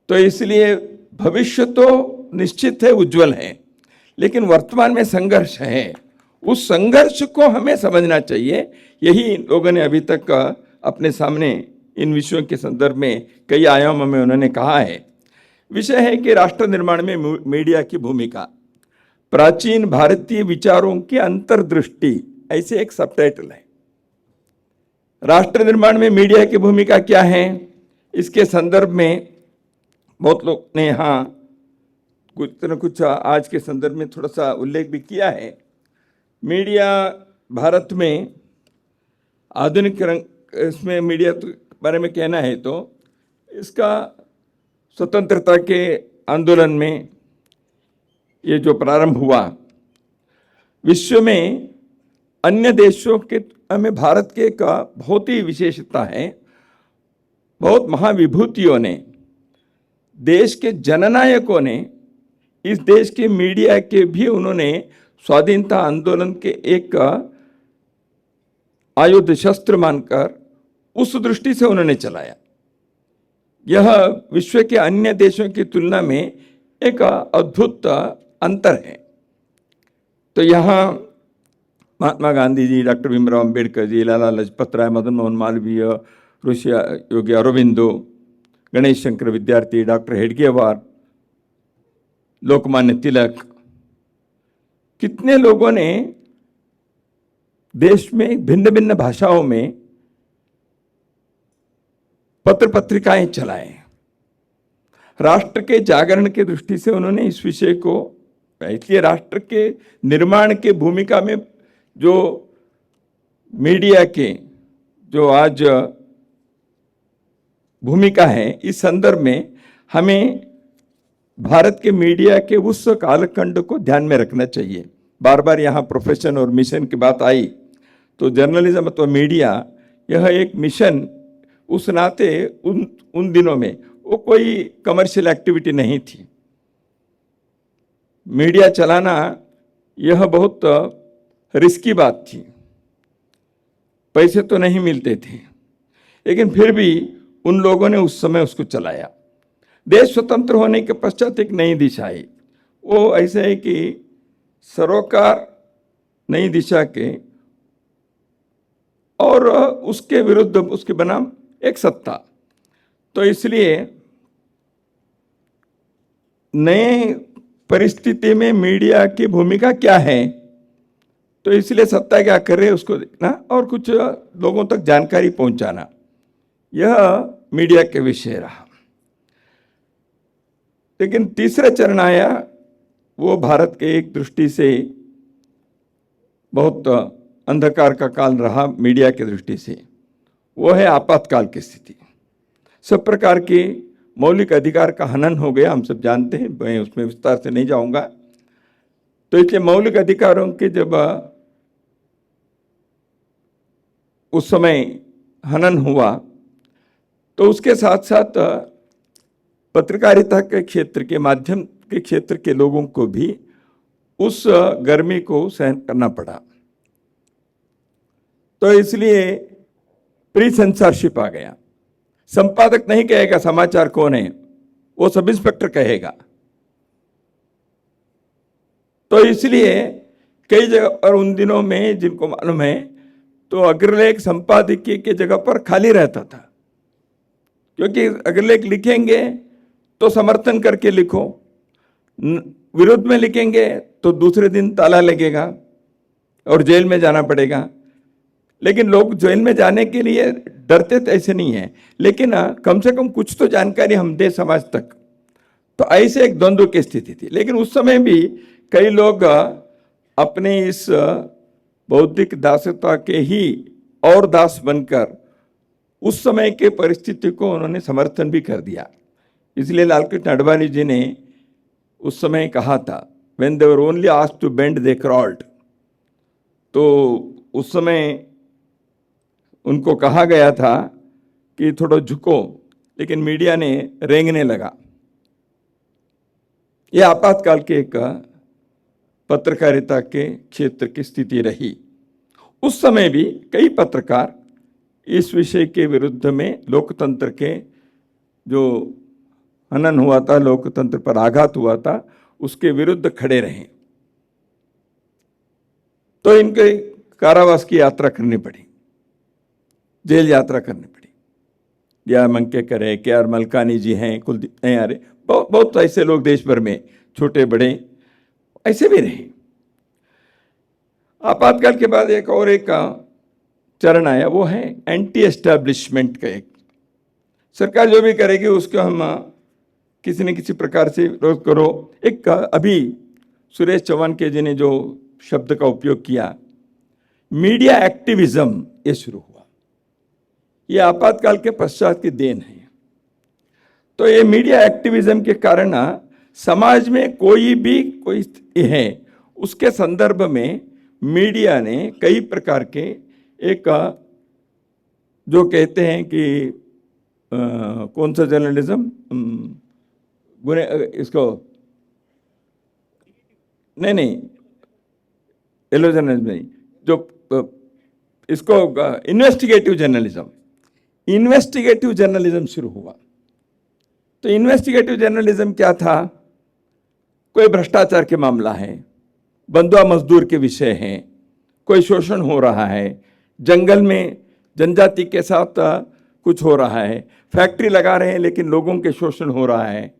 तो इसलिए भविष्य तो निश्चित है, उज्जवल है, लेकिन वर्तमान में संघर्ष है। उस संघर्ष को हमें समझना चाहिए। यही लोगों ने अभी तक अपने सामने इन विषयों के संदर्भ में कई आयामों में उन्होंने कहा है। विषय है कि राष्ट्र निर्माण में मीडिया की भूमिका, प्राचीन भारतीय विचारों की अंतर्दृष्टि, ऐसे एक सबटाइटल है। राष्ट्र निर्माण में मीडिया की भूमिका क्या है, इसके संदर्भ में बहुत लोग ने यहाँ कुछ न कुछ आज के संदर्भ में थोड़ा सा उल्लेख भी किया है। मीडिया भारत में आधुनिक इसमें मीडिया के बारे में कहना है तो इसका स्वतंत्रता के आंदोलन में ये जो प्रारंभ हुआ, विश्व में अन्य देशों के में भारत के का बहुत ही विशेषता है। बहुत महाविभूतियों ने, देश के जननायकों ने, इस देश के मीडिया के भी उन्होंने स्वाधीनता आंदोलन के एक आयुध शस्त्र मानकर उस दृष्टि से उन्होंने चलाया। यह विश्व के अन्य देशों की तुलना में एक अद्भुत अंतर है। तो यहाँ महात्मा गांधी जी, डॉक्टर भीमराव अंबेडकर जी, लाला लाजपत राय, मदन मोहन मालवीय, ऋषि योगी अरविंदो, गणेश शंकर विद्यार्थी, डॉक्टर हेडगेवार, लोकमान्य तिलक, कितने लोगों ने देश में भिन्न भिन्न भाषाओं में पत्र पत्रिकाएं चलाए। राष्ट्र के जागरण की दृष्टि से उन्होंने इस विषय को, इसलिए राष्ट्र के निर्माण के भूमिका में जो मीडिया के जो आज भूमिका है, इस संदर्भ में हमें भारत के मीडिया के उस कालखंड को ध्यान में रखना चाहिए। बार बार यहाँ प्रोफेशन और मिशन की बात आई, तो जर्नलिज्म अथवा मीडिया यह एक मिशन, उस नाते उन दिनों में वो कोई कमर्शियल एक्टिविटी नहीं थी। मीडिया चलाना यह बहुत रिस्की बात थी, पैसे तो नहीं मिलते थे, लेकिन फिर भी उन लोगों ने उस समय उसको चलाया। देश स्वतंत्र होने के पश्चात एक नई दिशा आई, वो ऐसे है कि सरोकार नई दिशा के और उसके विरुद्ध उसके बनाम एक सत्ता। तो इसलिए नए परिस्थिति में मीडिया की भूमिका क्या है, तो इसलिए सत्ता क्या कर रहे है उसको देखना और कुछ लोगों तक जानकारी पहुंचाना, यह मीडिया के विषय रहा। लेकिन तीसरा चरण आया, वो भारत के एक दृष्टि से बहुत अंधकार का काल रहा मीडिया की दृष्टि से, वो है आपातकाल की स्थिति। सब प्रकार के मौलिक अधिकार का हनन हो गया, हम सब जानते हैं, मैं उसमें विस्तार से नहीं जाऊंगा। तो इसलिए मौलिक अधिकारों के जब उस समय हनन हुआ, तो उसके साथ साथ पत्रकारिता के क्षेत्र के माध्यम के क्षेत्र के लोगों को भी उस गर्मी को सहन करना पड़ा। तो इसलिए प्री सेंसरशिप आ गया। संपादक नहीं कहेगा समाचार कौन है, वो सब इंस्पेक्टर कहेगा। तो इसलिए कई जगह पर उन दिनों में, जिनको मालूम है, तो अग्रलेख संपादकीय के जगह पर खाली रहता था, क्योंकि अग्रलेख लिखेंगे तो समर्थन करके लिखो, विरोध में लिखेंगे तो दूसरे दिन ताला लगेगा और जेल में जाना पड़ेगा। लेकिन लोग जेल में जाने के लिए डरते तो ऐसे नहीं है, लेकिन कम से कम कुछ तो जानकारी हम दे समाज तक। तो ऐसे एक द्वंद्व की स्थिति थी। लेकिन उस समय भी कई लोग अपने इस बौद्धिक दासता के ही और दास बनकर उस समय के परिस्थिति को उन्होंने समर्थन भी कर दिया। इसलिए लाल कृष्ण अडवाणी जी ने उस समय कहा था, when they were only asked to bend they crawled। तो उस समय उनको कहा गया था कि थोड़ा झुको, लेकिन मीडिया ने रेंगने लगा। यह आपातकाल के एक पत्रकारिता के क्षेत्र की स्थिति रही। उस समय भी कई पत्रकार इस विषय के विरुद्ध में, लोकतंत्र के जो हनन हुआ था, लोकतंत्र पर आघात हुआ था, उसके विरुद्ध खड़े रहे। तो इनके कारावास की यात्रा करनी पड़ी, जेल यात्रा करनी पड़ी। डी.आर. मंकेकर है, के.आर. मलकानी जी हैं, कुलदीप नैयार, बहुत ऐसे लोग देश भर में, छोटे बड़े ऐसे भी रहे। आपातकाल के बाद एक और एक चरण आया, वो है एंटी एस्टैब्लिशमेंट का। एक सरकार जो भी करेगी उसको हम किसी न किसी प्रकार से विरोध करो। एक अभी सुरेश चौहान के जी ने जो शब्द का उपयोग किया, मीडिया एक्टिविज्म, ये शुरू हुआ। ये आपातकाल के पश्चात की देन है। तो ये मीडिया एक्टिविज्म के कारण समाज में कोई भी कोई स्थिति है उसके संदर्भ में मीडिया ने कई प्रकार के एक जो कहते हैं कि कौन सा जर्नलिज्म गुने इसको नहीं येलो जर्नलिज्म नहीं, जो इसको इन्वेस्टिगेटिव जर्नलिज्म शुरू हुआ। तो इन्वेस्टिगेटिव जर्नलिज्म क्या था? कोई भ्रष्टाचार के मामला है, बंधुआ मजदूर के विषय हैं, कोई शोषण हो रहा है, जंगल में जनजाति के साथ कुछ हो रहा है, फैक्ट्री लगा रहे हैं लेकिन लोगों के शोषण हो रहा है।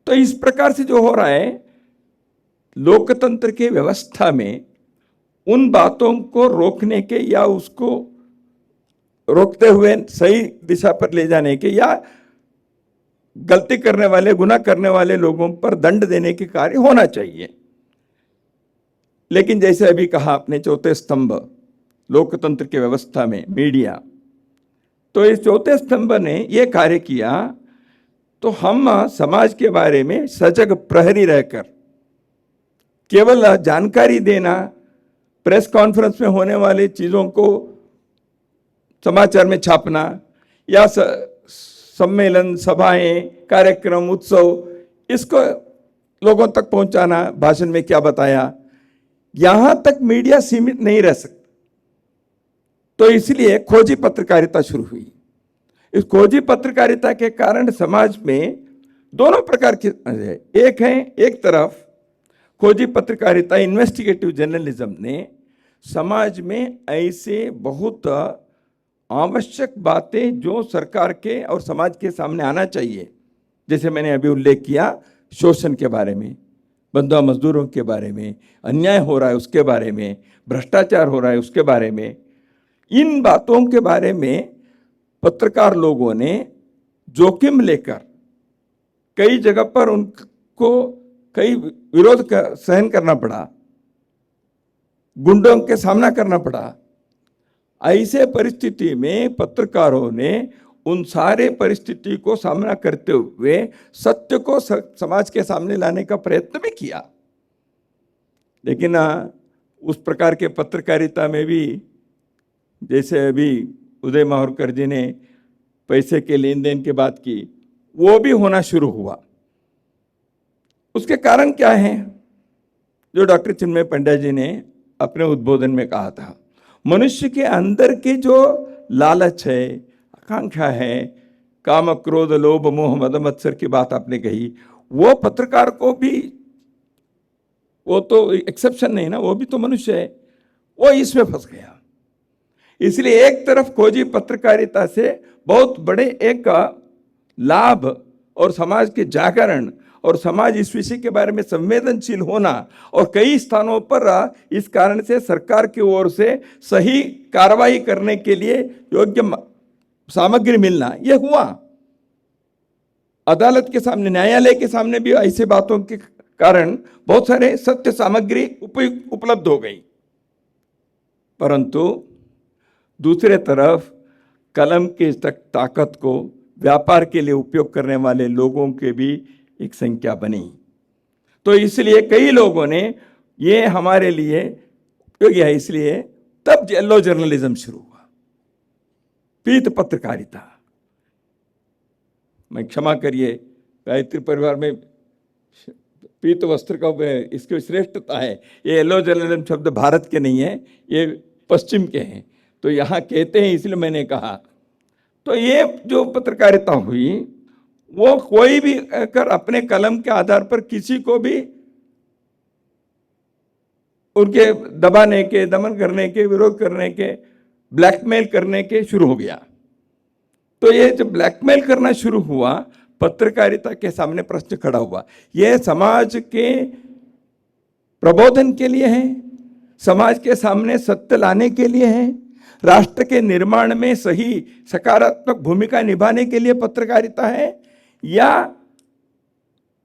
तो इस प्रकार से जो हो रहा है लोकतंत्र के व्यवस्था में उन बातों को रोकने के या उसको रोकते हुए सही दिशा पर ले जाने के या गलती करने वाले गुनाह करने वाले लोगों पर दंड देने के कार्य होना चाहिए। लेकिन जैसे अभी कहा आपने, चौथे स्तंभ लोकतंत्र की व्यवस्था में मीडिया, तो इस चौथे स्तंभ ने यह कार्य किया। तो हम समाज के बारे में सजग प्रहरी रहकर केवल जानकारी देना, प्रेस कॉन्फ्रेंस में होने वाली चीज़ों को समाचार में छापना या सम्मेलन, सभाएं, कार्यक्रम, उत्सव, इसको लोगों तक पहुंचाना, भाषण में क्या बताया, यहां तक मीडिया सीमित नहीं रह सकता। तो इसलिए खोजी पत्रकारिता शुरू हुई। इस खोजी पत्रकारिता के कारण समाज में दोनों प्रकार की एक है, एक तरफ खोजी पत्रकारिता इन्वेस्टिगेटिव जर्नलिज्म ने समाज में ऐसे बहुत आवश्यक बातें जो सरकार के और समाज के सामने आना चाहिए, जैसे मैंने अभी उल्लेख किया शोषण के बारे में, बंधुआ मजदूरों के बारे में, अन्याय हो रहा है उसके बारे में, भ्रष्टाचार हो रहा है उसके बारे में, इन बातों के बारे में पत्रकार लोगों ने जोखिम लेकर कई जगह पर उनको कई विरोध सहन करना पड़ा, गुंडों के सामना करना पड़ा। ऐसे परिस्थिति में पत्रकारों ने उन सारे परिस्थिति को सामना करते हुए सत्य को समाज के सामने लाने का प्रयत्न भी किया। लेकिन उस प्रकार के पत्रकारिता में भी, जैसे अभी उदय माहूरकर जी ने पैसे के लेन देन की बात की, वो भी होना शुरू हुआ। उसके कारण क्या है? जो डॉक्टर चिन्मय पंड्या जी ने अपने उद्बोधन में कहा था, मनुष्य के अंदर के जो लालच है, आकांक्षा है, काम, क्रोध, लोभ, मोह, मद, मत्सर की बात आपने कही, वो पत्रकार को भी, वो तो एक्सेप्शन नहीं ना, वो भी तो मनुष्य है, वो इसमें फंस गया। इसलिए एक तरफ खोजी पत्रकारिता से बहुत बड़े एक लाभ और समाज के जागरण और समाज इस विषय के बारे में संवेदनशील होना और कई स्थानों पर इस कारण से सरकार की ओर से सही कार्रवाई करने के लिए योग्य सामग्री मिलना, यह हुआ। अदालत के सामने, न्यायालय के सामने भी ऐसे बातों के कारण बहुत सारे सत्य सामग्री उपलब्ध हो गई। परंतु दूसरे तरफ कलम की ताकत को व्यापार के लिए उपयोग करने वाले लोगों के भी एक संख्या बनी। तो इसलिए कई लोगों ने ये हमारे लिए उपयोगी है, इसलिए तब येलो जर्नलिज्म शुरू हुआ, पीत पत्रकारिता। मैं क्षमा करिए, गायत्री परिवार में पीत वस्त्र का इसकी श्रेष्ठता है। ये येलो जर्नलिज्म शब्द भारत के नहीं है, ये पश्चिम के हैं, तो यहाँ कहते हैं, इसलिए मैंने कहा। तो ये जो पत्रकारिता हुई, वो कोई भी कर अपने कलम के आधार पर किसी को भी उनके दबाने के, दमन करने के, विरोध करने के, ब्लैकमेल करने के शुरू हो गया। तो ये जब ब्लैकमेल करना शुरू हुआ, पत्रकारिता के सामने प्रश्न खड़ा हुआ। यह समाज के प्रबोधन के लिए है, समाज के सामने सत्य लाने के लिए है, राष्ट्र के निर्माण में सही सकारात्मक भूमिका निभाने के लिए पत्रकारिता है, या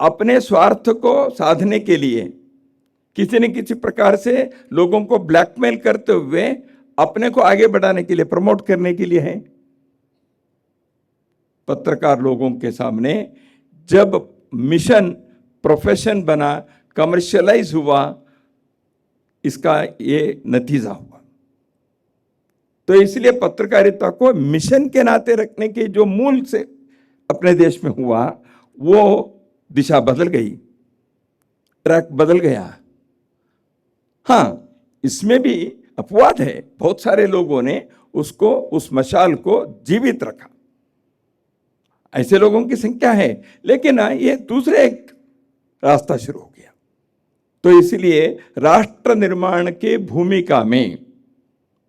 अपने स्वार्थ को साधने के लिए किसी न किसी प्रकार से लोगों को ब्लैकमेल करते हुए अपने को आगे बढ़ाने के लिए, प्रमोट करने के लिए है? पत्रकार लोगों के सामने, जब मिशन प्रोफेशन बना, कमर्शियलाइज हुआ, इसका ये नतीजा हुआ। तो इसलिए पत्रकारिता को मिशन के नाते रखने के जो मूल से अपने देश में हुआ, वो दिशा बदल गई, ट्रैक बदल गया। हाँ, इसमें भी अपवाद है, बहुत सारे लोगों ने उसको, उस मशाल को जीवित रखा, ऐसे लोगों की संख्या है। लेकिन ये दूसरे एक रास्ता शुरू हो गया। तो इसलिए राष्ट्र निर्माण के भूमिका में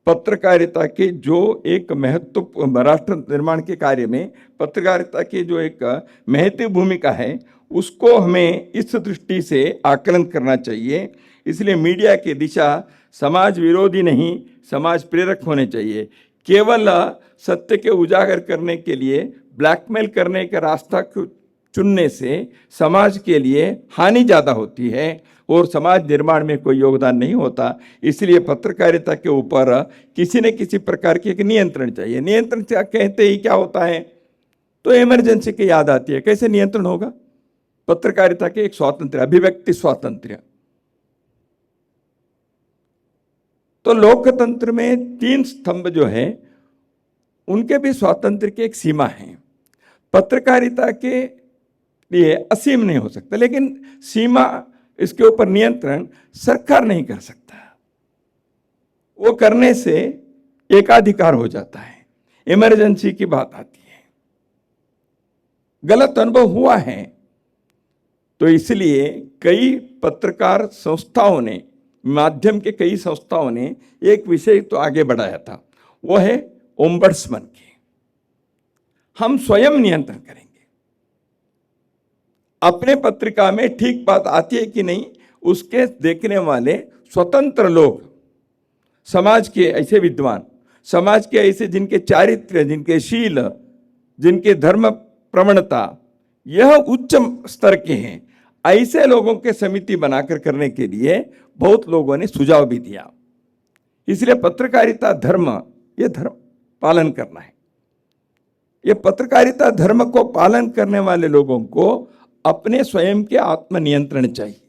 पत्रकारिता के जो एक महत्व, राष्ट्र निर्माण के कार्य में पत्रकारिता की जो एक महत्व भूमिका है, उसको हमें इस दृष्टि से आकलन करना चाहिए। इसलिए मीडिया की दिशा समाज विरोधी नहीं, समाज प्रेरक होने चाहिए। केवल सत्य के उजागर करने के लिए ब्लैकमेल करने का रास्ता चुनने से समाज के लिए हानि ज़्यादा होती है और समाज निर्माण में कोई योगदान नहीं होता। इसलिए पत्रकारिता के ऊपर किसी न किसी प्रकार की एक नियंत्रण चाहिए। नियंत्रण कहते ही क्या होता है, तो इमरजेंसी की याद आती है। कैसे नियंत्रण होगा? पत्रकारिता के एक स्वातंत्र्य, अभिव्यक्ति स्वातंत्र्य। तो लोकतंत्र में 3 स्तंभ जो है, उनके भी स्वातंत्र्य की एक सीमा है। पत्रकारिता के लिए असीम नहीं हो सकता, लेकिन सीमा, इसके ऊपर नियंत्रण सरकार नहीं कर सकता। वो करने से एकाधिकार हो जाता है, इमरजेंसी की बात आती है। गलत अनुभव हुआ है। तो इसलिए कई पत्रकार संस्थाओं ने, माध्यम के कई संस्थाओं ने एक विषय तो आगे बढ़ाया था, वो है ओम्बड्समैन की। हम स्वयं नियंत्रण करेंगे। अपने पत्रिका में ठीक बात आती है कि नहीं, उसके देखने वाले स्वतंत्र लोग, समाज के ऐसे विद्वान, समाज के ऐसे जिनके चारित्र्य, जिनके शील, जिनके धर्म प्रवणता यह उच्च स्तर के हैं, ऐसे लोगों के समिति बनाकर करने के लिए बहुत लोगों ने सुझाव भी दिया। इसलिए पत्रकारिता धर्म, ये धर्म पालन करना है। ये पत्रकारिता धर्म को पालन करने वाले लोगों को अपने स्वयं के आत्मनियंत्रण चाहिए।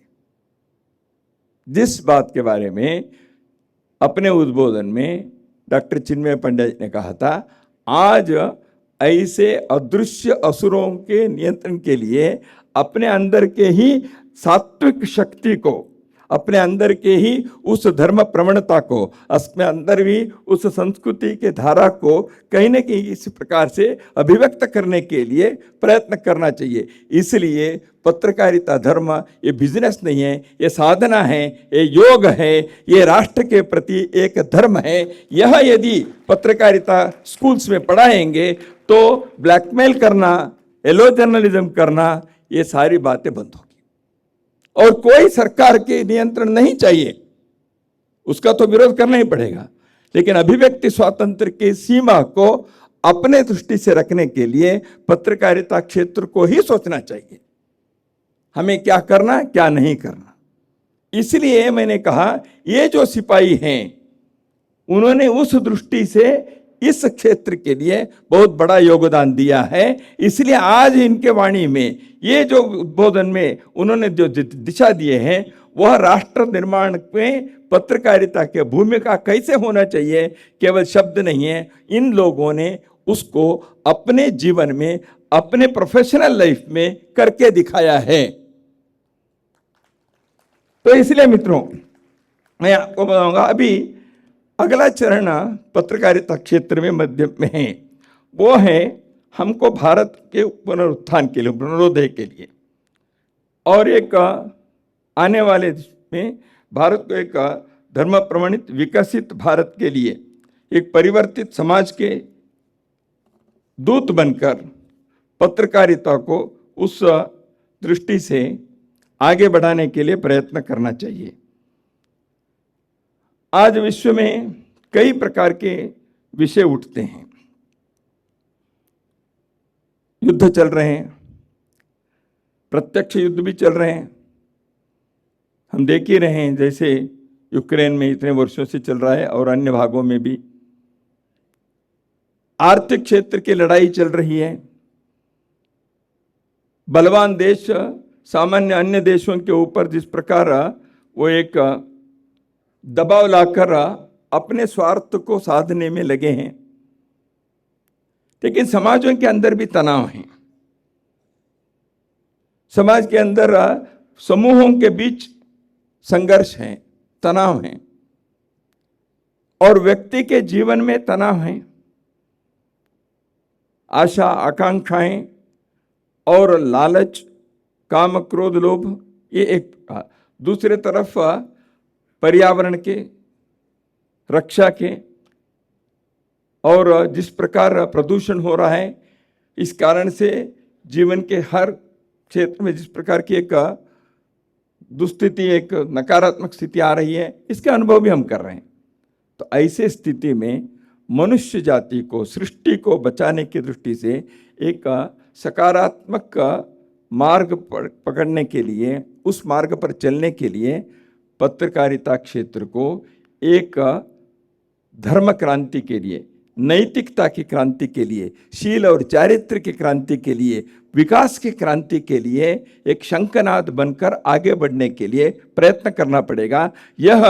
जिस बात के बारे में अपने उद्बोधन में डॉक्टर चिन्मय पंडित ने कहा था, आज ऐसे अदृश्य असुरों के नियंत्रण के लिए अपने अंदर के ही सात्विक शक्ति को, अपने अंदर के ही उस धर्म प्रवणता को, अपने अंदर भी उस संस्कृति के धारा को कहीं न कहीं इस प्रकार से अभिव्यक्त करने के लिए प्रयत्न करना चाहिए। इसलिए पत्रकारिता धर्म ये बिजनेस नहीं है, ये साधना है, ये योग है, ये राष्ट्र के प्रति एक धर्म है। यह यदि पत्रकारिता स्कूल्स में पढ़ाएंगे तो ब्लैकमेल करना, एलो जर्नलिज्म करना, ये सारी बातें बंद होगी। और कोई सरकार के नियंत्रण नहीं चाहिए, उसका तो विरोध करना ही पड़ेगा, लेकिन अभिव्यक्ति स्वातंत्र्य की सीमा को अपने दृष्टि से रखने के लिए पत्रकारिता क्षेत्र को ही सोचना चाहिए, हमें क्या करना, क्या नहीं करना। इसलिए मैंने कहा, ये जो सिपाही हैं, उन्होंने उस दृष्टि से इस क्षेत्र के लिए बहुत बड़ा योगदान दिया है। इसलिए आज इनके वाणी में, ये जो उद्बोधन में उन्होंने जो दिशा दिए हैं, वह राष्ट्र निर्माण में पत्रकारिता की भूमिका कैसे होना चाहिए, केवल शब्द नहीं है, इन लोगों ने उसको अपने जीवन में, अपने प्रोफेशनल लाइफ में करके दिखाया है। तो इसलिए मित्रों, मैं आपको बताऊंगा, अभी अगला चरण पत्रकारिता क्षेत्र में मध्य में है, वो है हमको भारत के पुनरुत्थान के लिए, पुनरोदय के लिए, और एक आने वाले में भारत को एक धर्म प्रमाणित विकसित भारत के लिए एक परिवर्तित समाज के दूत बनकर पत्रकारिता को उस दृष्टि से आगे बढ़ाने के लिए प्रयत्न करना चाहिए। आज विश्व में कई प्रकार के विषय उठते हैं, युद्ध चल रहे हैं, प्रत्यक्ष युद्ध भी चल रहे हैं, हम देख ही रहे हैं, जैसे यूक्रेन में इतने वर्षों से चल रहा है और अन्य भागों में भी। आर्थिक क्षेत्र की लड़ाई चल रही है, बलवान देश सामान्य अन्य देशों के ऊपर जिस प्रकार वो एक दबाव लाकर अपने स्वार्थ को साधने में लगे हैं, लेकिन समाजों के अंदर भी तनाव है। समाज के अंदर समूहों के बीच संघर्ष है, तनाव है, और व्यक्ति के जीवन में तनाव है। आशा, आकांक्षाएं और लालच, काम, क्रोध, लोभ, ये एक। दूसरे तरफ पर्यावरण के रक्षा के, और जिस प्रकार प्रदूषण हो रहा है, इस कारण से जीवन के हर क्षेत्र में जिस प्रकार की एक दुस्थिति, एक नकारात्मक स्थिति आ रही है, इसके अनुभव भी हम कर रहे हैं। तो ऐसे स्थिति में मनुष्य जाति को, सृष्टि को बचाने की दृष्टि से एक सकारात्मक मार्ग पकड़ने के लिए, उस मार्ग पर चलने के लिए पत्रकारिता क्षेत्र को एक धर्म क्रांति के लिए, नैतिकता की क्रांति के लिए, शील और चारित्र की क्रांति के लिए, विकास की क्रांति के लिए एक शंखनाद बनकर आगे बढ़ने के लिए प्रयत्न करना पड़ेगा। यह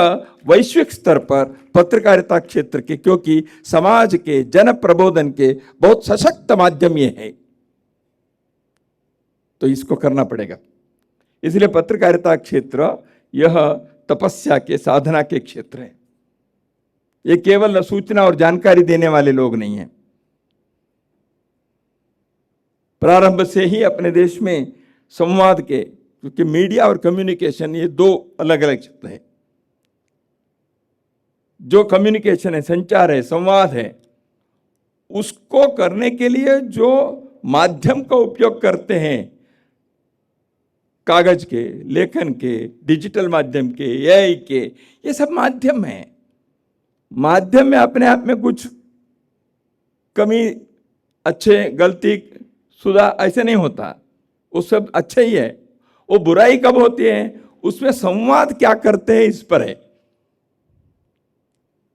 वैश्विक स्तर पर पत्रकारिता क्षेत्र के, क्योंकि समाज के जन प्रबोधन के बहुत सशक्त माध्यम ये है, तो इसको करना पड़ेगा। इसलिए पत्रकारिता क्षेत्र यह तपस्या के, साधना के क्षेत्र है। ये केवल सूचना और जानकारी देने वाले लोग नहीं हैं। प्रारंभ से ही अपने देश में संवाद के, क्योंकि मीडिया और कम्युनिकेशन ये दो अलग अलग शब्द हैं। जो कम्युनिकेशन है, संचार है, संवाद है, उसको करने के लिए जो माध्यम का उपयोग करते हैं, कागज के, लेखन के, डिजिटल माध्यम के, एआई के, ये सब माध्यम हैं। माध्यम में अपने आप में कुछ कमी, अच्छे, गलती, सुधार ऐसे नहीं होता, वो सब अच्छा ही है। वो बुराई कब होती है, उसमें संवाद क्या करते हैं इस पर है।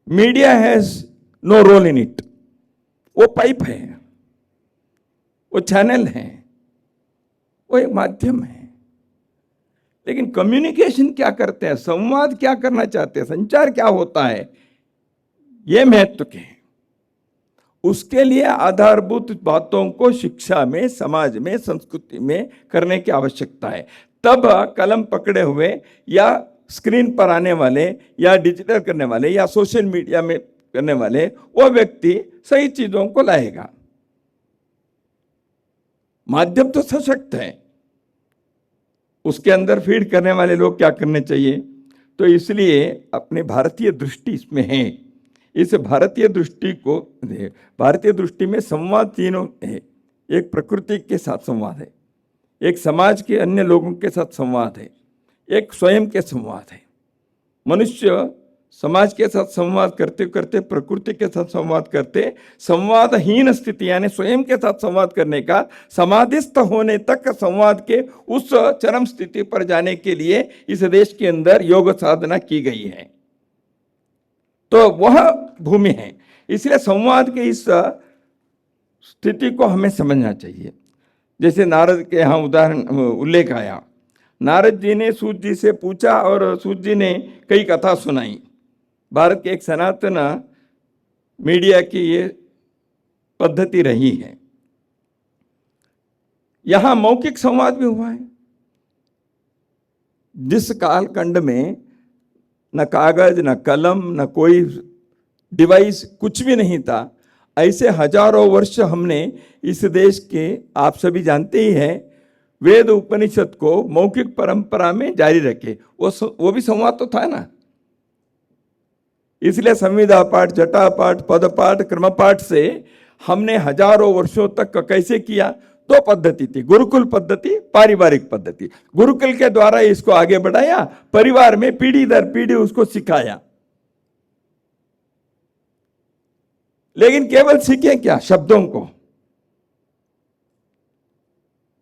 Media has no role in it. वो पाइप है, वो चैनल है, वो एक माध्यम है। लेकिन कम्युनिकेशन क्या करते हैं, संवाद क्या करना चाहते हैं, संचार क्या होता है, ये महत्व के हैं। उसके लिए आधारभूत बातों को शिक्षा में, समाज में, संस्कृति में करने की आवश्यकता है। तब कलम पकड़े हुए या स्क्रीन पर आने वाले या डिजिटल करने वाले या सोशल मीडिया में करने वाले वो व्यक्ति सही चीजों को लाएगा। माध्यम तो सशक्त है, उसके अंदर फीड करने वाले लोग क्या करने चाहिए। तो इसलिए अपने भारतीय दृष्टि इसमें है। इस भारतीय दृष्टि को, भारतीय दृष्टि में संवाद तीनों है। एक प्रकृति के साथ संवाद है, एक समाज के अन्य लोगों के साथ संवाद है, एक स्वयं के संवाद है। मनुष्य समाज के साथ संवाद करते करते, प्रकृति के साथ संवाद करते, संवादहीन स्थिति यानी स्वयं के साथ संवाद करने का, समाधिस्थ होने तक संवाद के उस चरम स्थिति पर जाने के लिए इस देश के अंदर योग साधना की गई है। तो वह भूमि है। इसलिए संवाद के इस स्थिति को हमें समझना चाहिए। जैसे नारद के यहाँ उदाहरण उल्लेख आया, नारद जी ने सूत जी से पूछा और सूत जी ने कई कथा सुनाई। भारत के एक सनातन मीडिया की ये पद्धति रही है। यहां मौखिक संवाद भी हुआ है। जिस कालखंड में न कागज, न कलम, न कोई डिवाइस, कुछ भी नहीं था, ऐसे हजारों वर्ष हमने इस देश के, आप सभी जानते ही हैं, वेद उपनिषद को मौखिक परंपरा में जारी रखे। वो भी संवाद तो था ना। इसलिए संविदा पाठ, जटा पाठ, पद पाठ, क्रम पाठ से हमने हजारों वर्षों तक कैसे किया। दो पद्धति थी, गुरुकुल पद्धति, पारिवारिक पद्धति। गुरुकुल के द्वारा इसको आगे बढ़ाया, परिवार में पीढ़ी दर पीढ़ी उसको सिखाया। लेकिन केवल सीखे क्या, शब्दों को।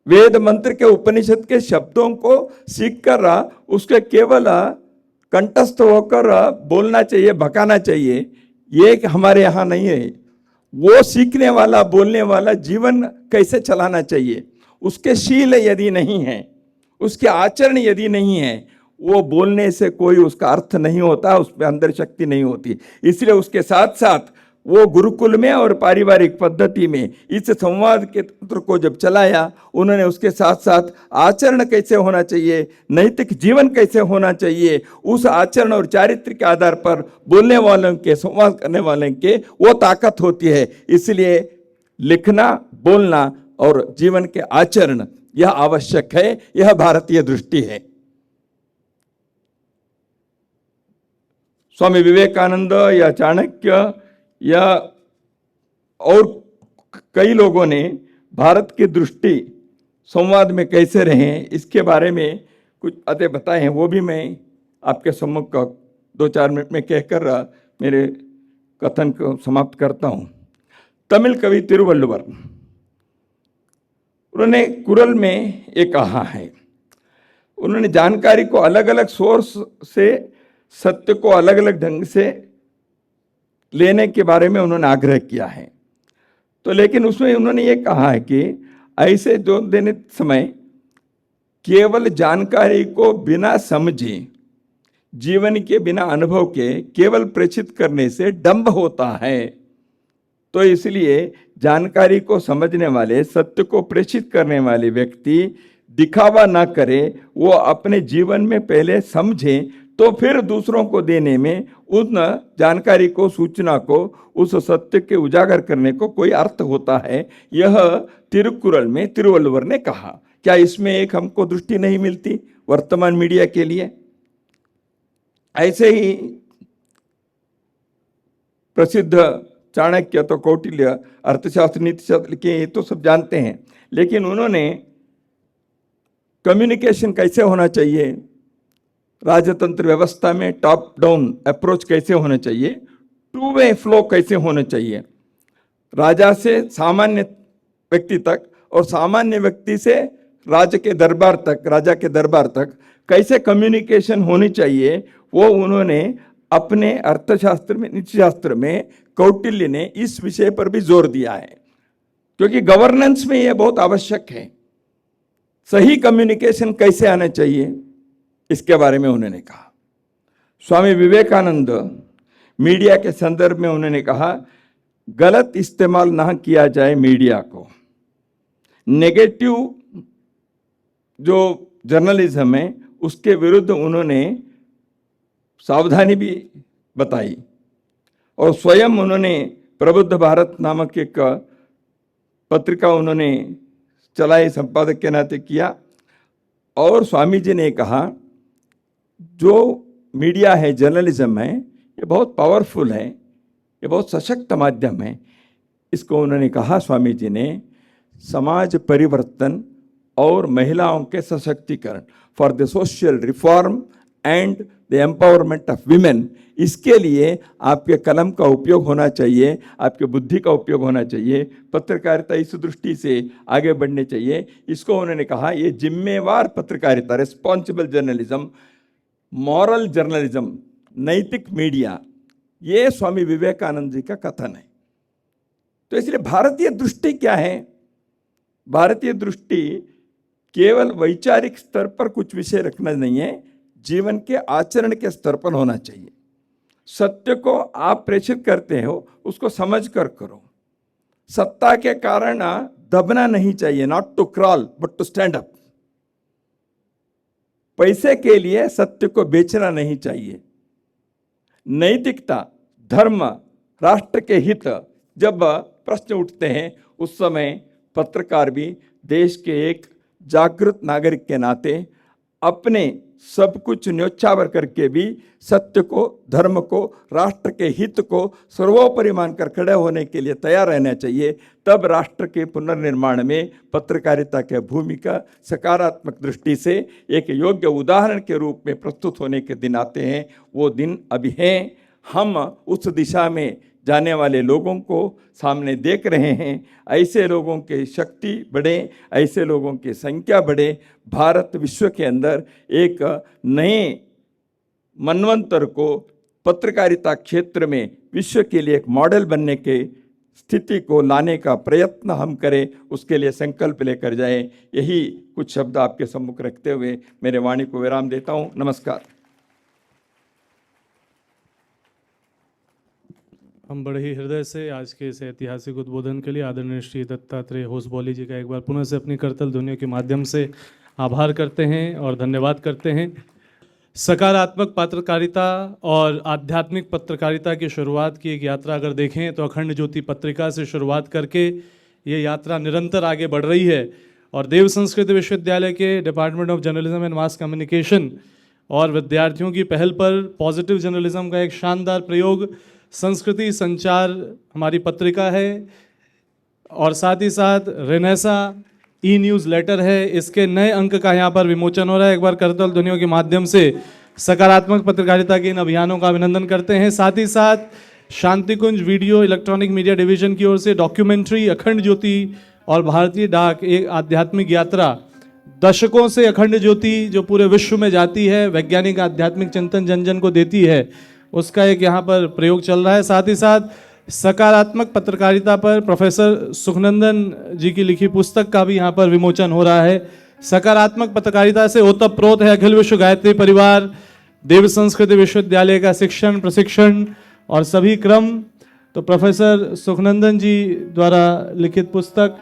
वेद मंत्र के, उपनिषद के शब्दों को सीखकर उसके केवल कंठस्थ होकर बोलना चाहिए, भकाना चाहिए, ये हमारे यहाँ नहीं है। वो सीखने वाला, बोलने वाला जीवन कैसे चलाना चाहिए, उसके शील यदि नहीं है, उसके आचरण यदि नहीं है, वो बोलने से कोई उसका अर्थ नहीं होता, उसमें अंदर शक्ति नहीं होती। इसलिए उसके साथ साथ वो गुरुकुल में और पारिवारिक पद्धति में इस संवाद के तंत्र को जब चलाया, उन्होंने उसके साथ साथ आचरण कैसे होना चाहिए, नैतिक जीवन कैसे होना चाहिए, उस आचरण और चारित्र के आधार पर बोलने वालों के, संवाद करने वाले के वो ताकत होती है। इसलिए लिखना, बोलना और जीवन के आचरण यह आवश्यक है, यह भारतीय दृष्टि है। स्वामी विवेकानंद या चाणक्य या और कई लोगों ने भारत की दृष्टि संवाद में कैसे रहें, इसके बारे में कुछ बातें बताए हैं। वो भी मैं आपके सम्मुख 2-4 मिनट में कहकर मेरे कथन को समाप्त करता हूँ। तमिल कवि तिरुवल्लुवर, उन्होंने कुरल में ये कहा है, उन्होंने जानकारी को अलग अलग सोर्स से, सत्य को अलग अलग ढंग से लेने के बारे में उन्होंने आग्रह किया है। तो लेकिन उसमें उन्होंने ये कहा है कि ऐसे जो देने समय केवल जानकारी को बिना समझे, जीवन के बिना अनुभव के केवल प्रेषित करने से डंभ होता है। तो इसलिए जानकारी को समझने वाले, सत्य को प्रेषित करने वाले व्यक्ति दिखावा ना करे, वो अपने जीवन में पहले समझे, तो फिर दूसरों को देने में उन जानकारी को, सूचना को, उस सत्य के उजागर करने को कोई अर्थ होता है। यह तिरुकुरल में तिरुवल्लुवर ने कहा। क्या इसमें एक हमको दृष्टि नहीं मिलती वर्तमान मीडिया के लिए? ऐसे ही प्रसिद्ध चाणक्य तो कौटिल्य अर्थशास्त्र, नीतिशास्त्र के ये तो सब जानते हैं, लेकिन उन्होंने कम्युनिकेशन कैसे होना चाहिए, राजतंत्र व्यवस्था में टॉप डाउन अप्रोच कैसे होना चाहिए, टू वे फ्लो कैसे होना चाहिए, राजा से सामान्य व्यक्ति तक और सामान्य व्यक्ति से राजा के दरबार तक कैसे कम्युनिकेशन होनी चाहिए, वो उन्होंने अपने अर्थशास्त्र में, नीतिशास्त्र में कौटिल्य ने इस विषय पर भी जोर दिया है, क्योंकि गवर्नेंस में यह बहुत आवश्यक है। सही कम्युनिकेशन कैसे आना चाहिए, इसके बारे में उन्होंने कहा। स्वामी विवेकानंद मीडिया के संदर्भ में उन्होंने कहा, गलत इस्तेमाल ना किया जाए मीडिया को। नेगेटिव जो जर्नलिज्म है उसके विरुद्ध उन्होंने सावधानी भी बताई, और स्वयं उन्होंने प्रबुद्ध भारत नामक एक पत्रिका उन्होंने चलाई, संपादक के नाते किया। और स्वामी जी ने कहा, जो मीडिया है, जर्नलिज्म है, ये बहुत पावरफुल है, ये बहुत सशक्त माध्यम है। इसको उन्होंने कहा, स्वामी जी ने, समाज परिवर्तन और महिलाओं के सशक्तिकरण, for the social reform and the empowerment of women, इसके लिए आपके कलम का उपयोग होना चाहिए, आपके बुद्धि का उपयोग होना चाहिए, पत्रकारिता इस दृष्टि से आगे बढ़ने चाहिए। इसको उन्होंने कहा, ये जिम्मेवार पत्रकारिता, रिस्पॉन्सिबल जर्नलिज्म, मॉरल जर्नलिज्म, नैतिक मीडिया, ये स्वामी विवेकानंद जी का कथन है। तो इसलिए भारतीय दृष्टि क्या है? भारतीय दृष्टि केवल वैचारिक स्तर पर कुछ विषय रखना नहीं है, जीवन के आचरण के स्तर पर होना चाहिए। सत्य को आप प्रेषित करते हो, उसको समझ कर करो। सत्ता के कारण दबना नहीं चाहिए, not to crawl but to stand up. पैसे के लिए सत्य को बेचना नहीं चाहिए। नैतिकता, धर्म, राष्ट्र के हित जब प्रश्न उठते हैं, उस समय पत्रकार भी देश के एक जागृत नागरिक के नाते अपने सब कुछ न्योछावर करके भी सत्य को, धर्म को, राष्ट्र के हित को सर्वोपरि मानकर खड़े होने के लिए तैयार रहना चाहिए। तब राष्ट्र के पुनर्निर्माण में पत्रकारिता की भूमिका सकारात्मक दृष्टि से एक योग्य उदाहरण के रूप में प्रस्तुत होने के दिन आते हैं। वो दिन अभी हैं। हम उस दिशा में जाने वाले लोगों को सामने देख रहे हैं। ऐसे लोगों की शक्ति बढ़े, ऐसे लोगों की संख्या बढ़े। भारत विश्व के अंदर एक नए मनवंतर को पत्रकारिता क्षेत्र में विश्व के लिए एक मॉडल बनने के स्थिति को लाने का प्रयत्न हम करें, उसके लिए संकल्प लेकर जाएं। यही कुछ शब्द आपके सम्मुख रखते हुए मेरे वाणी को विराम देता हूं। नमस्कार। हम बड़े ही हृदय से आज के इस ऐतिहासिक उद्बोधन के लिए आदरणीय श्री दत्तात्रेय होसबोले जी का एक बार पुनः से अपनी करतल ध्वनियों के माध्यम से आभार करते हैं और धन्यवाद करते हैं। सकारात्मक पत्रकारिता और आध्यात्मिक पत्रकारिता की शुरुआत की एक यात्रा अगर देखें तो अखंड ज्योति पत्रिका से शुरुआत करके ये यात्रा निरंतर आगे बढ़ रही है और देव संस्कृत विश्वविद्यालय के department of journalism and mass communication और विद्यार्थियों की पहल पर पॉजिटिव जर्नलिज्म का एक शानदार प्रयोग संस्कृति संचार हमारी पत्रिका है और साथ ही साथ रेनेसा ई न्यूज़ लेटर है, इसके नए अंक का यहाँ पर विमोचन हो रहा है। एक बार करतल ध्वनियों के माध्यम से सकारात्मक पत्रकारिता के इन अभियानों का अभिनंदन करते हैं। साथ ही साथ शांति कुंज वीडियो इलेक्ट्रॉनिक मीडिया डिवीजन की ओर से डॉक्यूमेंट्री अखंड ज्योति और भारतीय डाक एक आध्यात्मिक यात्रा, दशकों से अखंड ज्योति जो पूरे विश्व में जाती है, वैज्ञानिक आध्यात्मिक चिंतन जन जन को देती है, उसका एक यहाँ पर प्रयोग चल रहा है। साथ ही साथ सकारात्मक पत्रकारिता पर प्रोफेसर सुखनंदन जी की लिखी पुस्तक का भी यहाँ पर विमोचन हो रहा है। सकारात्मक पत्रकारिता से ओतप्रोत है अखिल विश्व गायत्री परिवार, देव संस्कृत विश्वविद्यालय का शिक्षण प्रशिक्षण और सभी क्रम। तो प्रोफेसर सुखनंदन जी द्वारा लिखित पुस्तक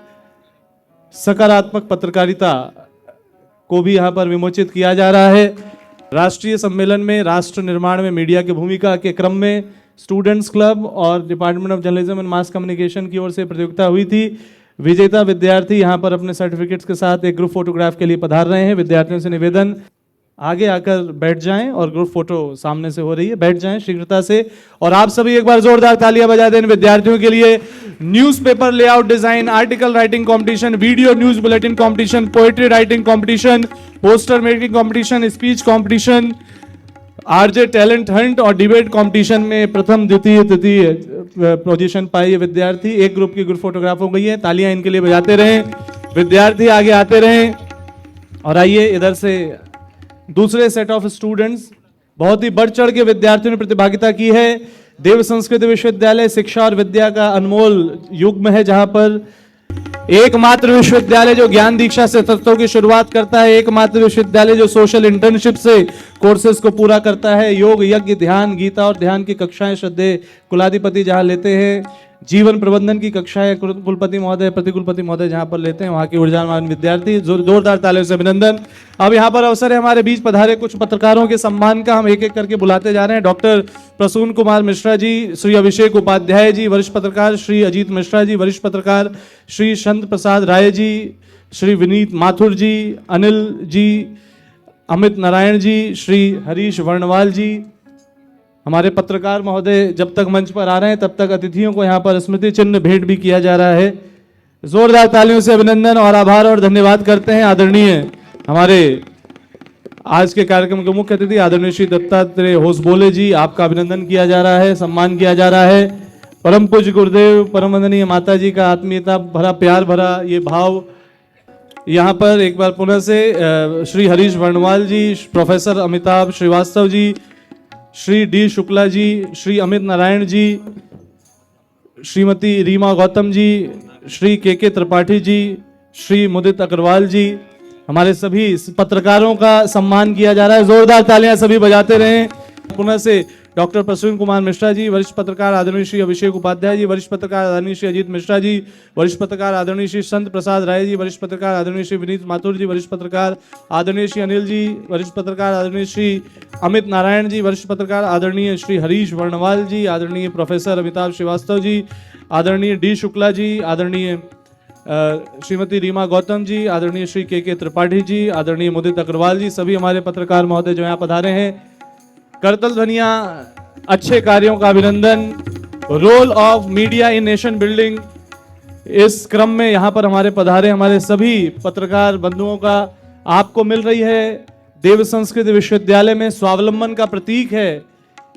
सकारात्मक पत्रकारिता को भी यहाँ पर विमोचित किया जा रहा है। राष्ट्रीय सम्मेलन में राष्ट्र निर्माण में मीडिया की भूमिका के क्रम में स्टूडेंट्स क्लब और department of journalism and mass communication की ओर से प्रतियोगिता हुई थी। विजेता विद्यार्थी यहाँ पर अपने सर्टिफिकेट्स के साथ एक ग्रुप फोटोग्राफ के लिए पधार रहे हैं। विद्यार्थियों से निवेदन आगे आकर बैठ जाएं और ग्रुप फोटो सामने से हो रही है, बैठ जाएं शीघ्रता से। और आप सभी एक बार जोरदार तालियां बजा दें विद्यार्थियों के लिए। Newspaper layout design, article writing competition, video news bulletin competition, poetry writing competition, poster making competition, speech competition, RJ talent Hunt और डिबेट कंपटीशन में प्रथम द्वितीय तृतीय पोजीशन पाई ये विद्यार्थी। एक ग्रुप की ग्रुप फोटोग्राफ हो गई है, तालियां इनके लिए बजाते रहें, विद्यार्थी आगे आते रहें। और आइए इधर से दूसरे सेट ऑफ स्टूडेंट्स, बहुत ही बढ़ चढ़ के विद्यार्थियों ने प्रतिभागिता की है। देव संस्कृत विश्वविद्यालय शिक्षा और विद्या का अनमोल युग है, जहां पर एकमात्र विश्वविद्यालय जो ज्ञान दीक्षा से सत्रों की शुरुआत करता है, एकमात्र विश्वविद्यालय जो सोशल इंटर्नशिप से कोर्सेज को पूरा करता है, योग यज्ञ ध्यान गीता और ध्यान की कक्षाएं श्रद्धेय कुलाधिपति जहां लेते हैं, जीवन प्रबंधन की कक्षाएं कुलपति महोदय प्रतिकुलपति महोदय जहां पर लेते हैं, वहां के ऊर्जावान विद्यार्थी। जोरदार तालियों से अभिनंदन। अब यहाँ पर अवसर है हमारे बीच पधारे कुछ पत्रकारों के सम्मान का, हम एक एक करके बुलाते जा रहे हैं। डॉक्टर प्रसून कुमार मिश्रा जी, श्री अभिषेक उपाध्याय जी, वरिष्ठ पत्रकार श्री अजीत मिश्रा जी, वरिष्ठ पत्रकार श्री संत प्रसाद राय जी, श्री विनीत माथुर जी, अनिल जी, अमित नारायण जी, श्री हरीश वर्णवाल जी। हमारे पत्रकार महोदय जब तक मंच पर आ रहे हैं तब तक अतिथियों को यहाँ पर स्मृति चिन्ह भेंट भी किया जा रहा है। जोरदार तालियों से अभिनंदन और आभार और धन्यवाद करते हैं आदरणीय हमारे आज के कार्यक्रम के मुख्य अतिथि आदरणीय श्री दत्तात्रेय होसबोले जी, आपका अभिनंदन किया जा रहा है, सम्मान किया जा रहा है। परम पूज्य गुरुदेव परम वंदनीय माता जी का आत्मीयता भरा प्यार भरा ये भाव यहाँ पर एक बार पुनः से श्री हरीश वर्णवाल जी, प्रोफेसर अमिताभ श्रीवास्तव जी, श्री डी शुक्ला जी, श्री अमित नारायण जी, श्रीमती रीमा गौतम जी, श्री के त्रिपाठी जी, श्री मुदित अग्रवाल जी, हमारे सभी पत्रकारों का सम्मान किया जा रहा है। जोरदार तालियां सभी बजाते रहें। पुनः से डॉक्टर प्रसून कुमार मिश्रा जी, वरिष्ठ पत्रकार आदरणीय श्री अभिषेक उपाध्याय जी, वरिष्ठ पत्रकार आदरणीय श्री अजीत मिश्रा जी, वरिष्ठ पत्रकार आदरणीय श्री संत प्रसाद राय जी, वरिष्ठ पत्रकार आदरणीय श्री विनीत माथुर जी, वरिष्ठ पत्रकार आदरणीय श्री अनिल जी, वरिष्ठ पत्रकार आदरणीय श्री अमित नारायण जी, वरिष्ठ पत्रकार आदरणीय श्री हरीश वर्णवाल जी, आदरणीय प्रोफेसर अमिताभ श्रीवास्तव जी, आदरणीय डी शुक्ला जी, आदरणीय श्रीमती रीमा गौतम जी, आदरणीय श्री के त्रिपाठी जी, आदरणीय मुदित अग्रवाल जी, सभी हमारे पत्रकार महोदय जो यहाँ पधारे हैं। करतल ध्वनिया, अच्छे कार्यों का अभिनंदन। Role of media in nation building, इस क्रम में यहाँ पर हमारे पधारे हमारे सभी पत्रकार बंधुओं का आपको मिल रही है। देव संस्कृत विश्वविद्यालय में स्वावलंबन का प्रतीक है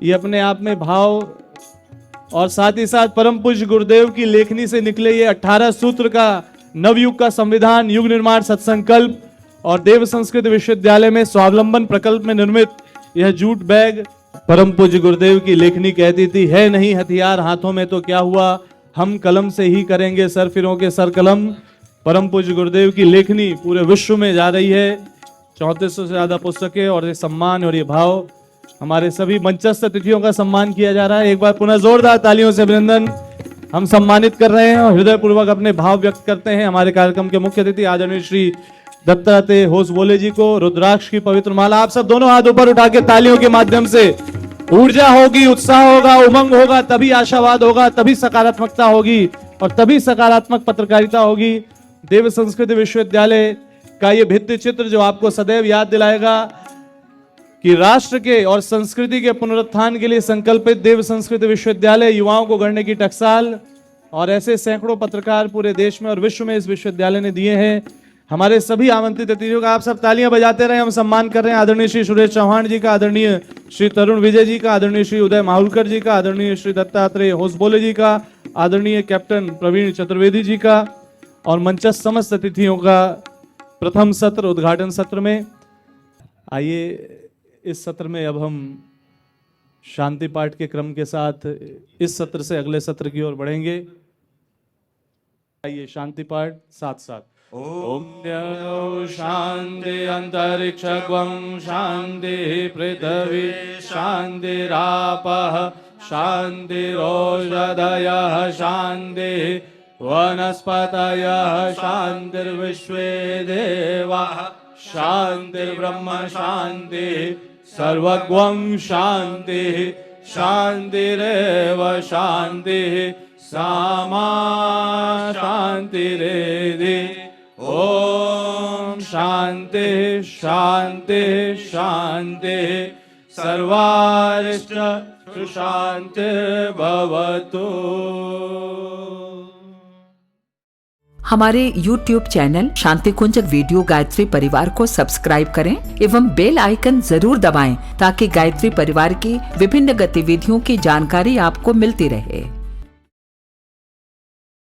ये अपने आप में भाव, और साथ ही साथ परम पूज्य गुरुदेव की लेखनी से निकले ये 18 सूत्र का नवयुग का संविधान, युग निर्माण सत्संकल्प, और देव संस्कृत विश्वविद्यालय में स्वावलंबन प्रकल्प में निर्मित यह जूट बैग। परम पूज्य गुरुदेव की लेखनी कहती थी, है नहीं हथियार हाथों में तो क्या हुआ, हम कलम से ही करेंगे सरफिरों के सर कलम। परम पूज्य गुरुदेव की लेखनी पूरे विश्व में जा रही है, 3400 से ज़्यादा पुस्तकें, और ये सम्मान और ये भाव हमारे सभी मंचस्थ अतिथियों का सम्मान किया जा रहा है। एक बार पुनः जोरदार तालियों से अभिनंदन हम सम्मानित कर रहे हैं और हृदयपूर्वक अपने भाव व्यक्त करते हैं हमारे कार्यक्रम के मुख्य अतिथि आदरणीय श्री दत्तात्रेय होसबोले जी को रुद्राक्ष की पवित्र माला। आप सब दोनों हाथ ऊपर उठा के तालियों के माध्यम से, ऊर्जा होगी, उत्साह होगा, उमंग होगा, तभी आशावाद होगा, तभी सकारात्मकता होगी और तभी सकारात्मक पत्रकारिता होगी। देव संस्कृत विश्वविद्यालय का ये भित्ति चित्र जो आपको सदैव याद दिलाएगा कि राष्ट्र के और संस्कृति के पुनरुत्थान के लिए संकल्पित देव संस्कृत विश्वविद्यालय युवाओं को गढ़ने की टकसाल, और ऐसे सैकड़ों पत्रकार पूरे देश में और विश्व में इस विश्वविद्यालय ने दिए हैं। हमारे सभी आमंत्रित अतिथियों का आप सब तालियां बजाते रहे, हम सम्मान कर रहे हैं आदरणीय श्री सुरेश चौहान जी का, आदरणीय श्री तरुण विजय जी का, आदरणीय श्री उदय माहुलकर जी का, आदरणीय श्री दत्तात्रेय होसबोले जी का, आदरणीय कैप्टन प्रवीण चतुर्वेदी जी का, और मंचस्थ समस्त अतिथियों का प्रथम सत्र उद्घाटन सत्र में। आइए इस सत्र में अब हम शांति पाठ के क्रम के साथ इस सत्र से अगले सत्र की ओर बढ़ेंगे। आइए शांति पाठ साथ साथ। ओम शांति अंतरिक्षं शांति पृथ्वी शांतिरापः शांतिरोषधयः शांति वनस्पतयः शांतिर्विश्वे देवाः शांतिर्ब्रह्म शांति सर्वगं शांति शांतिरेव शांति सामा शांतिरेधि। ओम शांति शांति शांति सर्वारिष्ट सुशांतिर्भवतु। हमारे YouTube चैनल शांति कुंज वीडियो गायत्री परिवार को सब्सक्राइब करें एवं बेल आइकन जरूर दबाएं ताकि गायत्री परिवार की विभिन्न गतिविधियों की जानकारी आपको मिलती रहे।